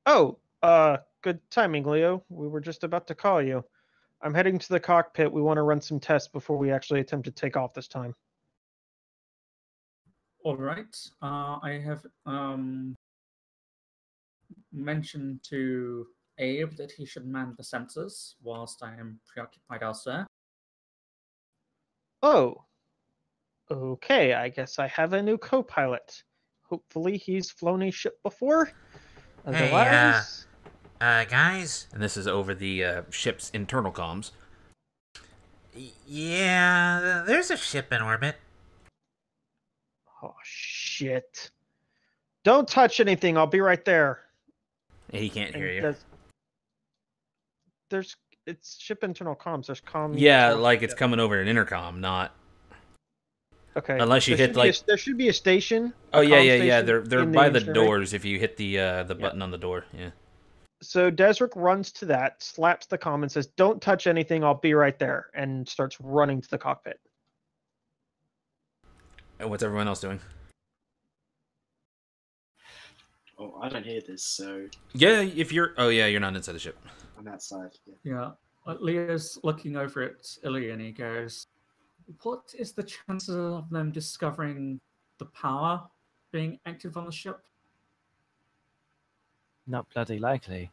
Oh, good timing, Leo. We were just about to call you. I'm heading to the cockpit. We want to run some tests before we actually attempt to take off this time. All right. I have mentioned to Abe that he should man the sensors whilst I am preoccupied elsewhere. Oh, okay. I guess I have a new co-pilot. Hopefully he's flown a ship before. Hey, Otherwise, guys? And this is over the ship's internal comms. Yeah, there's a ship in orbit. oh shit. Don't touch anything. I'll be right there. He can't hear you. And it's ship internal comms. There's comm. Yeah, units. like it's coming over an intercom, not. Okay. Unless you There hit should be like. there should be a station. Oh a yeah, comm yeah, yeah. station They're in by the engineering. doors. If you hit the button on the door, yeah. So Desric runs to that, slaps the comm, and says, "Don't touch anything. I'll be right there," and starts running to the cockpit. And what's everyone else doing? Oh, I don't hear this, so Yeah, if you're. Oh yeah, you're not inside the ship. I'm outside. Yeah. Yeah. Leo's looking over at Illy and he goes, "What is the chances of them discovering the power being active on the ship?" Not bloody likely.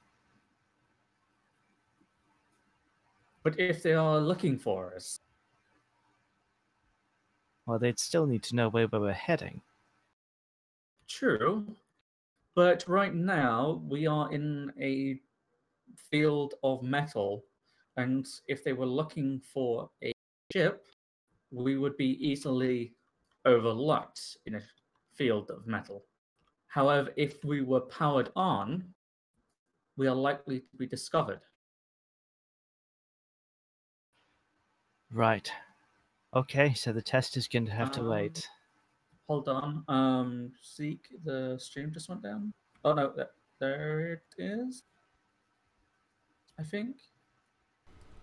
But if they are looking for us, Well, they'd still need to know where we're heading. true. But right now, we are in a field of metal, and if they were looking for a ship, we would be easily overlooked in a field of metal. However, if we were powered on, we are likely to be discovered. Right. Okay, so the test is going to have to Um, wait. Hold on. Seek, the stream just went down. Oh no, there it is. I think.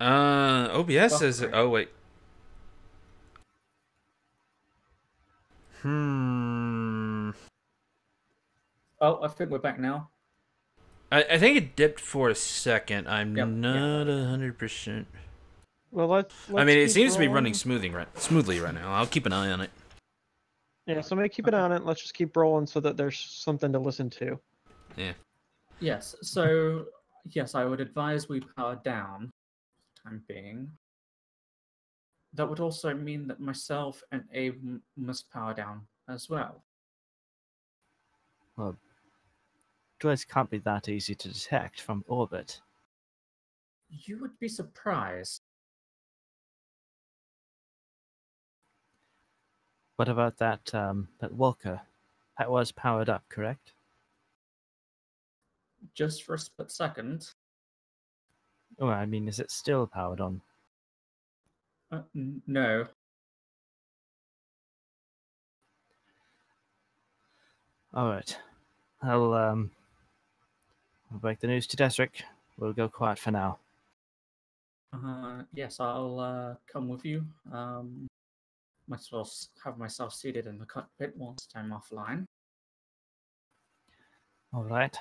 OBS says. Buffering. Oh wait. Hmm. Oh, I think we're back now. I think it dipped for a second. I'm Yep, not 100%. Well, let's I mean, it keep seems to be rolling. running smoothly right now. I'll keep an eye on it. Yeah, so I'm gonna keep an eye on it. Let's just keep rolling so that there's something to listen to. Yeah. Yes. So yes, I would advise we power down for the time being. That would also mean that myself and Abe must power down as well. Well, droids can't be that easy to detect from orbit. You would be surprised. What about that Walker? That was powered up, correct? Just for a split second. Oh, I mean, is it still powered on? No. All right. I'll break the news to Desric. We'll go quiet for now. Yes, I'll come with you. Might as well have myself seated in the cockpit whilst I'm offline. All right.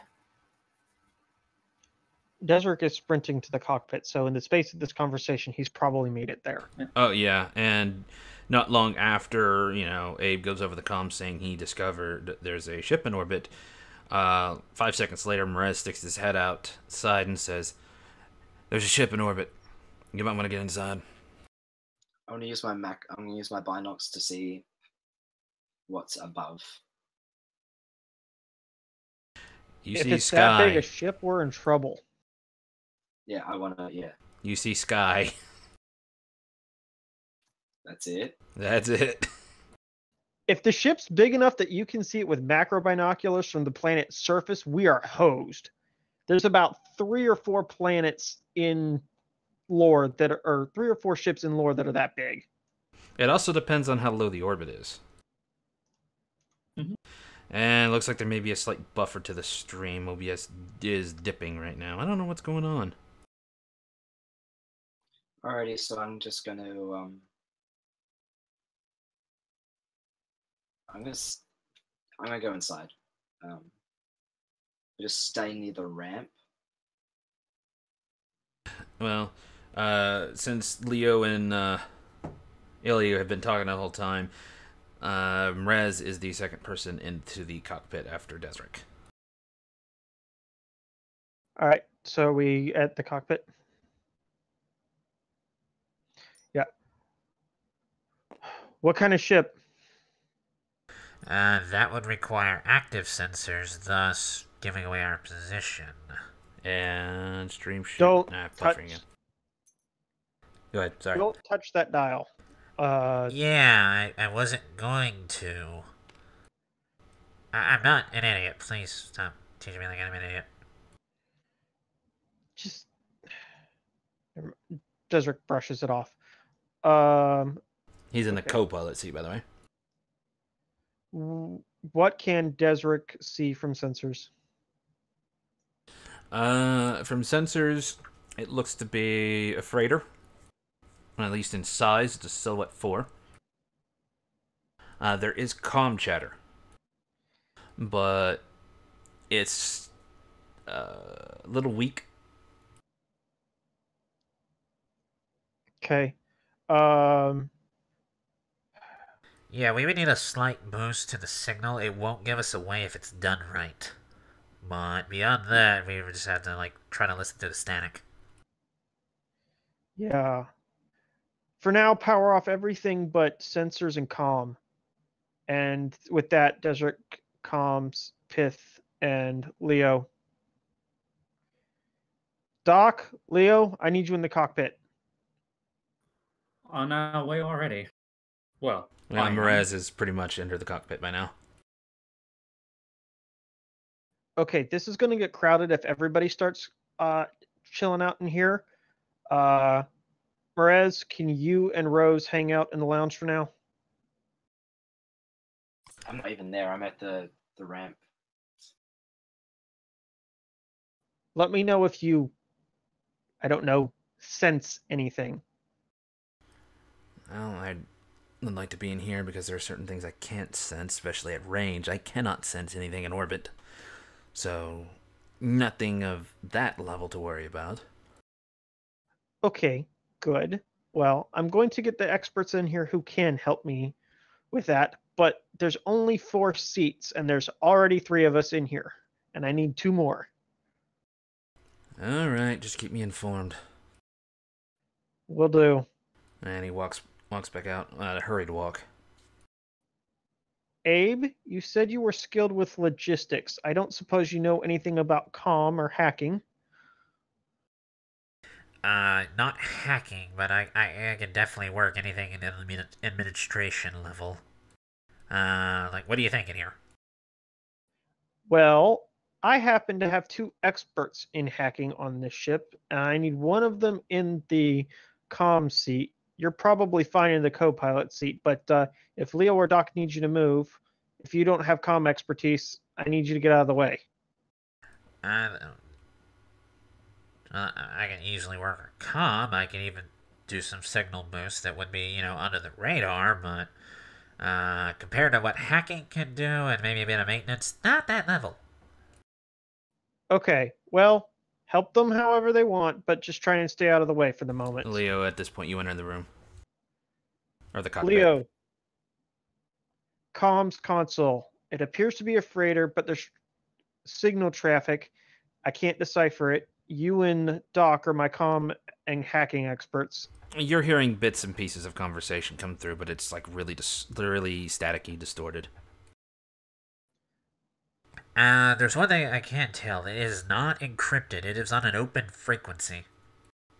Desric is sprinting to the cockpit, so in the space of this conversation, he's probably made it there. Oh, yeah, and not long after, Abe goes over the comms saying he discovered there's a ship in orbit, 5 seconds later, Merez sticks his head outside and says, "There's a ship in orbit. You might want to get inside." I'm gonna use my binocs to see what's above. You If see it's that big sky. a ship, we're in trouble. Yeah, I wanna. Yeah, You see sky. that's it. That's it. If the ship's big enough that you can see it with macro binoculars from the planet's surface, we are hosed. There's about 3 or 4 planets in lore that are, or 3 or 4 ships in lore that are that big. It also depends on how low the orbit is. Mhm. And it looks like there may be a slight buffer to the stream. OBS is dipping right now. I don't know what's going on. Alrighty, so I'm just gonna I'm gonna go inside. Just stay near the ramp. Well, since Leo and Ilya have been talking the whole time, Mrez is the second person into the cockpit after Desric. All right, so are we at the cockpit? Yeah. What kind of ship? That would require active sensors, thus giving away our position. And stream shit. Don't buffering touch. it. Go ahead, sorry. Don't touch that dial. Yeah, I wasn't going to. I'm not an idiot. Please stop teaching me like I'm an idiot. Just Desric brushes it off. He's in the okay. co-pilot seat, by the way. What can Desric see from sensors? From sensors, it looks to be a freighter. At least in size, it's a Silhouette 4. There is comm chatter. But it's a little weak. Okay. Yeah, we would need a slight boost to the signal. It won't give us away if it's done right. But beyond that, we would just have to, try to listen to the static. Yeah. For now, power off everything but sensors and comm. And with that, Desric, comms, Pith, and Leo. Doc, Leo, I need you in the cockpit. On our way already. Well, Well, Merez is pretty much entered the cockpit by now. Okay, this is going to get crowded if everybody starts chilling out in here. Merez, can you and Rose hang out in the lounge for now? I'm not even there. I'm at the ramp. Let me know if you, I don't know, sense anything. Well, I'd like to be in here because there are certain things I can't sense, especially at range. I cannot sense anything in orbit. So, nothing of that level to worry about. Okay, good. Well, I'm going to get the experts in here who can help me with that, but there's only 4 seats, and there's already 3 of us in here, and I need 2 more. Alright, just keep me informed. Will do. And he walks back out, a hurried walk. Abe, you said you were skilled with logistics. I don't suppose you know anything about comm or hacking. Not hacking, but I can definitely work anything in administration level. What are you thinking here? Well, I happen to have 2 experts in hacking on this ship, and I need one of them in the comm seat. You're probably fine in the co-pilot seat, but if Leo or Doc need you to move, if you don't have comm expertise, I need you to get out of the way. I can easily work a comm. I can even do some signal boosts that would be, under the radar, but compared to what hacking can do and maybe a bit of maintenance, not that level. Okay, well, help them however they want, but just try and stay out of the way for the moment. Leo, at this point, you enter the room. Or the cockpit. Leo, comms console. It appears to be a freighter, but there's signal traffic. I can't decipher it. You and Doc are my comm and hacking experts. You're hearing bits and pieces of conversation come through, but it's like really staticky, distorted. There's one thing I can tell. It is not encrypted. It is on an open frequency.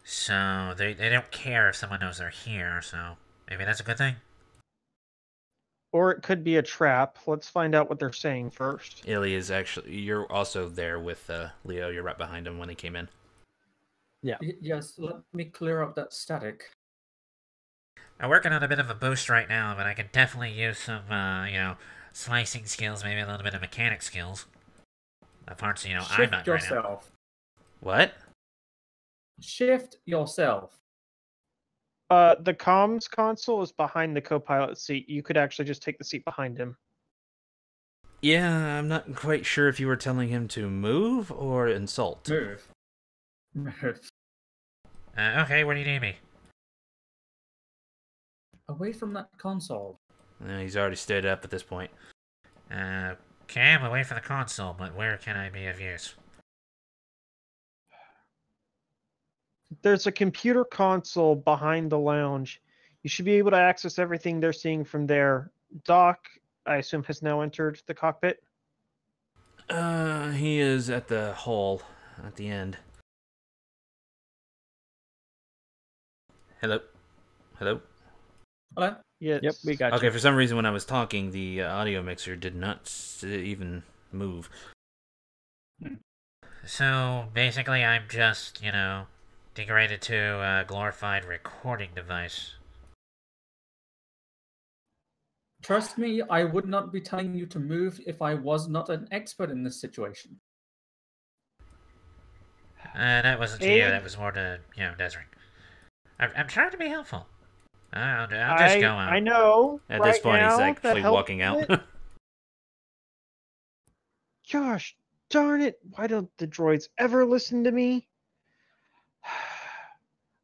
So they don't care if someone knows they're here, so maybe that's a good thing. Or it could be a trap. Let's find out what they're saying first. Illy is actually... You're also there with Leo. You're right behind him when he came in. Yeah. Yes, let me clear up that static. I'm working on a bit of a boost right now, but I can definitely use some, slicing skills, maybe a little bit of mechanic skills. The parts, I'm Shift not right now. yourself. What? Shift yourself. The comms console is behind the co-pilot seat. You could actually just take the seat behind him. Yeah, I'm not quite sure if you were telling him to move or insult. Move. Move. Okay, where do you need me? Away from that console. He's already stood up at this point. Okay, I'm away from the console, but where can I be of use? There's a computer console behind the lounge. You should be able to access everything they're seeing from there. Doc, I assume, has now entered the cockpit. He is at the hall at the end. Hello? Hello? Hello? Yes. Yep, we got Okay, you. for some reason when I was talking, the audio mixer did not even move. So, basically, I'm just, degraded to a glorified recording device. Trust me, I would not be telling you to move if I was not an expert in this situation. That wasn't to you, that was more to, Desiree. I'm trying to be helpful. I'll just go out. I know. At right this point, now, he's the actually help walking out. bit- Gosh darn it. Why don't the droids ever listen to me?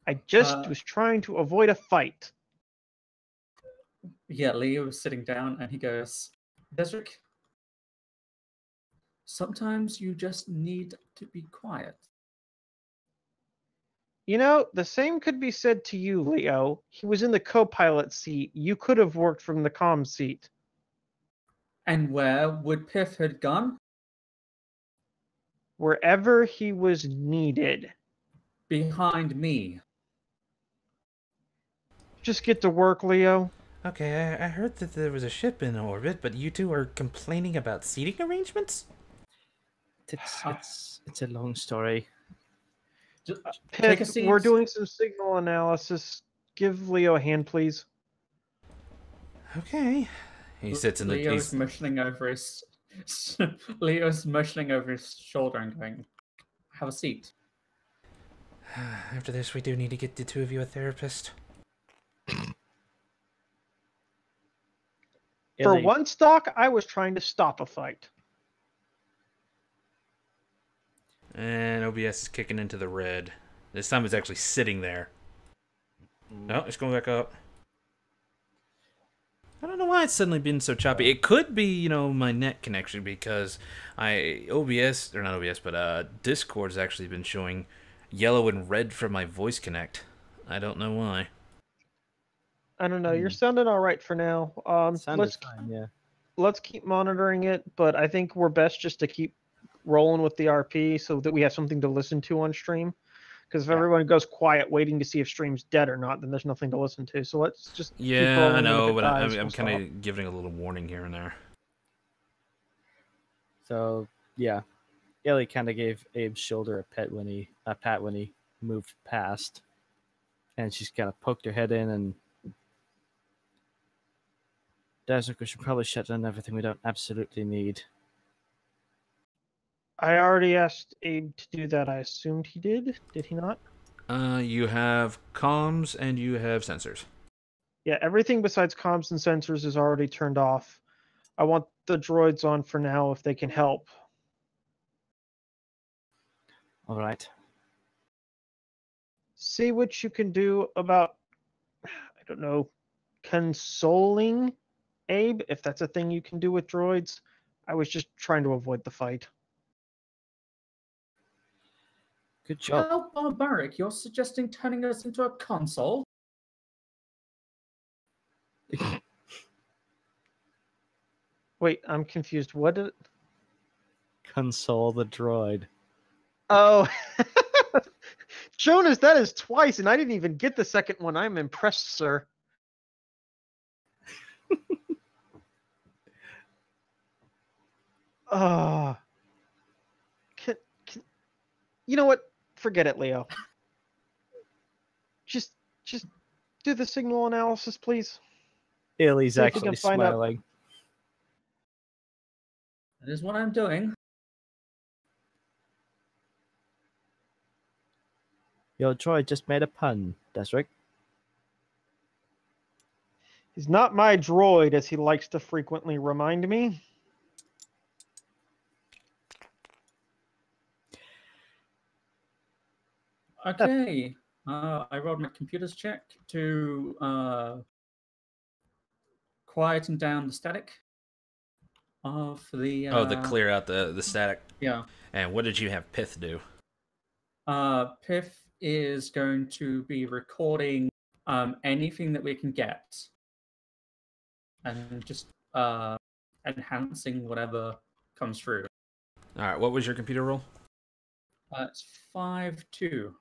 I just was trying to avoid a fight. Yeah, Leo was sitting down and he goes, Desric, sometimes you just need to be quiet. The same could be said to you, Leo. He was in the co-pilot seat. You could have worked from the comm seat. And where would Piff had gone? Wherever he was needed. Behind me. Just get to work, Leo. Okay, I heard that there was a ship in orbit, but you two are complaining about seating arrangements? It's a long story. Just Piff, take a seat. we're doing some signal analysis. Give Leo a hand, please. Okay. He sits in the... Leo's motioning over his... Leo's motioning over his shoulder and going, have a seat. After this, we do need to get the two of you a therapist. For once, Doc, I was trying to stop a fight. And OBS is kicking into the red. This time it's actually sitting there. No, it's going back up. I don't know why it's suddenly been so choppy. It could be, my net connection because Discord's actually been showing yellow and red for my voice connect. I don't know why. I don't know. You're sounding all right for now. Sound is fine, yeah. Let's keep monitoring it, but I think we're best just to keep rolling with the RP so that we have something to listen to on stream. Because if everyone goes quiet waiting to see if stream's dead or not, then there's nothing to listen to. So let's just keep rolling. I know, but I'm kind of giving a little warning here and there. So yeah, Ellie kind of gave Abe's shoulder a pat when he moved past, and she's kind of poked her head in and. Desert, we should probably shut down everything we don't absolutely need. I already asked Abe to do that. I assumed he did. Did he not? You have comms and you have sensors. Yeah, everything besides comms and sensors is already turned off. I want the droids on for now if they can help. All right. See what you can do about, I don't know, consoling Abe, if that's a thing you can do with droids. I was just trying to avoid the fight. Good job. How barbaric. You're suggesting turning us into a console? Wait, I'm confused. What did... Console the droid. Oh, Jonas, that is twice, and I didn't even get the second one. I'm impressed, sir. Uh, can, you know what? Forget it, Leo. Just do the signal analysis, please. Illy's See if we actually can find out- smiling. That is what I'm doing. Your droid just made a pun, that's right. He's not my droid, as he likes to frequently remind me. Okay. I rolled my computer's check to quieten down the static of the. To clear out the static. Yeah. And what did you have Pith do? Piff is going to be recording anything that we can get, and just enhancing whatever comes through. All right, what was your computer roll? It's 5-2.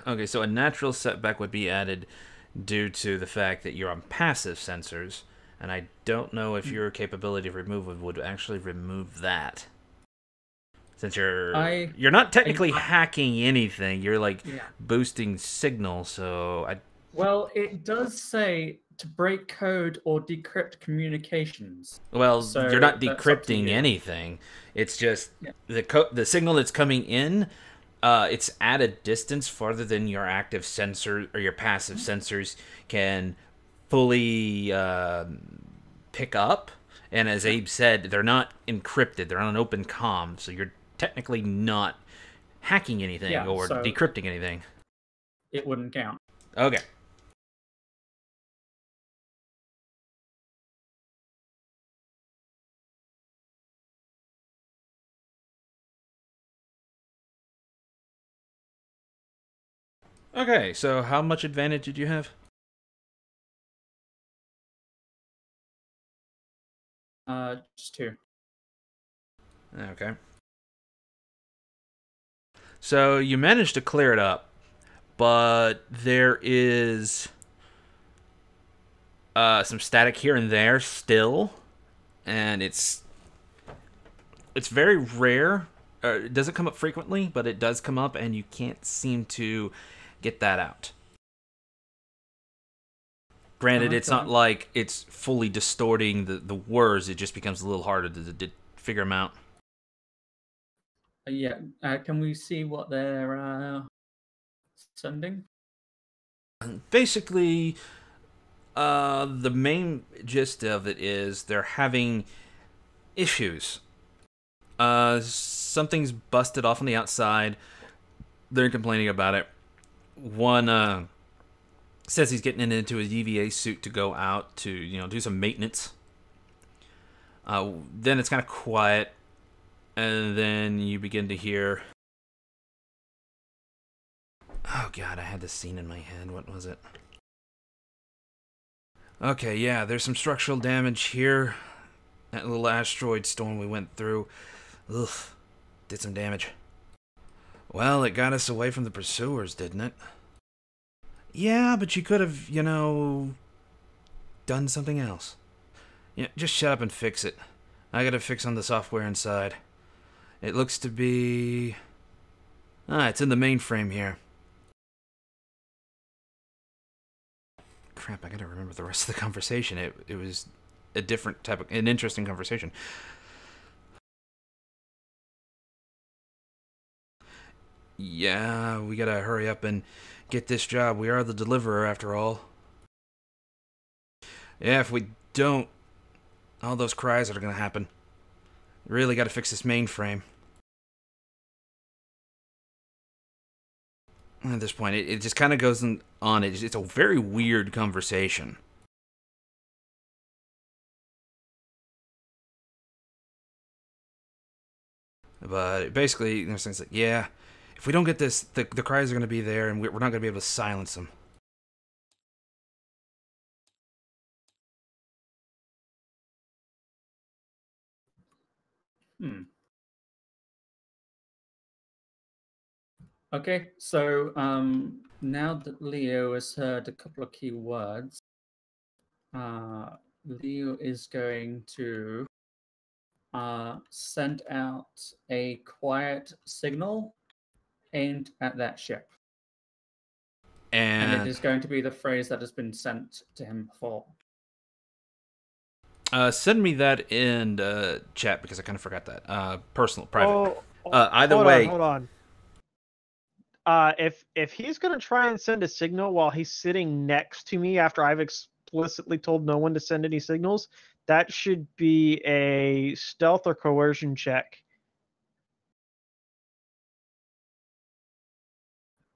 Okay, so a natural setback would be added due to the fact that you're on passive sensors, and I don't know if your capability of removal would actually remove that. Since you're not technically hacking anything, you're like boosting signal, so Well, it does say to break code or decrypt communications. Well, So you're not that's up to decrypting you. anything. It's just the signal that's coming in. It's at a distance farther than your active sensor or your passive sensors can fully pick up. And as Abe said, they're not encrypted. They're on an open comm, so you're technically not hacking anything or so decrypting anything. It wouldn't count. Okay. Okay, so how much advantage did you have? Just 2. Okay. So you managed to clear it up, but there is some static here and there still, and it's very rare. It doesn't come up frequently, but it does come up, and you can't seem to get that out. Granted, it's not like it's fully distorting the words. It just becomes a little harder to figure them out. Yeah. Can we see what they're sending? Basically, the main gist of it is they're having issues. Something's busted off on the outside. They're complaining about it. One says he's getting into his EVA suit to go out to do some maintenance. Then it's kind of quiet, and then you begin to hear. Oh god, I had this scene in my head. What was it? Okay, yeah, there's some structural damage here. That little asteroid storm we went through. Ugh, did some damage. Well, it got us away from the pursuers, didn't it? Yeah, but you could have, done something else. Yeah, just shut up and fix it. I gotta fix on the software inside. It looks to be... it's in the mainframe here. Crap, I gotta remember the rest of the conversation. It was a different type of... an interesting conversation. Yeah, we gotta hurry up and get this job. We are the deliverer, after all. Yeah, if we don't, all those cries are gonna happen. Really gotta fix this mainframe. At this point, it just kind of goes on. It's a very weird conversation. But basically, there's things like, yeah, if we don't get this, the cries are going to be there, and we're not going to be able to silence them. Okay, so now that Leo has heard a couple of key words, Leo is going to send out a quiet signal aimed at that ship. And it is going to be the phrase that has been sent to him before. Send me that in chat, because I kind of forgot that. Personal, private. Oh, either way. Hold on. If he's gonna try and send a signal while he's sitting next to me after I've explicitly told no one to send any signals, that should be a stealth or coercion check.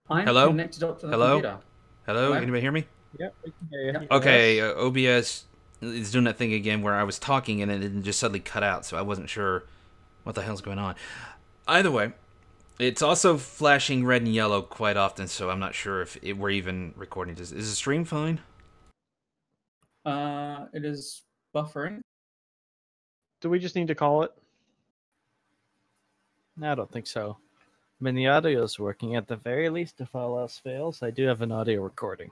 I'm Hello? connected up to the Hello? computer. Hello? Hello? Anybody hear me? Yep, we can hear you. Yep. Okay, OBS is doing that thing again where I was talking and it just suddenly cut out, so I wasn't sure what the hell's going on. Either way, it's also flashing red and yellow quite often, so I'm not sure if we're even recording. Is the stream fine? It is buffering. Do we just need to call it? No, I don't think so. I mean, the audio is working at the very least. If all else fails, I do have an audio recording.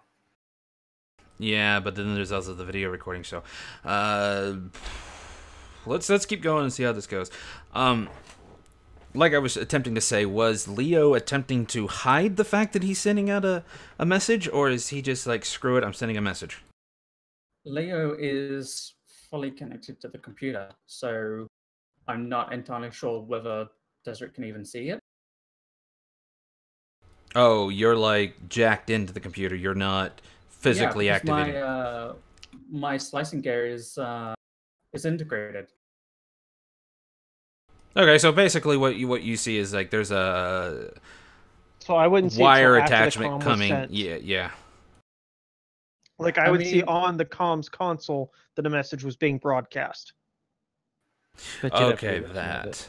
Yeah, but then there's also the video recording, so let's keep going and see how this goes. Like I was attempting to say, was Leo attempting to hide the fact that he's sending out a message, or is he just like, screw it, I'm sending a message? Leo is fully connected to the computer, so I'm not entirely sure whether Desert can even see it. Oh, you're like jacked into the computer. You're not physically activating. My slicing gear is integrated. Okay, so basically what you see is like there's a So I wouldn't see wire it till after the attachment comm was coming. sent. Yeah. Like I would see on the comms console that a message was being broadcast. But you'd have to Okay, be looking at it. that.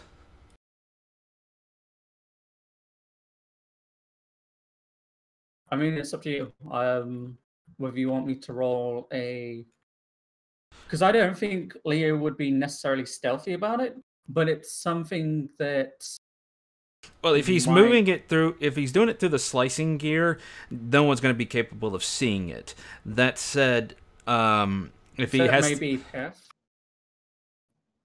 I mean, it's up to you. Whether you want me to roll a... Because I don't think Leo would be necessarily stealthy about it, but it's something that... Well, if he's moving it through, if he's doing it through the slicing gear, no one's going to be capable of seeing it. That said, if he has... maybe Hef.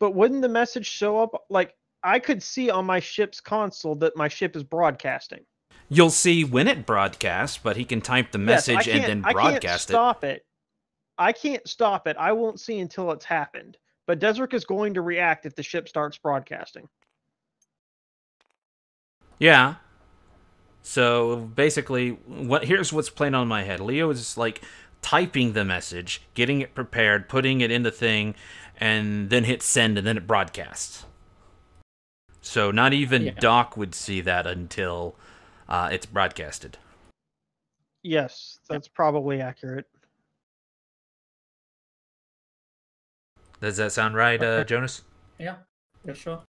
But wouldn't the message show up? Like, I could see on my ship's console that my ship is broadcasting. You'll see when it broadcasts, but he can type the message and then broadcast it. I can't stop it. I won't see until it's happened. But Desric is going to react if the ship starts broadcasting. Yeah. So basically, here's what's playing on my head. Leo is like typing the message, getting it prepared, putting it in the thing, and then hit send, and then it broadcasts. So not even Doc would see that until it's broadcasted. Yes, that's probably accurate. Does that sound right, Jonas? Yeah, sure.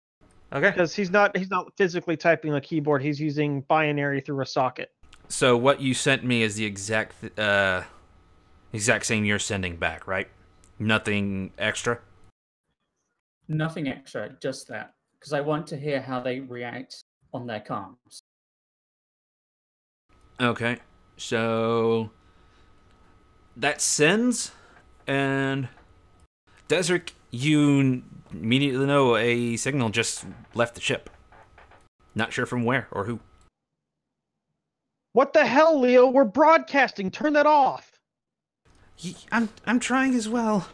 Okay. Because he's not physically typing a keyboard. He's using binary through a socket. So what you sent me is the exact same you're sending back, right? Nothing extra? Nothing extra, just that. Because I want to hear how they react on their comms. Okay. So that sends, and Desert, you immediately know a signal just left the ship. Not sure from where or who. What the hell, Leo? We're broadcasting. Turn that off. I'm trying as well.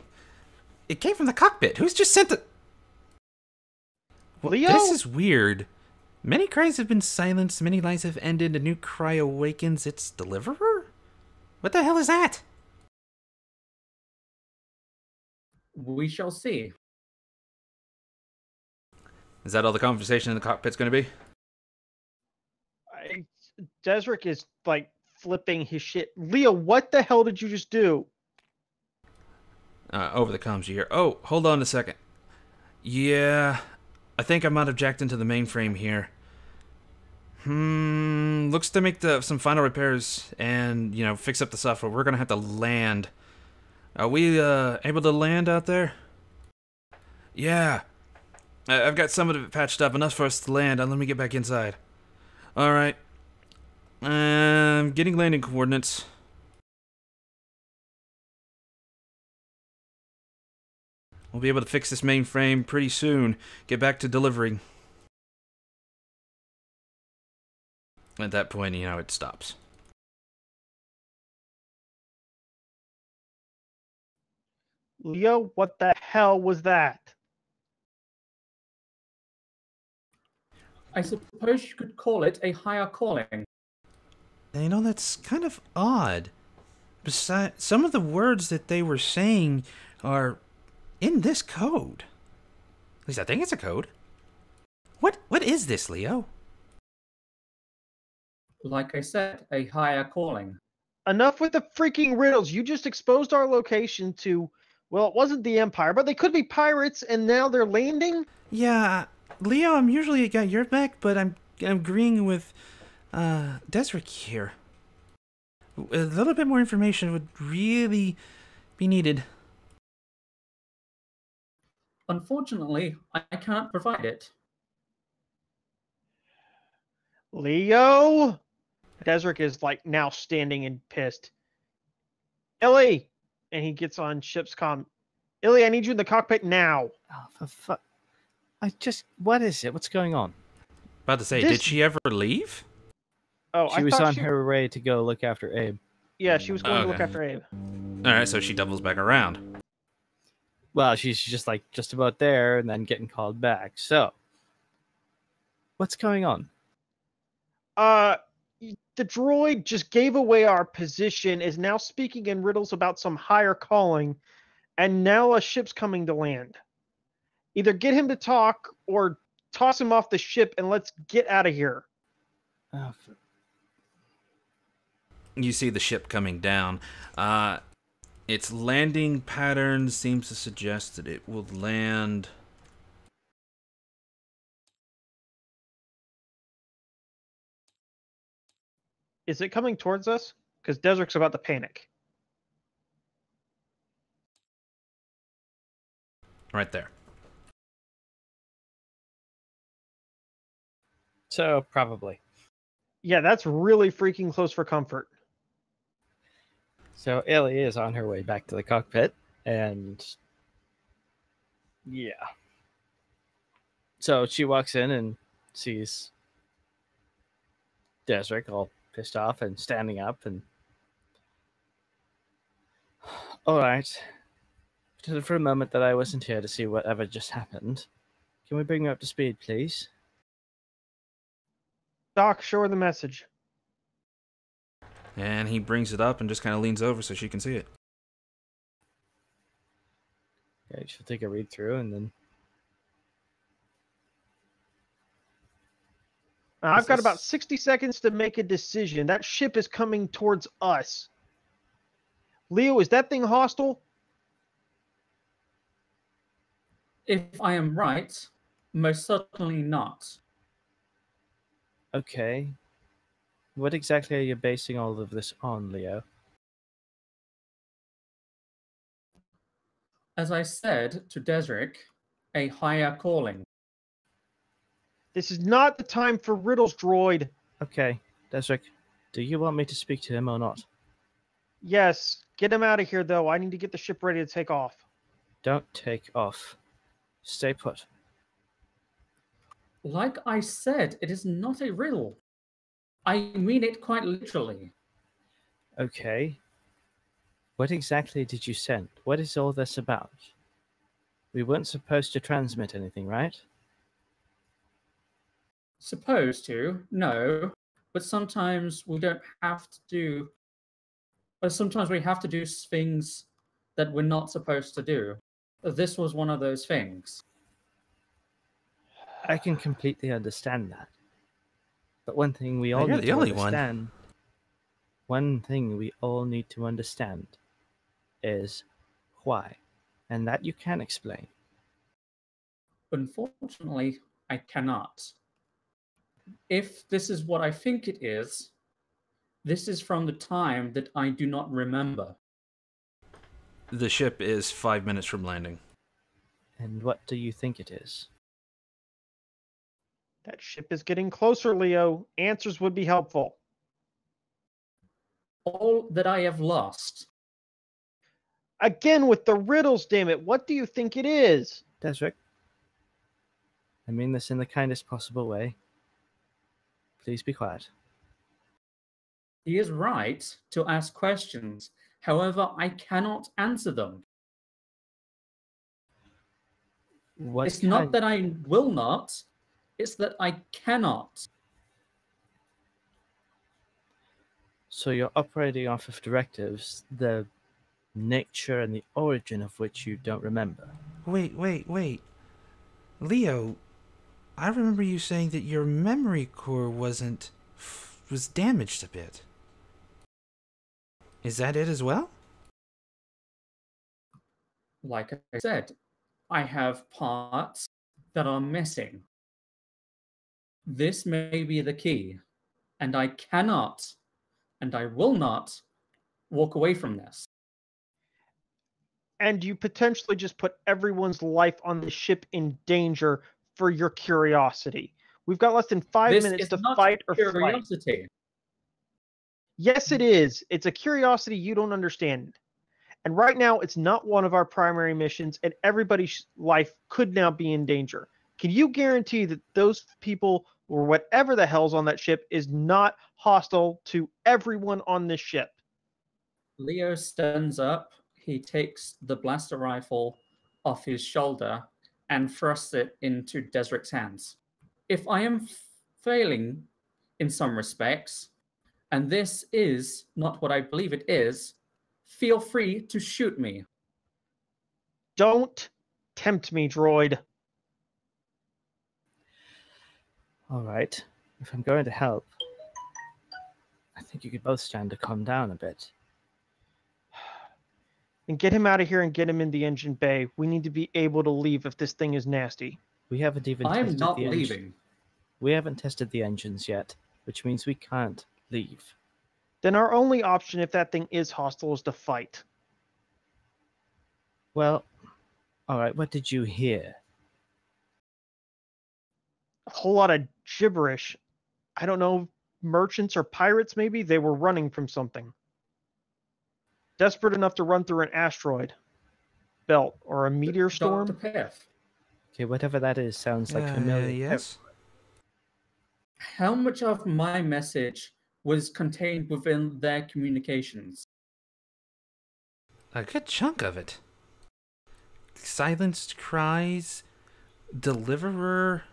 It came from the cockpit. Who's just sent the... Well, Leo? this is weird. Many cries have been silenced, many lives have ended, a new cry awakens its deliverer? What the hell is that? We shall see. Is that all the conversation in the cockpit's going to be? Desric is like flipping his shit. Leo, what the hell did you just do? Over the comms you hear, oh, hold on a second. Yeah, I think I might have jacked into the mainframe here. Looks to make some final repairs and, fix up the software. We're going to have to land. Are we able to land out there? Yeah. I've got some of it patched up, enough for us to land. Let me get back inside. Alright. Getting landing coordinates. We'll be able to fix this mainframe pretty soon. Get back to delivering. At that point, it stops. Leo, what the hell was that? I suppose you could call it a higher calling. That's kind of odd. Besides, some of the words that they were saying are in this code. At least I think it's a code. What is this, Leo? Like I said, a higher calling. Enough with the freaking riddles. You just exposed our location to, well, it wasn't the Empire, but they could be pirates, and now they're landing? Yeah, Leo, I'm usually got your back, but I'm agreeing with Desric here. A little bit more information would really be needed. Unfortunately, I cannot provide it. Leo? Desric is like now standing and pissed. Illy! And he gets on ship's comm. Illy, I need you in the cockpit now. Oh, for fuck. What is it? What's going on? About to say, did she ever leave? Oh, She was on her way to go look after Abe. Yeah, she was going to look Okay. after Abe. Alright, so she doubles back around. Well, she's just about there and then getting called back. So, what's going on? The droid just gave away our position, is now speaking in riddles about some higher calling, and now a ship's coming to land. Either get him to talk or toss him off the ship and let's get out of here. Oh, You see the ship coming down. Its landing pattern seems to suggest that it will land... Is it coming towards us? Because Desric's about to panic. right there. So, probably. Yeah, that's really freaking close for comfort. So, Ellie is on her way back to the cockpit, and yeah. So, she walks in and sees Desric all pissed off and standing up and... Alright. Pretend for a moment that I wasn't here to see whatever just happened. Can we bring me up to speed, please? Doc, show her the message. And he brings it up and just kind of leans over so she can see it. Okay, she'll take a read through and then... Now, I've got about 60 seconds to make a decision. That ship is coming towards us. Leo, is that thing hostile? If I am right, most certainly not. Okay. What exactly are you basing all of this on, Leo? As I said to Desric, a higher calling. This is not the time for riddles, droid. Okay, Desric, do you want me to speak to him or not? Yes, get him out of here, though. I need to get the ship ready to take off. Don't take off. Stay put. Like I said, it is not a riddle. I mean it quite literally. Okay. What exactly did you send? What is all this about? We weren't supposed to transmit anything, right? Supposed to, no. But sometimes we don't have to do. But sometimes we have to do things that we're not supposed to do. This was one of those things. I can completely understand that. But one thing we all You're need the to only one. understand. One thing we all need to understand is why. And that you can explain. Unfortunately, I cannot. If this is what I think it is, this is from the time that I do not remember. The ship is 5 minutes from landing. And what do you think it is? That ship is getting closer, Leo. Answers would be helpful. All that I have lost. Again with the riddles, damn it. What do you think it is? Desric, I mean this in the kindest possible way. Please be quiet. He is right to ask questions. However, I cannot answer them. It's not that I will not, it's that I cannot. So you're operating off of directives, the nature and the origin of which you don't remember. Wait. Leo, I remember you saying that your memory core was damaged a bit. Is that it as well? Like I said, I have parts that are missing. This may be the key, and I cannot, and I will not walk away from this. And you potentially just put everyone's life on the ship in danger for your curiosity. We've got less than 5 minutes to fight or flight. Yes, it is. It's a curiosity you don't understand. And right now, it's not one of our primary missions, and everybody's life could now be in danger. Can you guarantee that those people, or whatever the hell's on that ship, is not hostile to everyone on this ship? Leo stands up. He takes the blaster rifle off his shoulder and thrusts it into Desric's hands. If I am failing in some respects, and this is not what I believe it is, feel free to shoot me. Don't tempt me, droid. All right. If I'm going to help, I think you could both stand to calm down a bit. And get him out of here and get him in the engine bay. We need to be able to leave if this thing is nasty. We haven't even I'm tested not the leaving. engine. We haven't tested the engines yet, which means we can't leave. Then our only option, if that thing is hostile, is to fight. Well, all right. What did you hear? A whole lot of gibberish. I don't know, merchants or pirates maybe? They were running from something. Desperate enough to run through an asteroid belt or a meteor storm. Dr. Piff, Okay, whatever that is sounds like familiar. Yes. how much of my message was contained within their communications? A good chunk of it. Silenced cries, deliverer.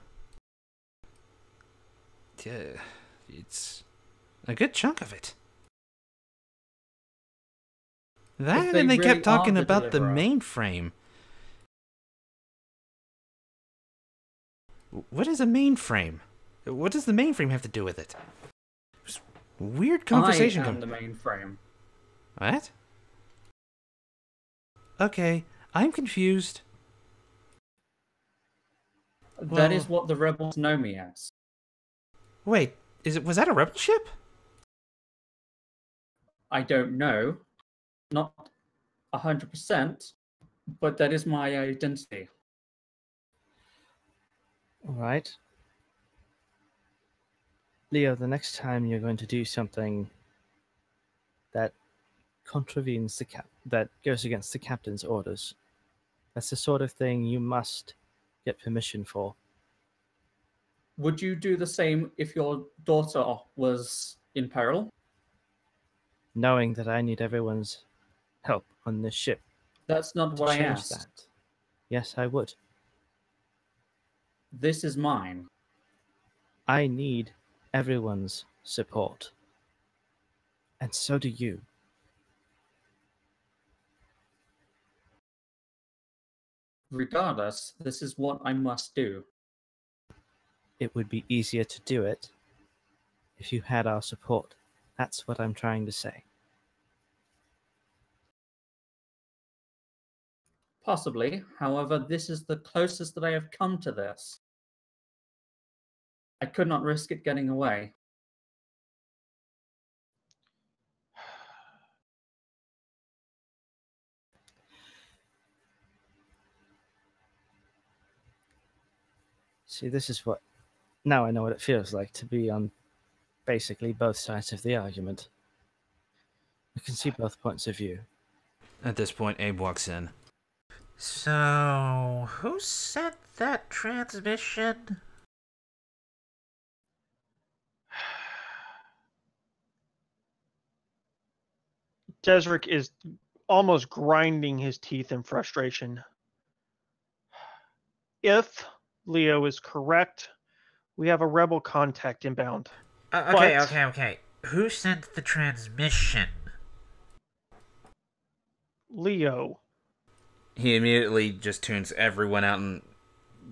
Yeah, it's a good chunk of it. That they and they really kept talking are the about the deliverer. mainframe. What is a mainframe? What does the mainframe have to do with it? Just weird conversation. I am the mainframe. What? Okay, I'm confused. That is Well- what the rebels know me as. Wait, was that a rebel ship? I don't know. Not 100%, but that is my identity. All right. Leo, the next time you're going to do something that contravenes that goes against the captain's orders, that's the sort of thing you must get permission for. Would you do the same if your daughter was in peril? Knowing that I need everyone's help on this ship. That's not To what I change asked. that. Yes, I would. This is mine. I need everyone's support. And so do you. Regardless, this is what I must do. It would be easier to do it if you had our support. That's what I'm trying to say. Possibly, however, this is the closest that I have come to this. I could not risk it getting away. See, this is what... Now I know what it feels like to be on basically both sides of the argument. I can see both points of view. At this point, Abe walks in. So, who sent that transmission? Desric is almost grinding his teeth in frustration. If Leo is correct, we have a rebel contact inbound. Okay. Who sent the transmission? Leo. He immediately just tunes everyone out and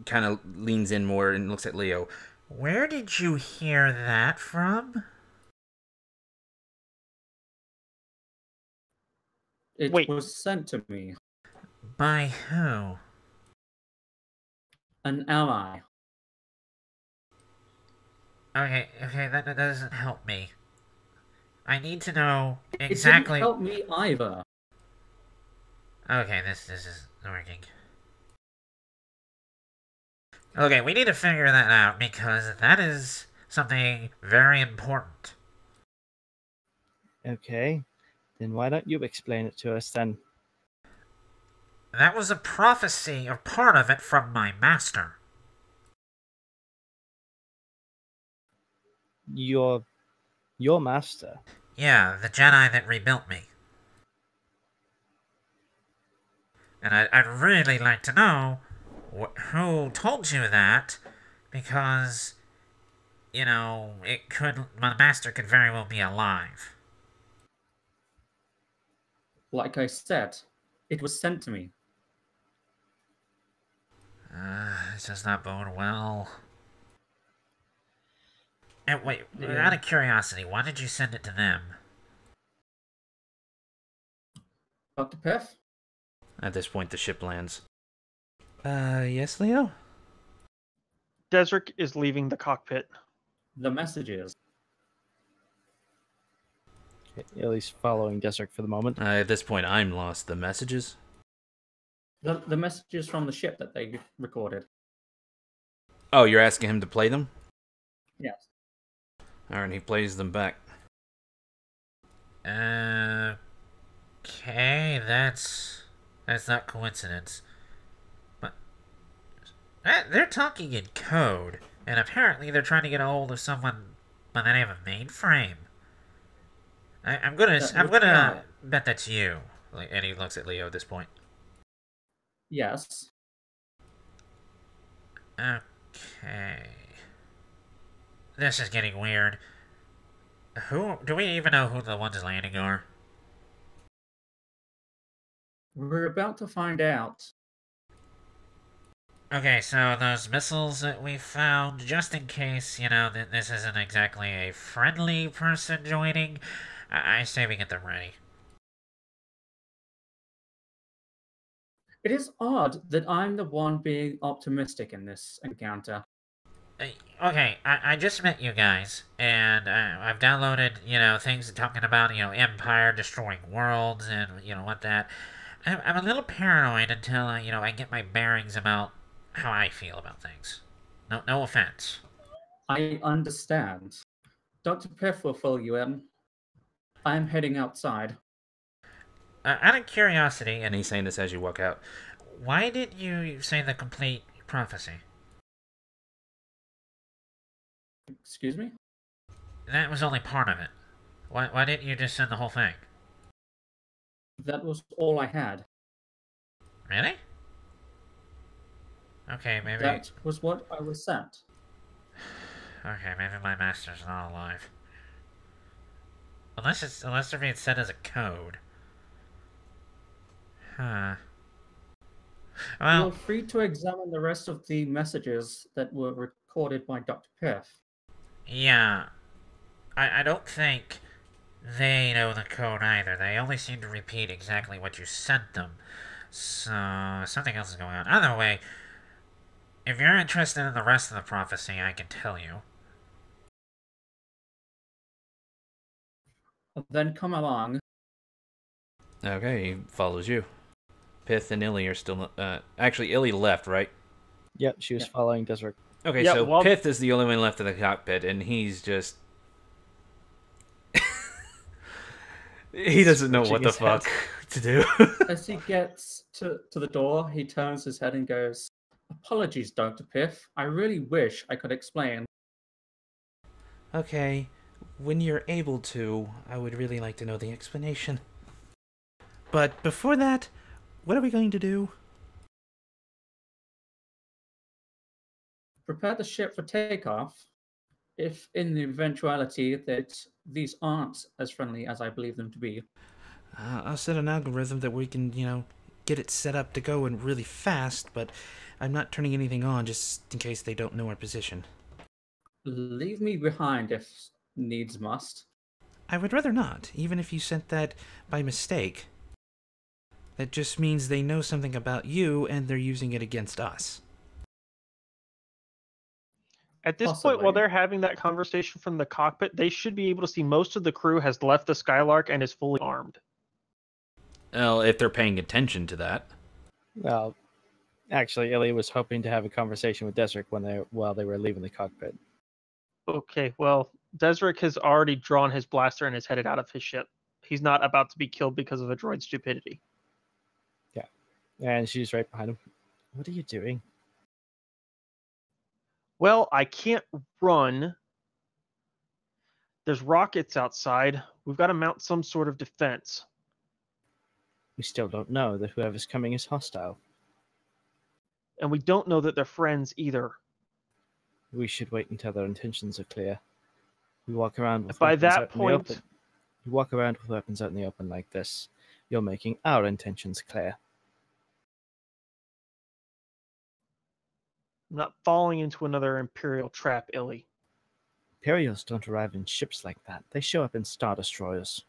kind of leans in more and looks at Leo. Where did you hear that from? It Wait. was sent to me. By who? An ally. Okay, that doesn't help me. I need to know exactly... It didn't help me either. Okay, this is working. Okay, we need to figure that out because that is something very important. Okay, then why don't you explain it to us then? That was a prophecy, or part of it, from my master. Your master? Yeah, the Jedi that rebuilt me. And I'd really like to know who told you that, because, you know, my master could very well be alive. Like I said, it was sent to me. This does not bode well. And wait, Yeah. out of curiosity, why did you send it to them? Dr. Piff? At this point, the ship lands. Yes, Leo? Desric is leaving the cockpit. The messages. At least following Desric for the moment. At this point, I'm lost. The messages? The messages from the ship that they recorded. Oh, you're asking him to play them? Yes. Alright, he plays them back. Okay, that's not coincidence. But they're talking in code, and apparently they're trying to get a hold of someone by the name of Mainframe. I'm gonna bet that's you. And he looks at Leo at this point. Yes. Okay. This is getting weird. Do we even know who the ones landing are? We're about to find out. Okay, so those missiles that we found, just in case, you know, this isn't exactly a friendly person joining, I say we get them ready. It is odd that I'm the one being optimistic in this encounter. Okay, I just met you guys, and I've downloaded, you know, things talking about, you know, Empire destroying worlds and, you know, what that. I'm a little paranoid until, you know, I get my bearings about how I feel about things. No offense. I understand. Dr. Piff will fill you in. I'm heading outside. Out of curiosity, And he's saying this as you walk out. why did you say the complete prophecy? Excuse me? That was only part of it. Why didn't you just send the whole thing? That was all I had. Really? Okay, maybe. That was what I was sent. Okay, maybe my master's not alive. Unless they're being sent as a code. Huh. Feel Well, free to examine the rest of the messages that were recorded by Dr. Piff. yeah. I don't think they know the code either. They only seem to repeat exactly what you sent them. So, something else is going on. Either way, if you're interested in the rest of the prophecy, I can tell you. Then come along. Okay, he follows you. Pith and Illy are still... actually, Illy left, right? Yep, she was following Desert. Okay, Yeah, so well- Pith is the only one left in the cockpit, and he's just... he doesn't know what the Switching his fuck to do. As he gets to the door, he turns his head and goes, "Apologies, Dr. Piff. I really wish I could explain." Okay, when you're able to, I would really like to know the explanation. But before that, what are we going to do? Prepare the ship for takeoff. If in the eventuality that these aren't as friendly as I believe them to be, I'll set an algorithm that we can, get it set up to go in really fast, but I'm not turning anything on just in case they don't know our position. leave me behind if needs must. I would rather not, even if you sent that by mistake. That just means they know something about you and they're using it against us. At this point, Possibly. while they're having that conversation from the cockpit, they should be able to see most of the crew has left the Skylark and is fully armed. Well, if they're paying attention to that. Well, actually, Illy was hoping to have a conversation with Desert while they were leaving the cockpit. Okay, well, Desric has already drawn his blaster and is headed out of his ship. He's not about to be killed because of a droid's stupidity. Yeah, and she's right behind him. What are you doing? Well, I can't run. There's rockets outside. We've got to mount some sort of defense. We still don't know that whoever's coming is hostile. And we don't know that they're friends either. We should wait until their intentions are clear. We walk around with By weapons that out in the point, open. You walk around with weapons out in the open like this, you're making our intentions clear. I'm not falling into another Imperial trap, Illy. Imperials don't arrive in ships like that. They show up in Star Destroyers.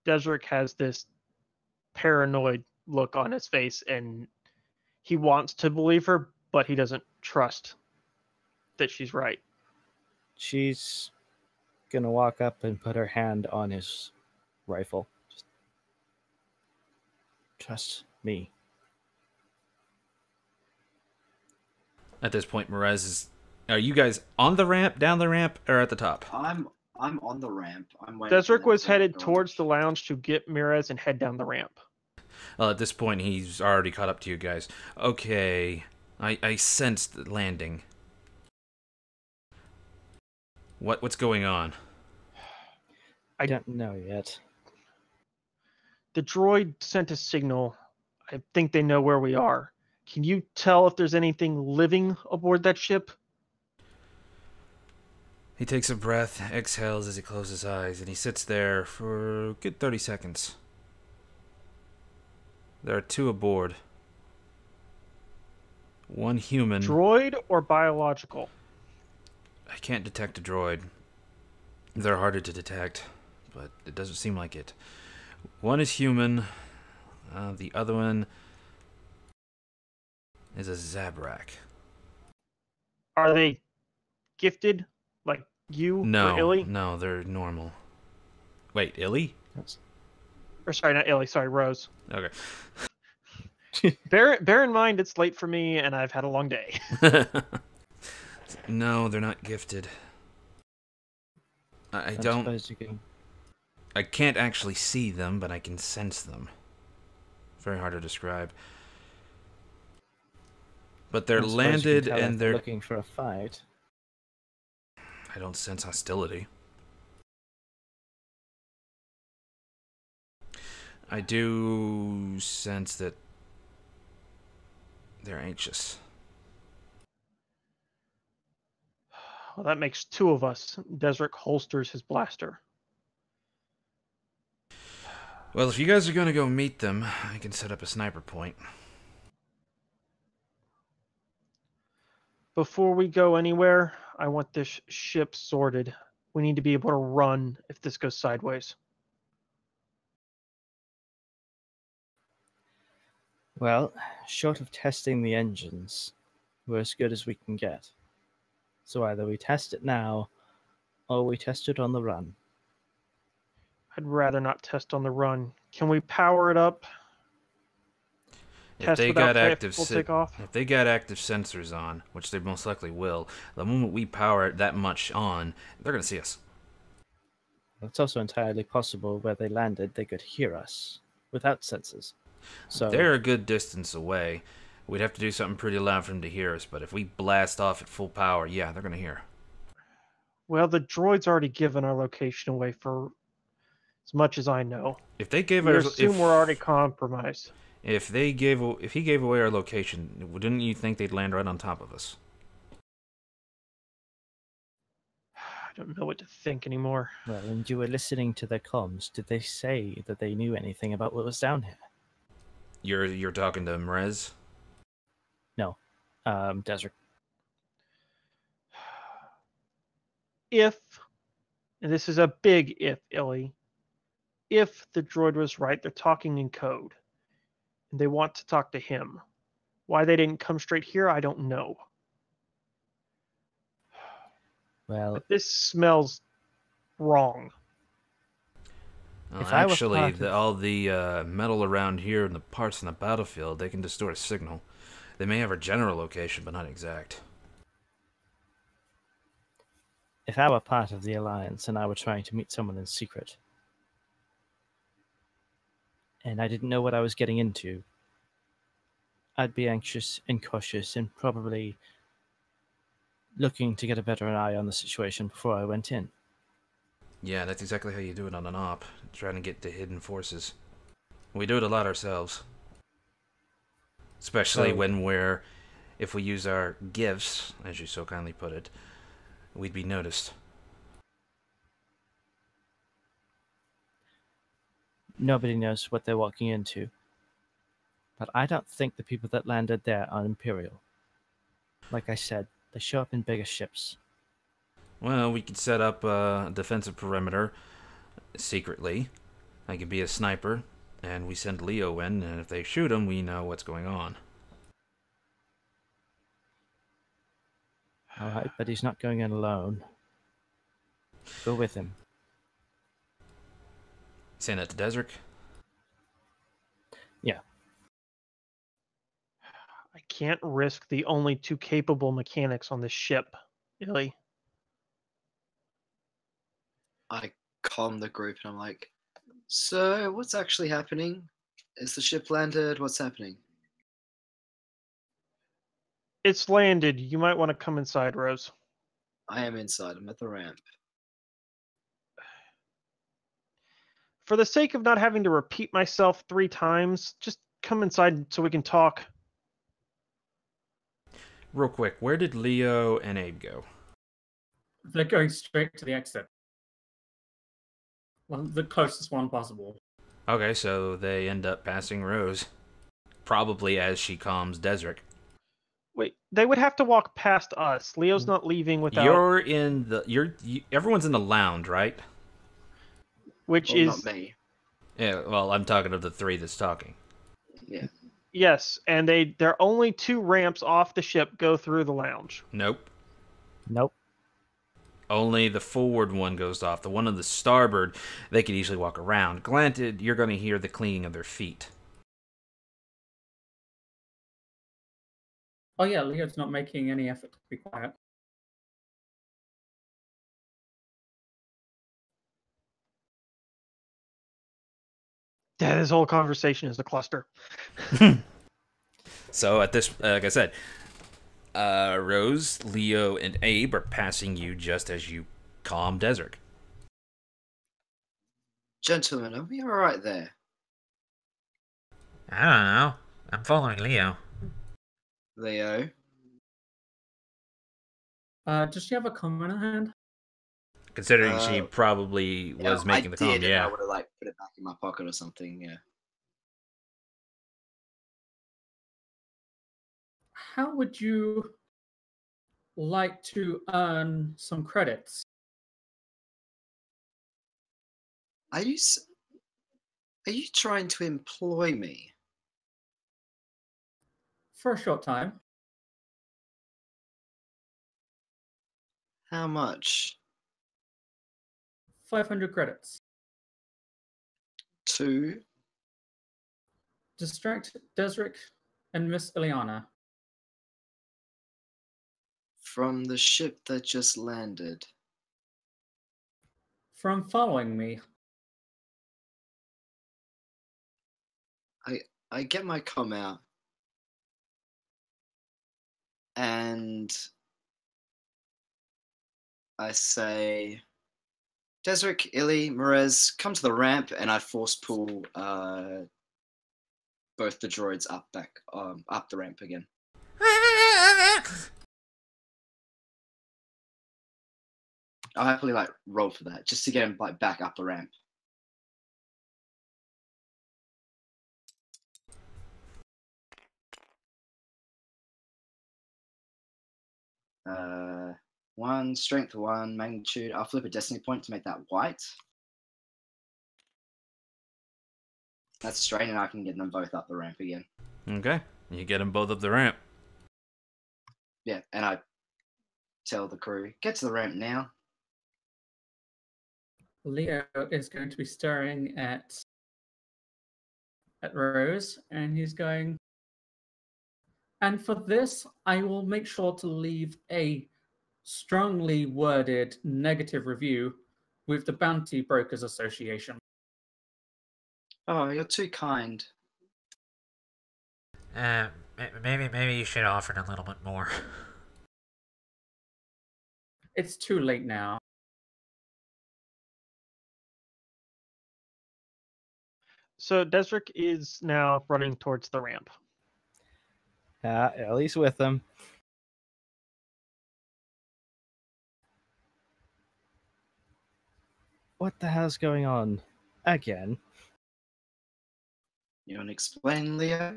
Desric has this paranoid look on his face, and he wants to believe her, but he doesn't trust that she's right. She's gonna walk up and put her hand on his rifle. Just trust me. At this point, Merez is... Are you guys on the ramp, down the ramp, or at the top? I'm on the ramp. I'm waiting. for Desric them was to headed go. towards the lounge to get Mirez and head down the ramp. At this point, he's already caught up to you guys. Okay, I sensed the landing. What's going on? I don't know yet. The droid sent a signal. I think they know where we are. Can you tell if there's anything living aboard that ship? He takes a breath, exhales as he closes his eyes, and he sits there for a good 30 seconds. There are two aboard. One human. Droid or biological? I can't detect a droid. They're harder to detect, but it doesn't seem like it. One is human. The other one is a Zabrak. Are they gifted like you or No, Illy? no, they're normal. Wait, Illy? Or sorry, not Illy. Sorry, Rose. Okay. Bear in mind it's late for me and I've had a long day. No, they're not gifted. I I'm don't. supposed to go. I can't actually see them, but I can sense them. Very hard to describe. But they're I'm supposed you can landed tell and if they're. looking for a fight. I don't sense hostility. I do sense that they're anxious. Well, that makes two of us. Desric holsters his blaster. Well, if you guys are going to go meet them, I can set up a sniper point. Before we go anywhere, I want this ship sorted. We need to be able to run if this goes sideways. Well, short of testing the engines, we're as good as we can get. So either we test it now, or we test it on the run. I'd rather not test on the run. Can we power it up? If they got active if they got active sensors on, which they most likely will, the moment we power it that much on, they're going to see us. It's also entirely possible where they landed, they could hear us without sensors. So they're a good distance away. We'd have to do something pretty loud for them to hear us, but if we blast off at full power, yeah, they're going to hear. Well, the droid's already given our location away for as much as I know. If they gave We us, assume we're already compromised. if he gave away our location, wouldn't you think they'd land right on top of us? I don't know what to think anymore. well, and you were listening to their comms. Did they say that they knew anything about what was down here? You're talking to Mrez? No. Desert. If, and this is a big if, Illy, if the droid was right, they're talking in code, and they want to talk to him. Why they didn't come straight here, I don't know. Well, But this smells wrong. Well, If I were actually, part of- all the metal around here and the parts in the battlefield, they can distort a signal. They may have our general location, but not exact. if I were part of the Alliance and I were trying to meet someone in secret, and I didn't know what I was getting into, I'd be anxious and cautious and probably looking to get a better eye on the situation before I went in. Yeah, that's exactly how you do it on an op, trying to get to hidden forces. We do it a lot ourselves. Especially So- if we use our gifts, as you so kindly put it, we'd be noticed. Nobody knows what they're walking into. But I don't think the people that landed there are Imperial. Like I said, they show up in bigger ships. Well, we could set up a defensive perimeter secretly. I could be a sniper, and we send Leo in, and if they shoot him, we know what's going on. Alright, but he's not going in alone. Go with him. Saying that to Desric? Yeah. I can't risk the only two capable mechanics on this ship, Illy. I calm the group and I'm like, so what's actually happening? Is the ship landed? What's happening? It's landed. You might want to come inside, Rose. I am inside. I'm at the ramp. For the sake of not having to repeat myself 3 times, just come inside so we can talk. Real quick, where did Leo and Abe go? They're going straight to the exit. Well, the closest one possible. Okay, so they end up passing Rose. Probably as she calms Desric. Wait, they would have to walk past us. Leo's not leaving without... Everyone's in the lounge, right? Which Well, is... not me. Yeah, well, I'm talking of the 3 that's talking. Yeah. Yes, and there are only 2 ramps off the ship go through the lounge. Nope. Nope. Only the forward one goes off. The one on the starboard, they could easily walk around. Granted, you're going to hear the clinking of their feet. Oh yeah, Leo's not making any effort to be quiet. Yeah, this whole conversation is a cluster. So at this, like I said, Rose, Leo, and Abe are passing you just as you calm Desric. Gentlemen, are we alright there? I don't know. I'm following Leo. Leo. Does she have a comment at hand? Considering she probably was making the I comm, did, and I yeah. would have like put it back in my pocket or something. Yeah. How would you like to earn some credits? Are you trying to employ me? For a short time. How much? 500 credits. 2? Distract Desric and Miss Ileana. From the ship that just landed. From following me. I get my comm out. And I say, Desric, Illy, Merez, come to the ramp, and I force pull both the droids up the ramp again. I'll happily like roll for that, just to get him like back up the ramp. One, strength 1, magnitude. I'll flip a destiny point to make that white. That's straight, and I can get them both up the ramp again. Okay, you get them both up the ramp. Yeah, and I tell the crew, get to the ramp now. Leo is going to be staring at Rose, and he's going, and for this, I will make sure to leave a strongly worded negative review with the Bounty Brokers Association. Oh, you're too kind. Maybe you should have offered a little bit more. It's too late now. So Desric is now running towards the ramp. Ellie's with them. What the hell's going on? Again? You want to explain, Leo?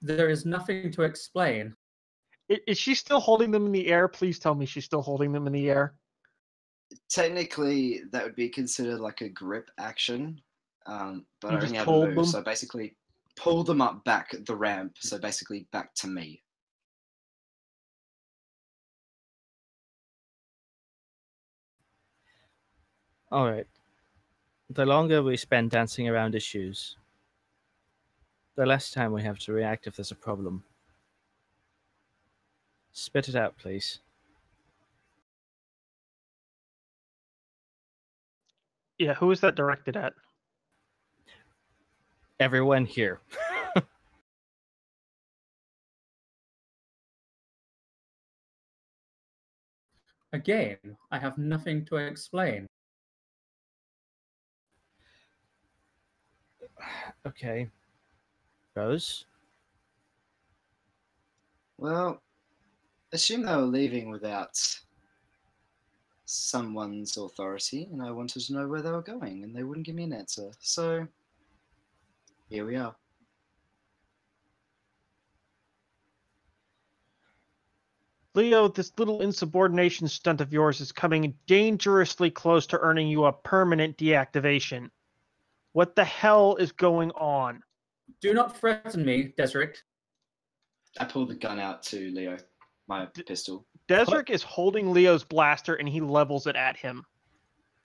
There is nothing to explain. Is she still holding them in the air? Please tell me she's still holding them in the air. Technically, that would be considered like a grip action, but I just only have hold move, them? so basically pull them up back the ramp, so basically back to me. Alright. The longer we spend dancing around issues, the less time we have to react if there's a problem. Spit it out, please. Yeah, who is that directed at? Everyone here. Again, I have nothing to explain. Okay. Rose? Well, assume they were leaving without someone's authority, and I wanted to know where they were going, and they wouldn't give me an answer. So, here we are. Leo, this little insubordination stunt of yours is coming dangerously close to earning you a permanent deactivation. What the hell is going on? Do not threaten me, Desric. I pulled the gun out to Leo, my pistol. Desric is holding Leo's blaster and he levels it at him.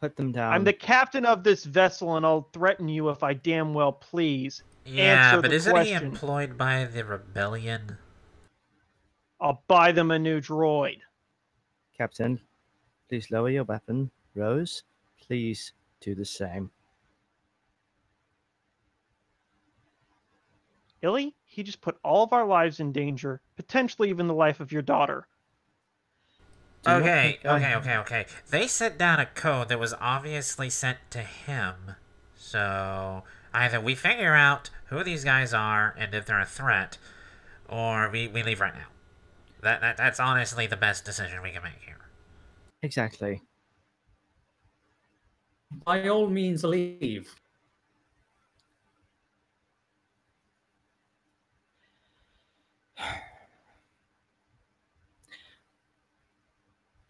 Put them down. I'm the captain of this vessel and I'll threaten you if I damn well please. Yeah, Answer but the isn't question. he employed by the rebellion? I'll buy them a new droid. Captain, please lower your weapon. Rose, please do the same. Illy, he just put all of our lives in danger, potentially even the life of your daughter. Okay. They sent down a code that was obviously sent to him. So, Either we figure out who these guys are and if they're a threat, or we leave right now. That's honestly the best decision we can make here. Exactly. By all means, leave.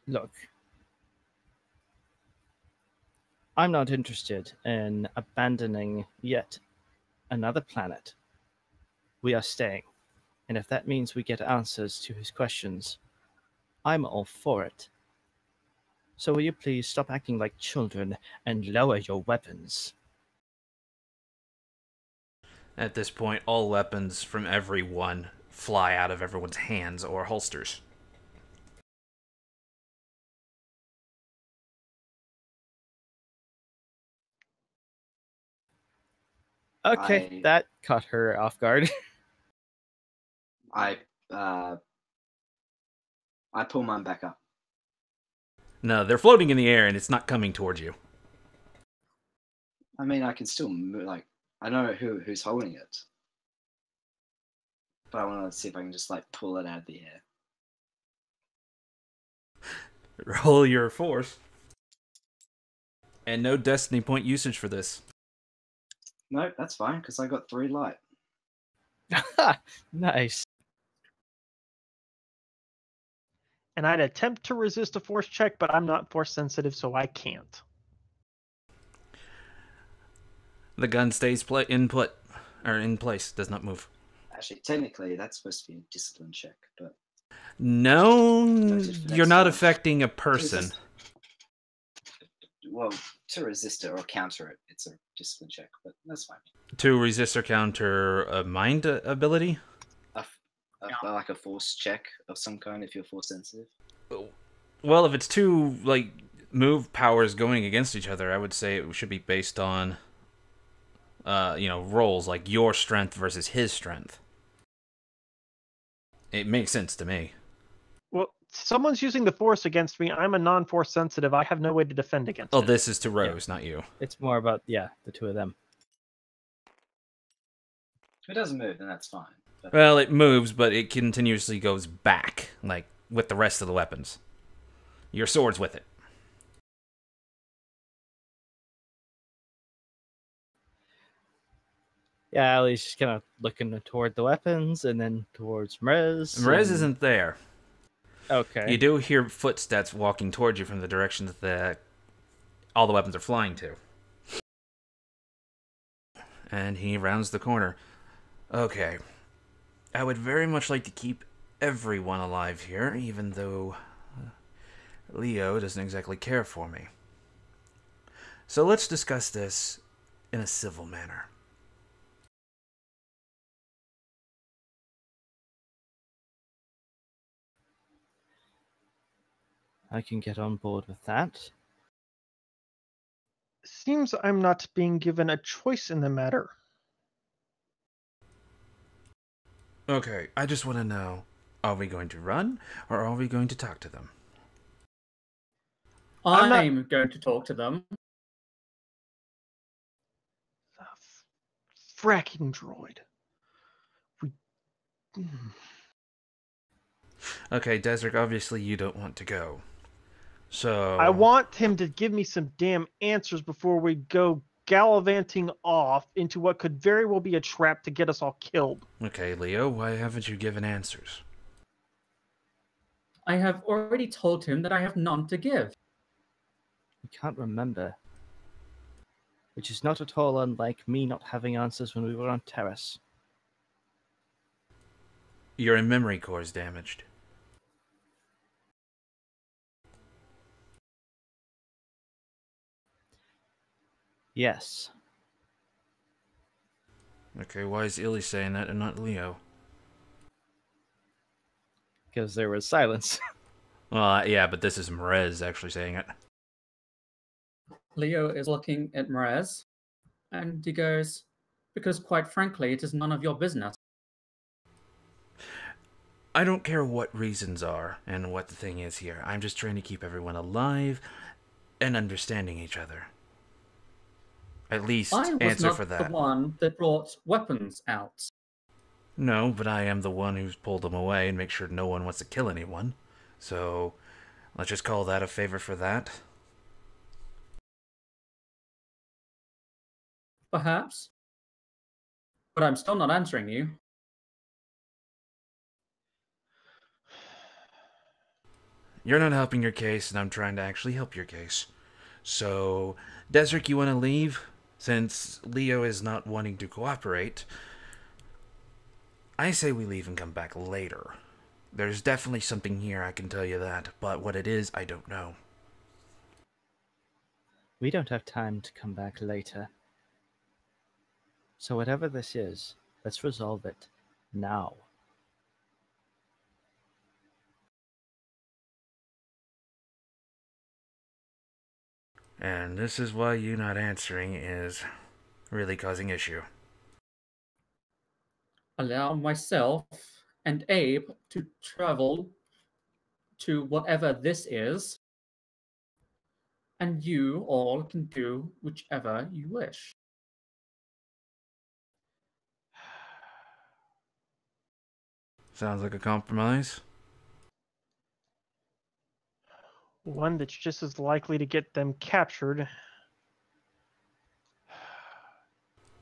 Look, I'm not interested in abandoning yet another planet. We are staying, and if that means we get answers to his questions, I'm all for it. So will you please stop acting like children and lower your weapons? At this point, all weapons from everyone fly out of everyone's hands or holsters. Okay, that caught her off guard. I pull mine back up. No, they're floating in the air and it's not coming towards you. I mean, I can still move, like, I know who's holding it, but I want to see if I can just like pull it out of the air. Roll your force. And no destiny point usage for this. No, that's fine because I got 3 light. Nice. And I'd attempt to resist a force check, but I'm not force sensitive, so I can't. The gun stays in place, does not move. Actually, technically, that's supposed to be a discipline check, but No, you're not time. affecting a person. Well, to resist it or counter it, it's a discipline check, but that's fine. To resist or counter a mind ability? Like a force check of some kind if you're force sensitive. Well, if it's two like move powers going against each other, I would say it should be based on rolls like your strength versus his strength. It makes sense to me. Well, someone's using the force against me. I'm a non-force sensitive. I have no way to defend against it. Oh, this is to Rose, not you. It's more about, the two of them. If it doesn't move, then that's fine. But... Well, it moves, but it continuously goes back, like with the rest of the weapons. Your sword's with it. Yeah, Ellie's just kind of looking toward the weapons and then towards Mrez. Mrez isn't there. Okay. You do hear footsteps walking towards you from the direction that all the weapons are flying to. And he rounds the corner. Okay. I would very much like to keep everyone alive here, even though Leo doesn't exactly care for me. So let's discuss this in a civil manner. I can get on board with that. Seems I'm not being given a choice in the matter. Okay, I just want to know, are we going to run, or are we going to talk to them? I'm going to talk to them. The fracking droid. Okay, Desric, obviously you don't want to go. So... I want him to give me some damn answers before we go gallivanting off into what could very well be a trap to get us all killed. Okay, Leo, why haven't you given answers? I have already told him that I have none to give. I can't remember. Which is not at all unlike me not having answers when we were on Terrace. Your memory core is damaged. Yes. Okay, why is Illy saying that and not Leo? Because there was silence. Well, yeah, but this is Mrez actually saying it. Leo is looking at Mrez, and he goes, because quite frankly, it is none of your business. I don't care what reasons are and what the thing is here. I'm just trying to keep everyone alive and understanding each other. at least I was answer not for the that. one that brought weapons out. No, but I am the one who's pulled them away and make sure no one wants to kill anyone. So, let's just call that a favor for that. Perhaps. But I'm still not answering you. You're not helping your case, and I'm trying to actually help your case. So, Desric, you want to leave? Since Leo is not wanting to cooperate, I say we leave and come back later. There's definitely something here, I can tell you that, but what it is, I don't know. We don't have time to come back later. So whatever this is, let's resolve it now. And this is why you not answering is really causing issue. Allow myself and Abe to travel to whatever this is, and you all can do whichever you wish. Sounds like a compromise. One that's just as likely to get them captured.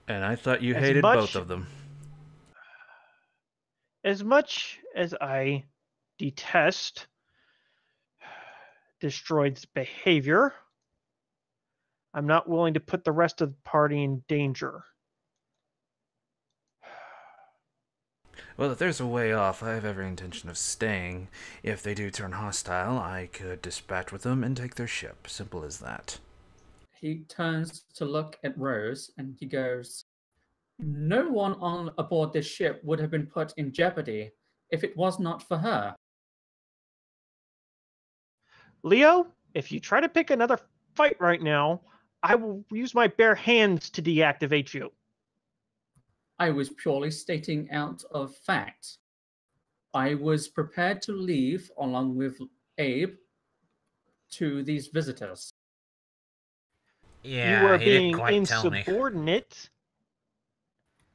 And I thought you As hated much- both of them. As much as I detest Destroyed's behavior, I'm not willing to put the rest of the party in danger. Well, if there's a way off, I have every intention of staying. If they do turn hostile, I could dispatch with them and take their ship. Simple as that. He turns to look at Rose and he goes, no one on aboard this ship would have been put in jeopardy if it was not for her. Leo, if you try to pick another fight right now, I will use my bare hands to deactivate you. I was purely stating out of fact. I was prepared to leave along with Abe to these visitors. Yeah, You are he didn't being quite tell me. insubordinate.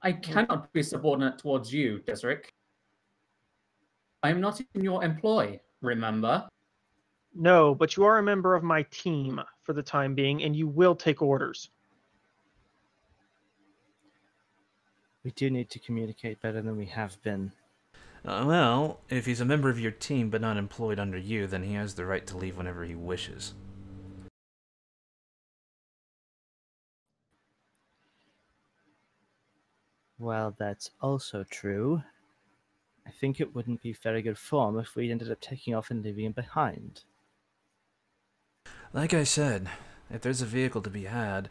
I cannot be subordinate towards you, Desric. I am not in your employ, remember? No, but you are a member of my team for the time being, and you will take orders. We do need to communicate better than we have been. Well, if he's a member of your team but not employed under you, then he has the right to leave whenever he wishes. Well, that's also true. I think it wouldn't be very good form if we ended up taking off and leaving him behind. Like I said, if there's a vehicle to be had,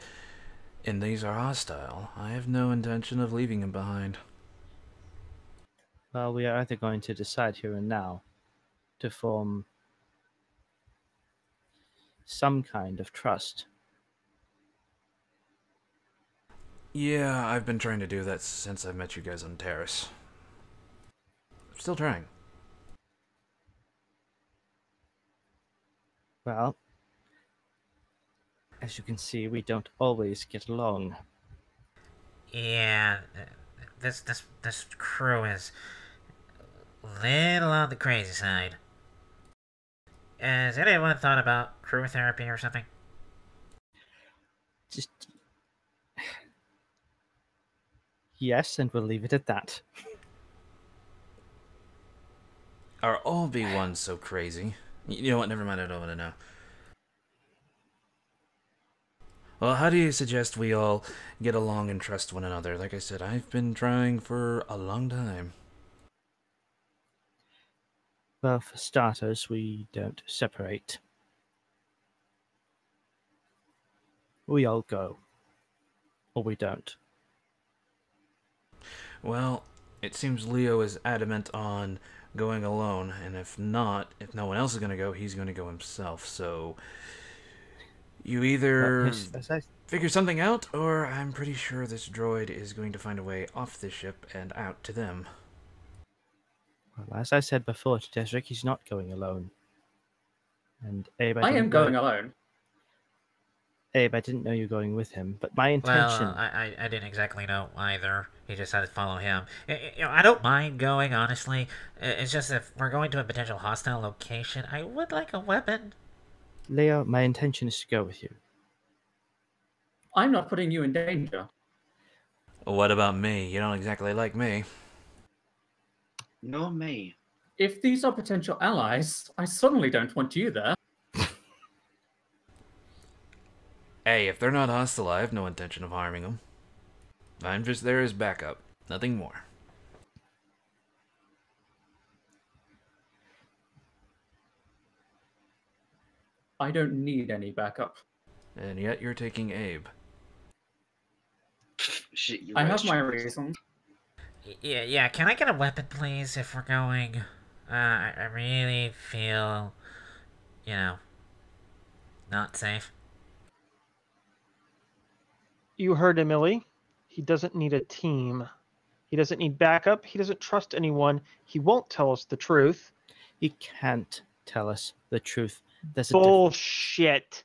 and these are hostile, I have no intention of leaving him behind. Well, we are either going to decide here and now to form some kind of trust. Yeah, I've been trying to do that since I met you guys on Terrace. Still trying. Well, as you can see, we don't always get along. Yeah, this crew is a little on the crazy side. Has anyone thought about crew therapy or something? Just yes, and we'll leave it at that. Are all B1s so crazy? You know what, never mind, I don't want to know. Well, how do you suggest we all get along and trust one another? Like I said, I've been trying for a long time. Well, for starters, we don't separate. We all go. Or we don't. Well, it seems Leo is adamant on going alone, and if not, if no one else is going to go, he's going to go himself, so you either figure something out, or I'm pretty sure this droid is going to find a way off this ship and out to them. Well, as I said before to Desric, he's not going alone. And Abe, I am going alone. Abe, I didn't know you were going with him, but my Well, intention... I didn't exactly know either. He just had to follow him. I don't mind going, honestly. It's just if we're going to a potential hostile location, I would like a weapon. Leo, my intention is to go with you. I'm not putting you in danger. What about me? You don't exactly like me. Nor me. If these are potential allies, I suddenly don't want you there. Hey, if they're not hostile, I have no intention of harming them. I'm just there as backup. Nothing more. I don't need any backup. And yet you're taking Abe. Shit, you're I right, have my Charles. reasons. Yeah, can I get a weapon, please, if we're going? I really feel, not safe. You heard him, Illy. He doesn't need a team. He doesn't need backup. He doesn't trust anyone. He won't tell us the truth. He can't tell us the truth. There's Bullshit.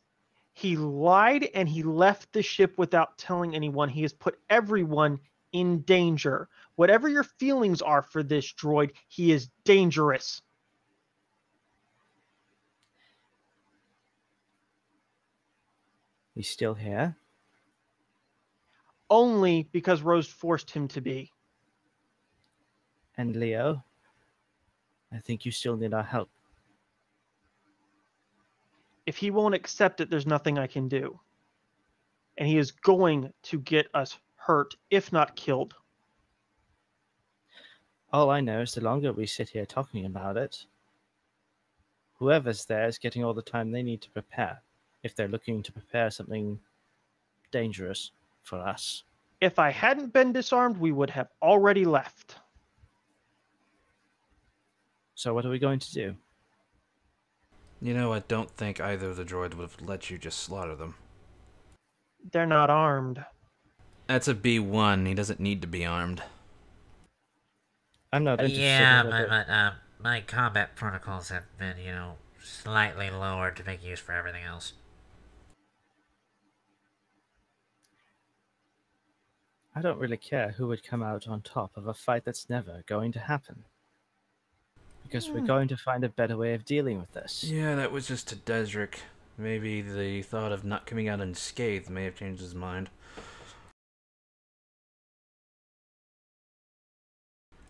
He lied and he left the ship without telling anyone. He has put everyone in danger. Whatever your feelings are for this droid, he is dangerous. He's still here? Only because Rose forced him to be. And Leo, I think you still need our help. If he won't accept it, there's nothing I can do. And he is going to get us hurt, if not killed. All I know is the longer we sit here talking about it, whoever's there is getting all the time they need to prepare, if they're looking to prepare something dangerous for us. If I hadn't been disarmed, we would have already left. So what are we going to do? You know, I don't think either of the droids would have let you just slaughter them. They're not armed. That's a B1. He doesn't need to be armed. I'm not interested Yeah, in whether... but my combat protocols have been, slightly lowered to make use for everything else. I don't really care who would come out on top of a fight that's never going to happen. Because we're going to find a better way of dealing with this. Yeah, that was just to Desric. Maybe the thought of not coming out unscathed may have changed his mind.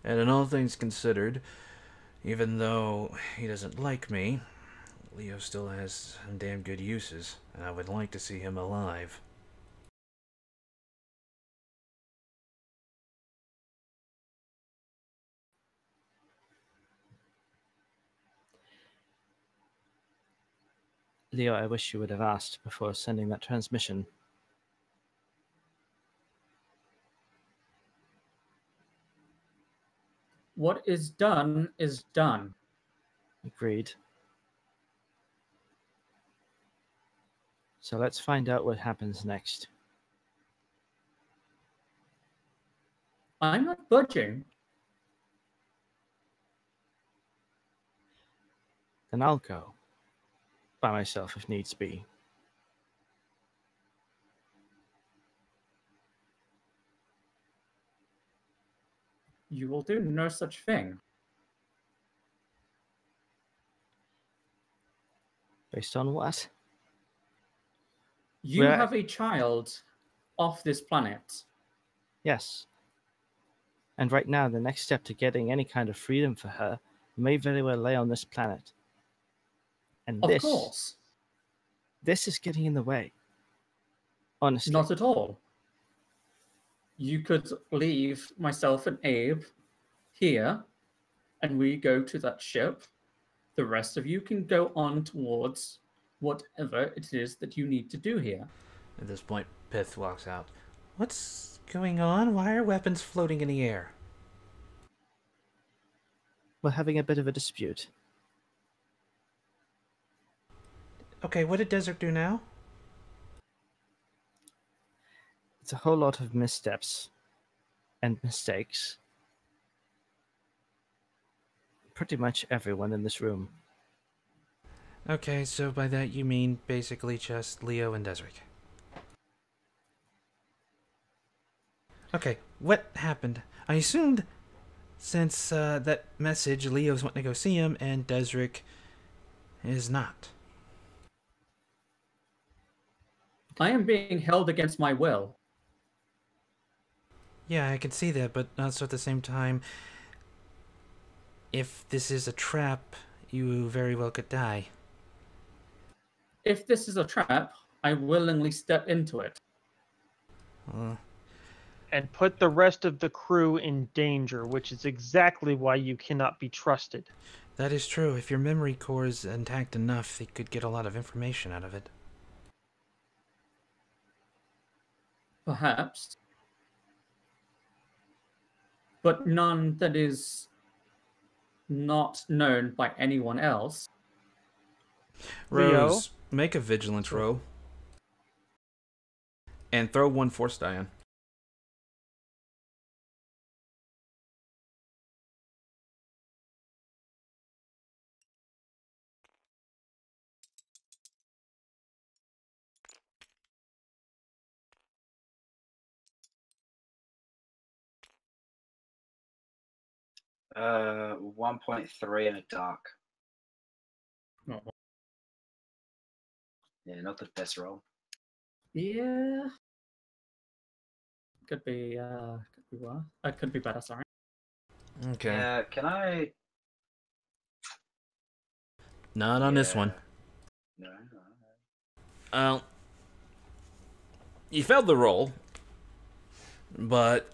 And in all things considered, even though he doesn't like me, Leo still has some damn good uses, and I would like to see him alive. Leo, I wish you would have asked before sending that transmission. What is done is done. Agreed. So let's find out what happens next. I'm not budging. Then I'll go. By myself if needs be. You will do no such thing. Based on what? You Where- have a child off this planet. Yes. And right now, the next step to getting any kind of freedom for her may very well lay on this planet. And Of course. This is getting in the way. Honestly. Not at all. You could leave myself and Abe here, and we go to that ship. The rest of you can go on towards whatever it is that you need to do here. At this point, Pith walks out. What's going on? Why are weapons floating in the air? We're having a bit of a dispute. Okay, what did Desert do now? It's a whole lot of missteps and mistakes. Pretty much everyone in this room. Okay, so by that you mean basically just Leo and Desric. Okay, what happened? I assumed since that message, Leo's wanting to go see him, and Desric is not. I am being held against my will. Yeah, I can see that, but also at the same time, if this is a trap, you very well could die. If this is a trap, I willingly step into it. And put the rest of the crew in danger, which is exactly why you cannot be trusted. That is true. If your memory core is intact enough, they could get a lot of information out of it. Perhaps. But none that is not known by anyone else. Rose, make a vigilance roll. And throw 1 force die in. Uh, 1.3 in a dark. Oh. Yeah, not the best roll. Yeah. Could be worse. Could be better, sorry. Okay. Can I? Not on this one. No. You failed the roll, but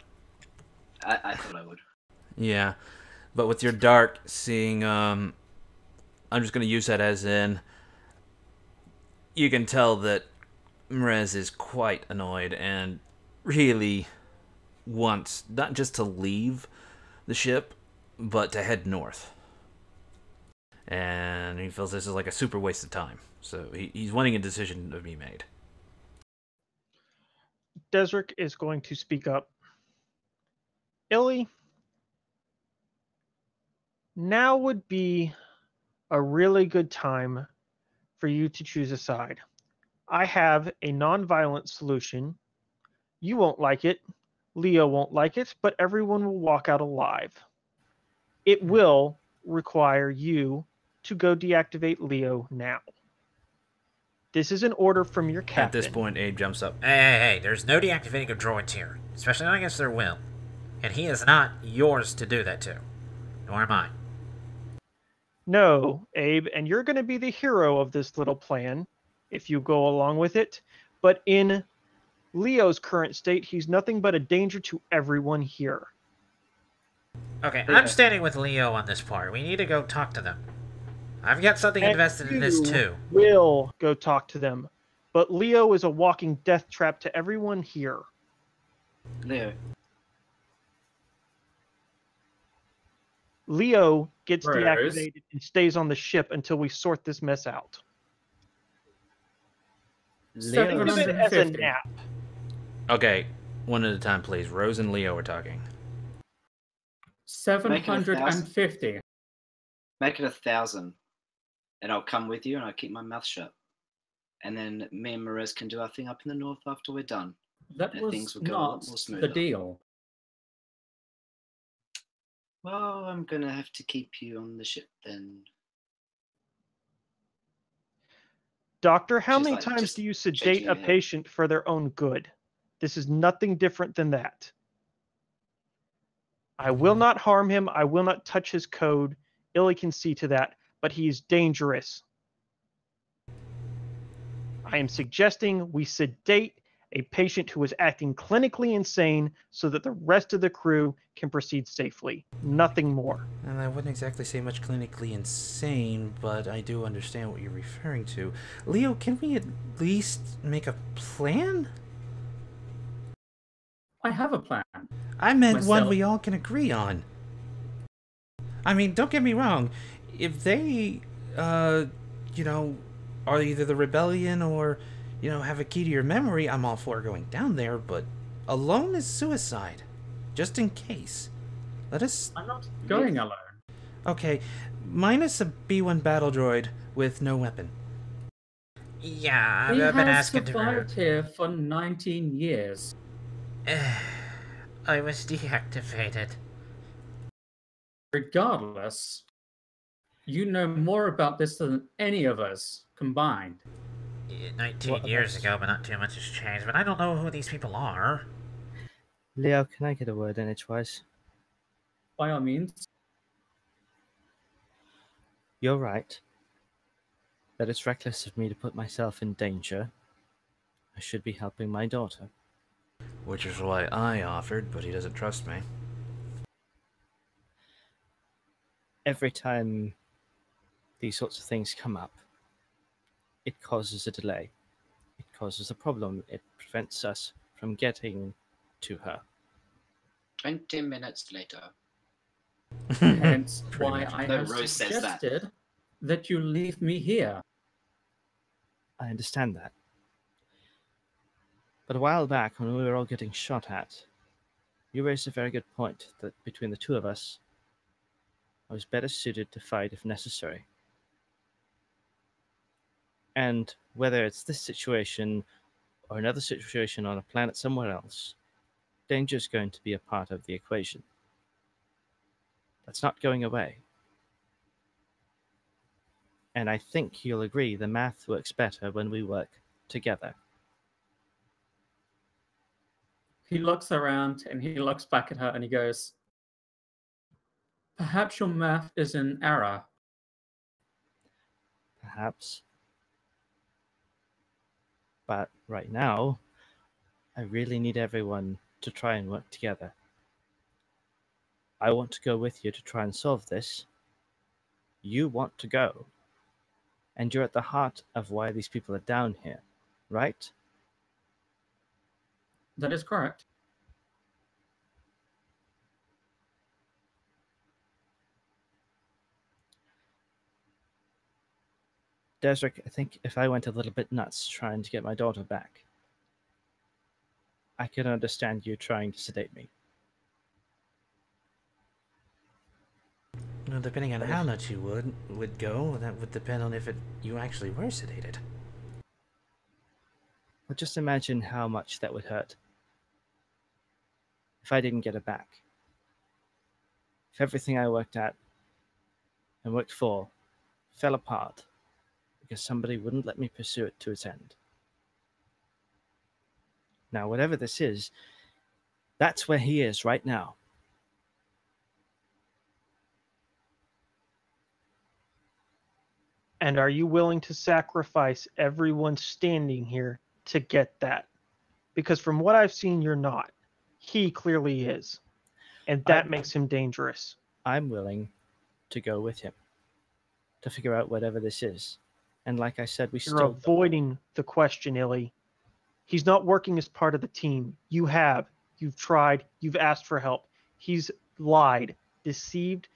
I thought I would. yeah, but with your dark seeing, I'm just gonna use that as in. You can tell that Mrez is quite annoyed and really wants not just to leave the ship, but to head north. And he feels this is like a super waste of time. So he's wanting a decision to be made. Desric is going to speak up. Illy, now would be a really good time for you to choose a side. I have a non-violent solution. You won't like it. Leo won't like it, but everyone will walk out alive. It will require you to go deactivate Leo now. This is an order from your captain. At this point, Abe jumps up. Hey, there's no deactivating of droids here, especially not against their will. And he is not yours to do that to, nor am I. No, Abe, and you're going to be the hero of this little plan if you go along with it. But in Leo's current state, he's nothing but a danger to everyone here. Okay, I'm standing with Leo on this part. We need to go talk to them. I've got something invested in this too. Will go talk to them. But Leo is a walking death trap to everyone here. Leo gets deactivated and stays on the ship until we sort this mess out. Think of it as a nap. Okay, one at a time, please. Rose and Leo are talking. 750. Make it 1,000, and I'll come with you, and I'll keep my mouth shut. And then me and Marez can do our thing up in the north after we're done. That and was things will go a not lot more smoother. the deal. Well, I'm gonna have to keep you on the ship then. Doctor, how many times do you sedate a patient for their own good? This is nothing different than that. I will not harm him. I will not touch his code. Illy can see to that, but he is dangerous. I am suggesting we sedate a patient who is acting clinically insane so that the rest of the crew can proceed safely. Nothing more. And I wouldn't exactly say much clinically insane, but I do understand what you're referring to. Leo, can we at least make a plan? I have a plan. I meant one we all can agree on. I mean, don't get me wrong. If they, you know, are either the rebellion or, you know, have a key to your memory, I'm all for going down there, but alone is suicide. Just in case. Let us... I'm not going alone. Okay, minus a B1 battle droid with no weapon. Yeah, I've been asking to... He has survived here for 19 years. I was deactivated. Regardless, you know more about this than any of us combined. 19 years ago, but not too much has changed. But I don't know who these people are. Leo, can I get a word in edgewise? By all means. You're right. That it's reckless of me to put myself in danger. I should be helping my daughter. Which is why I offered, but he doesn't trust me. Every time these sorts of things come up, it causes a delay. It causes a problem. It prevents us from getting to her. 20 minutes later. Hence Pretty why much. I No, have Rose says that. suggested that you leave me here. I understand that. But a while back, when we were all getting shot at, you raised a very good point that between the two of us, I was better suited to fight if necessary. And whether it's this situation or another situation on a planet somewhere else, danger is going to be a part of the equation. That's not going away. And I think you'll agree the math works better when we work together. He looks around and he looks back at her and he goes, "Perhaps your math is in error." Perhaps. But right now, I really need everyone to try and work together. I want to go with you to try and solve this. You want to go. And you're at the heart of why these people are down here, right? That is correct. Desric, I think if I went a little bit nuts trying to get my daughter back, I can understand you trying to sedate me. Well, depending on how nuts you would go, that would depend on if you actually were sedated. Well, just imagine how much that would hurt if I didn't get her back. If everything I worked at and worked for fell apart because somebody wouldn't let me pursue it to its end. Now, whatever this is, that's where he is right now. And are you willing to sacrifice everyone standing here to get that? Because from what I've seen, you're not. He clearly is. And that makes him dangerous. I'm willing to go with him to figure out whatever this is. And like I said, You're avoiding the question, Illy. He's not working as part of the team. You have. You've tried. You've asked for help. He's lied, deceived,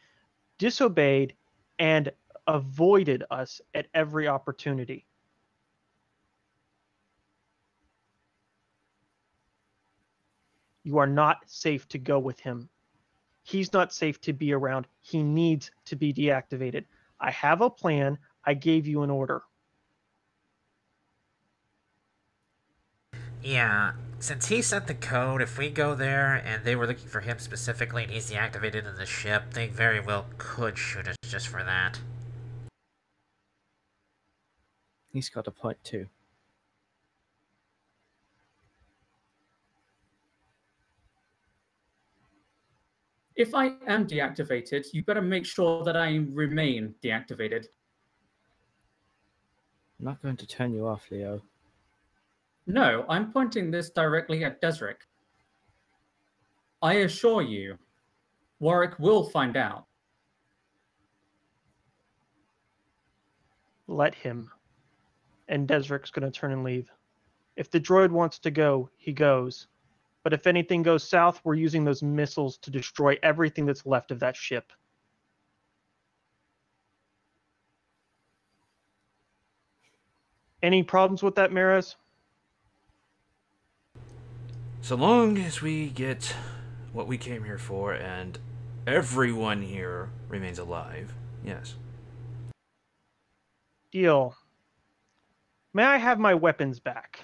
disobeyed, and avoided us at every opportunity. You are not safe to go with him. He's not safe to be around. He needs to be deactivated. I have a plan. I gave you an order. Yeah, since he set the code, if we go there and they were looking for him specifically and he's deactivated in the ship, they very well could shoot us just for that. He's got a point too. If I am deactivated, you better make sure that I remain deactivated. I'm not going to turn you off, Leo. No, I'm pointing this directly at Desric. I assure you, Warwick will find out. Let him. And Desric's going to turn and leave. If the droid wants to go, he goes. But if anything goes south, we're using those missiles to destroy everything that's left of that ship. Any problems with that, Maris? So long as we get what we came here for and everyone here remains alive, yes. Deal. May I have my weapons back?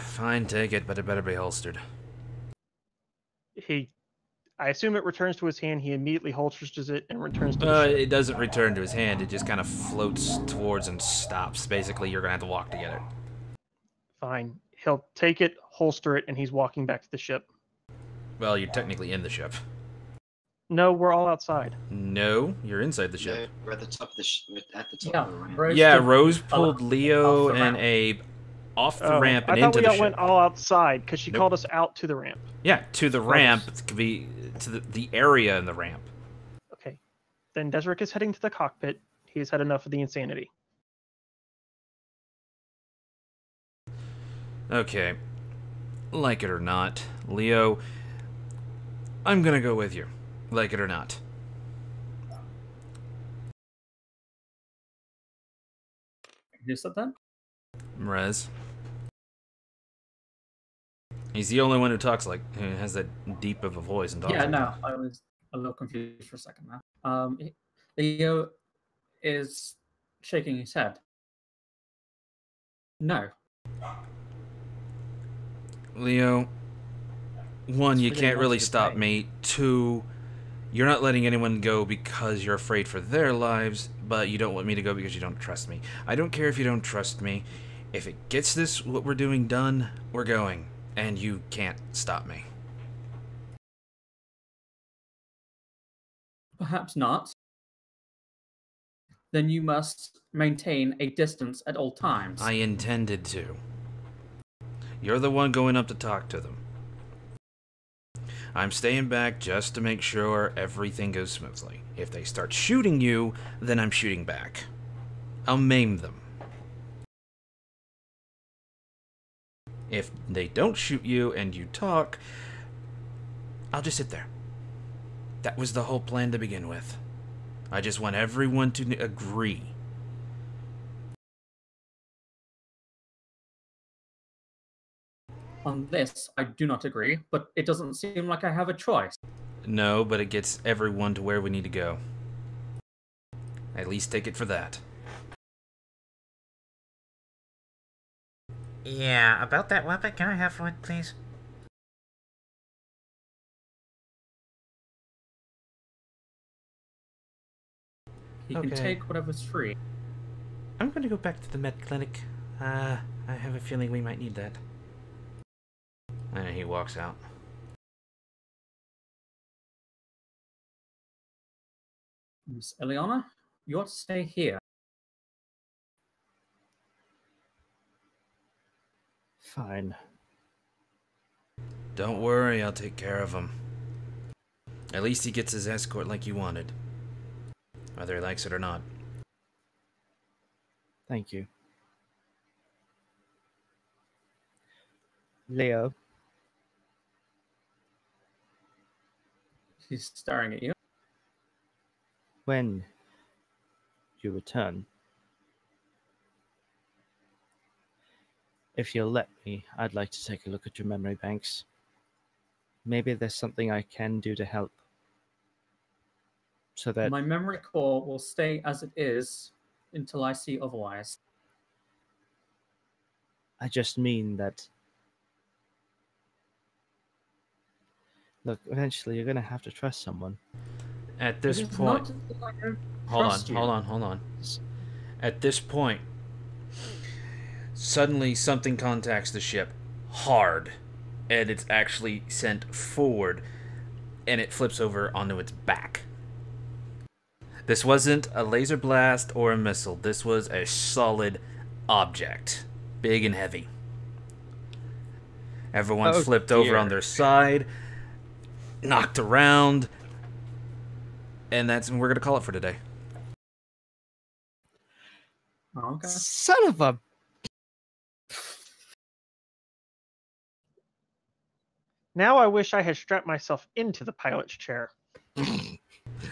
Fine, take it, but it better be holstered. I assume it returns to his hand. He immediately holsters it and returns to the ship. It doesn't return to his hand. It just kind of floats towards and stops. Basically, you're going to have to walk to get it. Fine. He'll take it, holster it, and he's walking back to the ship. Well, you're technically in the ship. No, we're all outside. No, you're inside the ship. No, we're at the top of the at the top Yeah, of the ramp. Rose Yeah, did Rose off pulled the Leo and ramp. Abe off the ramp and I thought into we the all ship. went all outside because she Nope. called us out to the ramp. Yeah, to the ramp. It could be to the area in the ramp. Okay. Then Desric is heading to the cockpit. He has had enough of the insanity. Okay. Like it or not, Leo, I'm gonna go with you. Like it or not. Who said that? Mrez. He's the only one who talks like, who has that deep of a voice and talks Yeah, like no, that. I was a little confused for a second now. Leo is shaking his head. No. Leo, one, It's you really can't not really your stop thing. me. Two, you're not letting anyone go because you're afraid for their lives, but you don't want me to go because you don't trust me. I don't care if you don't trust me. If it gets this, what we're doing done, we're going. And you can't stop me. Perhaps not. Then you must maintain a distance at all times. I intended to. You're the one going up to talk to them. I'm staying back just to make sure everything goes smoothly. If they start shooting you, then I'm shooting back. I'll maim them. If they don't shoot you and you talk, I'll just sit there. That was the whole plan to begin with. I just want everyone to agree. On this, I do not agree, but it doesn't seem like I have a choice. No, but it gets everyone to where we need to go. At least take it for that. Yeah, about that weapon, can I have one, please? He can Okay. take whatever's free. I'm gonna go back to the med clinic. I have a feeling we might need that. And he walks out. Miss Eliana, you ought to stay here. Fine. Don't worry, I'll take care of him. At least he gets his escort like you wanted. Whether he likes it or not. Thank you. Leo, He's staring at you. when you return, if you'll let me, I'd like to take a look at your memory banks. Maybe there's something I can do to help. So that My memory core will stay as it is until I see otherwise. I just mean that. Look, eventually you're gonna have to trust someone. At this It is point... not that I don't Hold trust you. on. At this point, suddenly something contacts the ship hard, and it's actually sent forward, and it flips over onto its back. This wasn't a laser blast or a missile. This was a solid object, big and heavy. Everyone Oh, flipped over dear. on their side, knocked around, and we're gonna call it for today. Oh, okay. Son of a. Now I wish I had strapped myself into the pilot's chair.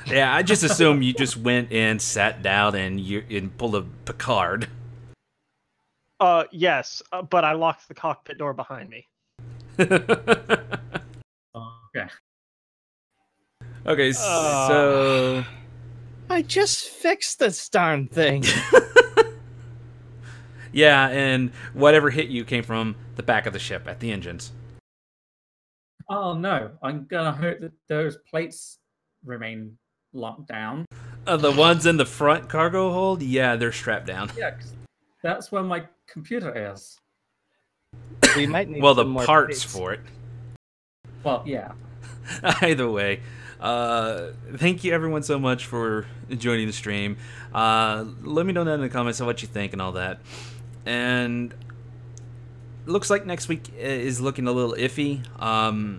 Yeah, I just assume you just went in, sat down, and pulled a Picard. Yes, but I locked the cockpit door behind me. Okay. Okay, so I just fixed this darn thing. Yeah, and whatever hit you came from the back of the ship at the engines. Oh no, I'm gonna hope that those plates remain locked down. The ones in the front cargo hold, yeah, they're strapped down. Yeah, 'cause that's where my computer is. We might need Well, some the more parts plates. for it. Well, yeah. Either way, thank you everyone so much for joining the stream. Let me know down in the comments what you think and all that. And looks like next week is looking a little iffy.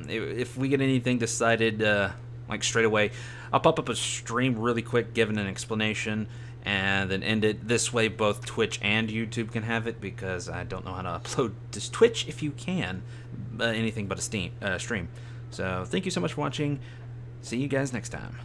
If we get anything decided like straight away, I'll pop up a stream really quick giving an explanation and then end it. This way both Twitch and YouTube can have it, because I don't know how to upload to Twitch if you can anything but a stream. So thank you so much for watching. See you guys next time.